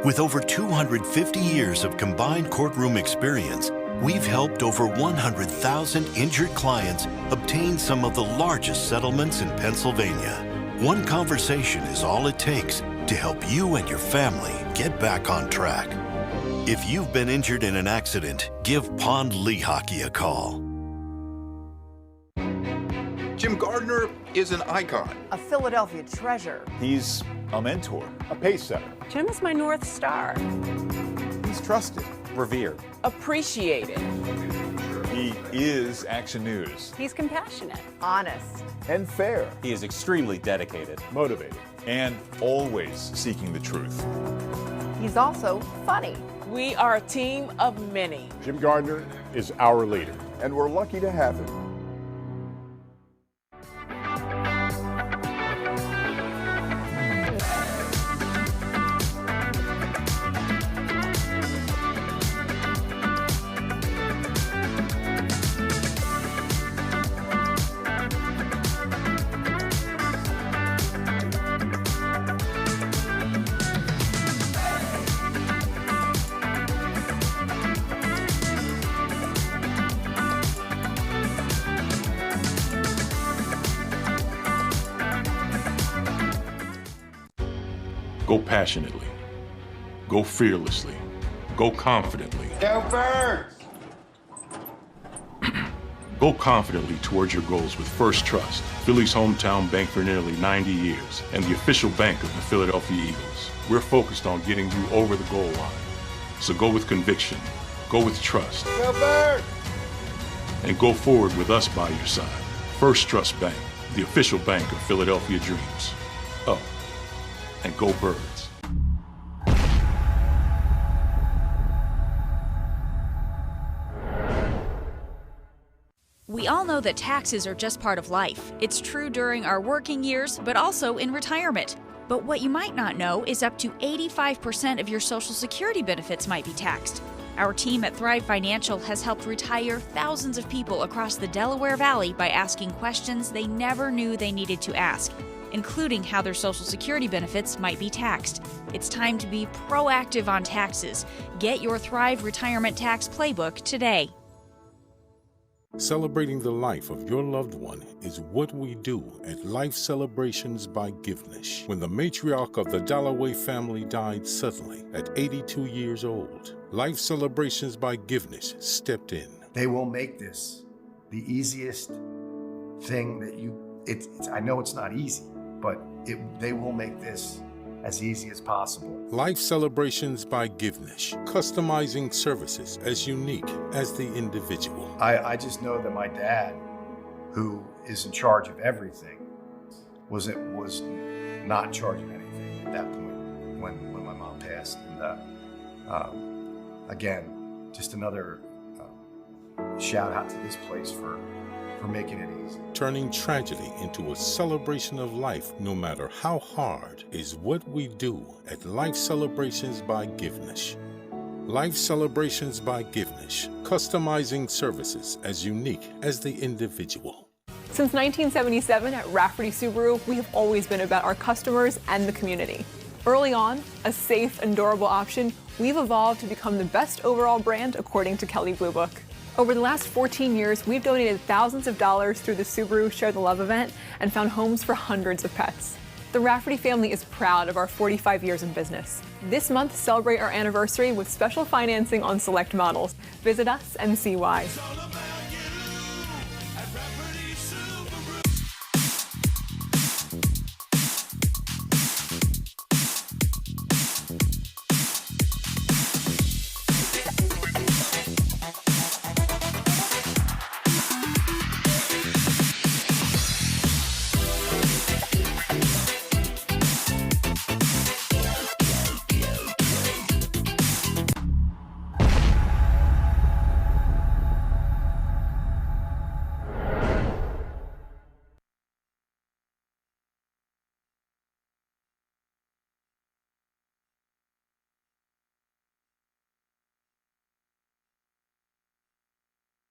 With over 250 years of combined courtroom experience, we've helped over 100,000 injured clients obtain some of the largest settlements in Pennsylvania. One conversation is all it takes to help you and your family get back on track. If you've been injured in an accident, give Pond Lehocky a call. Jim Gardner is an icon. A Philadelphia treasure. He's a mentor, a pace setter. Jim is my North Star. He's trusted, revered. Appreciated. He is Action News. He's compassionate, honest, and fair. He is extremely dedicated, motivated, and always seeking the truth. He's also funny. We are a team of many. Jim Gardner is our leader, and we're lucky to have him. Go passionately. Go fearlessly. Go confidently. Go Birds! Go confidently towards your goals with First Trust, Philly's hometown bank for nearly 90 years, and the official bank of the Philadelphia Eagles. We're focused on getting you over the goal line. So go with conviction, go with trust, Go Birds! and go forward with us by your side. First Trust Bank, the official bank of Philadelphia dreams. Oh, and go Birds. We all know that taxes are just part of life. It's true during our working years, but also in retirement. But what you might not know is up to 85% of your Social Security benefits might be taxed. Our team at Thrive Financial has helped retire thousands of people across the Delaware Valley by asking questions they never knew they needed to ask, including how their Social Security benefits might be taxed. It's time to be proactive on taxes. Get your Thrive Retirement Tax Playbook today. Celebrating the life of your loved one is what we do at Life Celebrations by Givenish. When the matriarch of the Dalloway family died suddenly at 82 years old, Life Celebrations by Givenish stepped in. They will make this the easiest thing that I know it's not easy, but they will make this as easy as possible. Life Celebrations by Givenish, customizing services as unique as the individual. I just know that my dad, who is in charge of everything, was not in charge of anything at that point when my mom passed. And again, just another shout out to this place for making it easy. Turning tragedy into a celebration of life, no matter how hard, is what we do at Life Celebrations by Givenish. Life Celebrations by Givenish, customizing services as unique as the individual. Since 1977 at Rafferty Subaru, we have always been about our customers and the community. Early on, a safe and durable option, we've evolved to become the best overall brand according to Kelley Blue Book. Over the last 14 years, we've donated thousands of dollars through the Subaru Share the Love event and found homes for hundreds of pets. The Rafferty family is proud of our 45 years in business. This month, celebrate our anniversary with special financing on select models. Visit us and see why.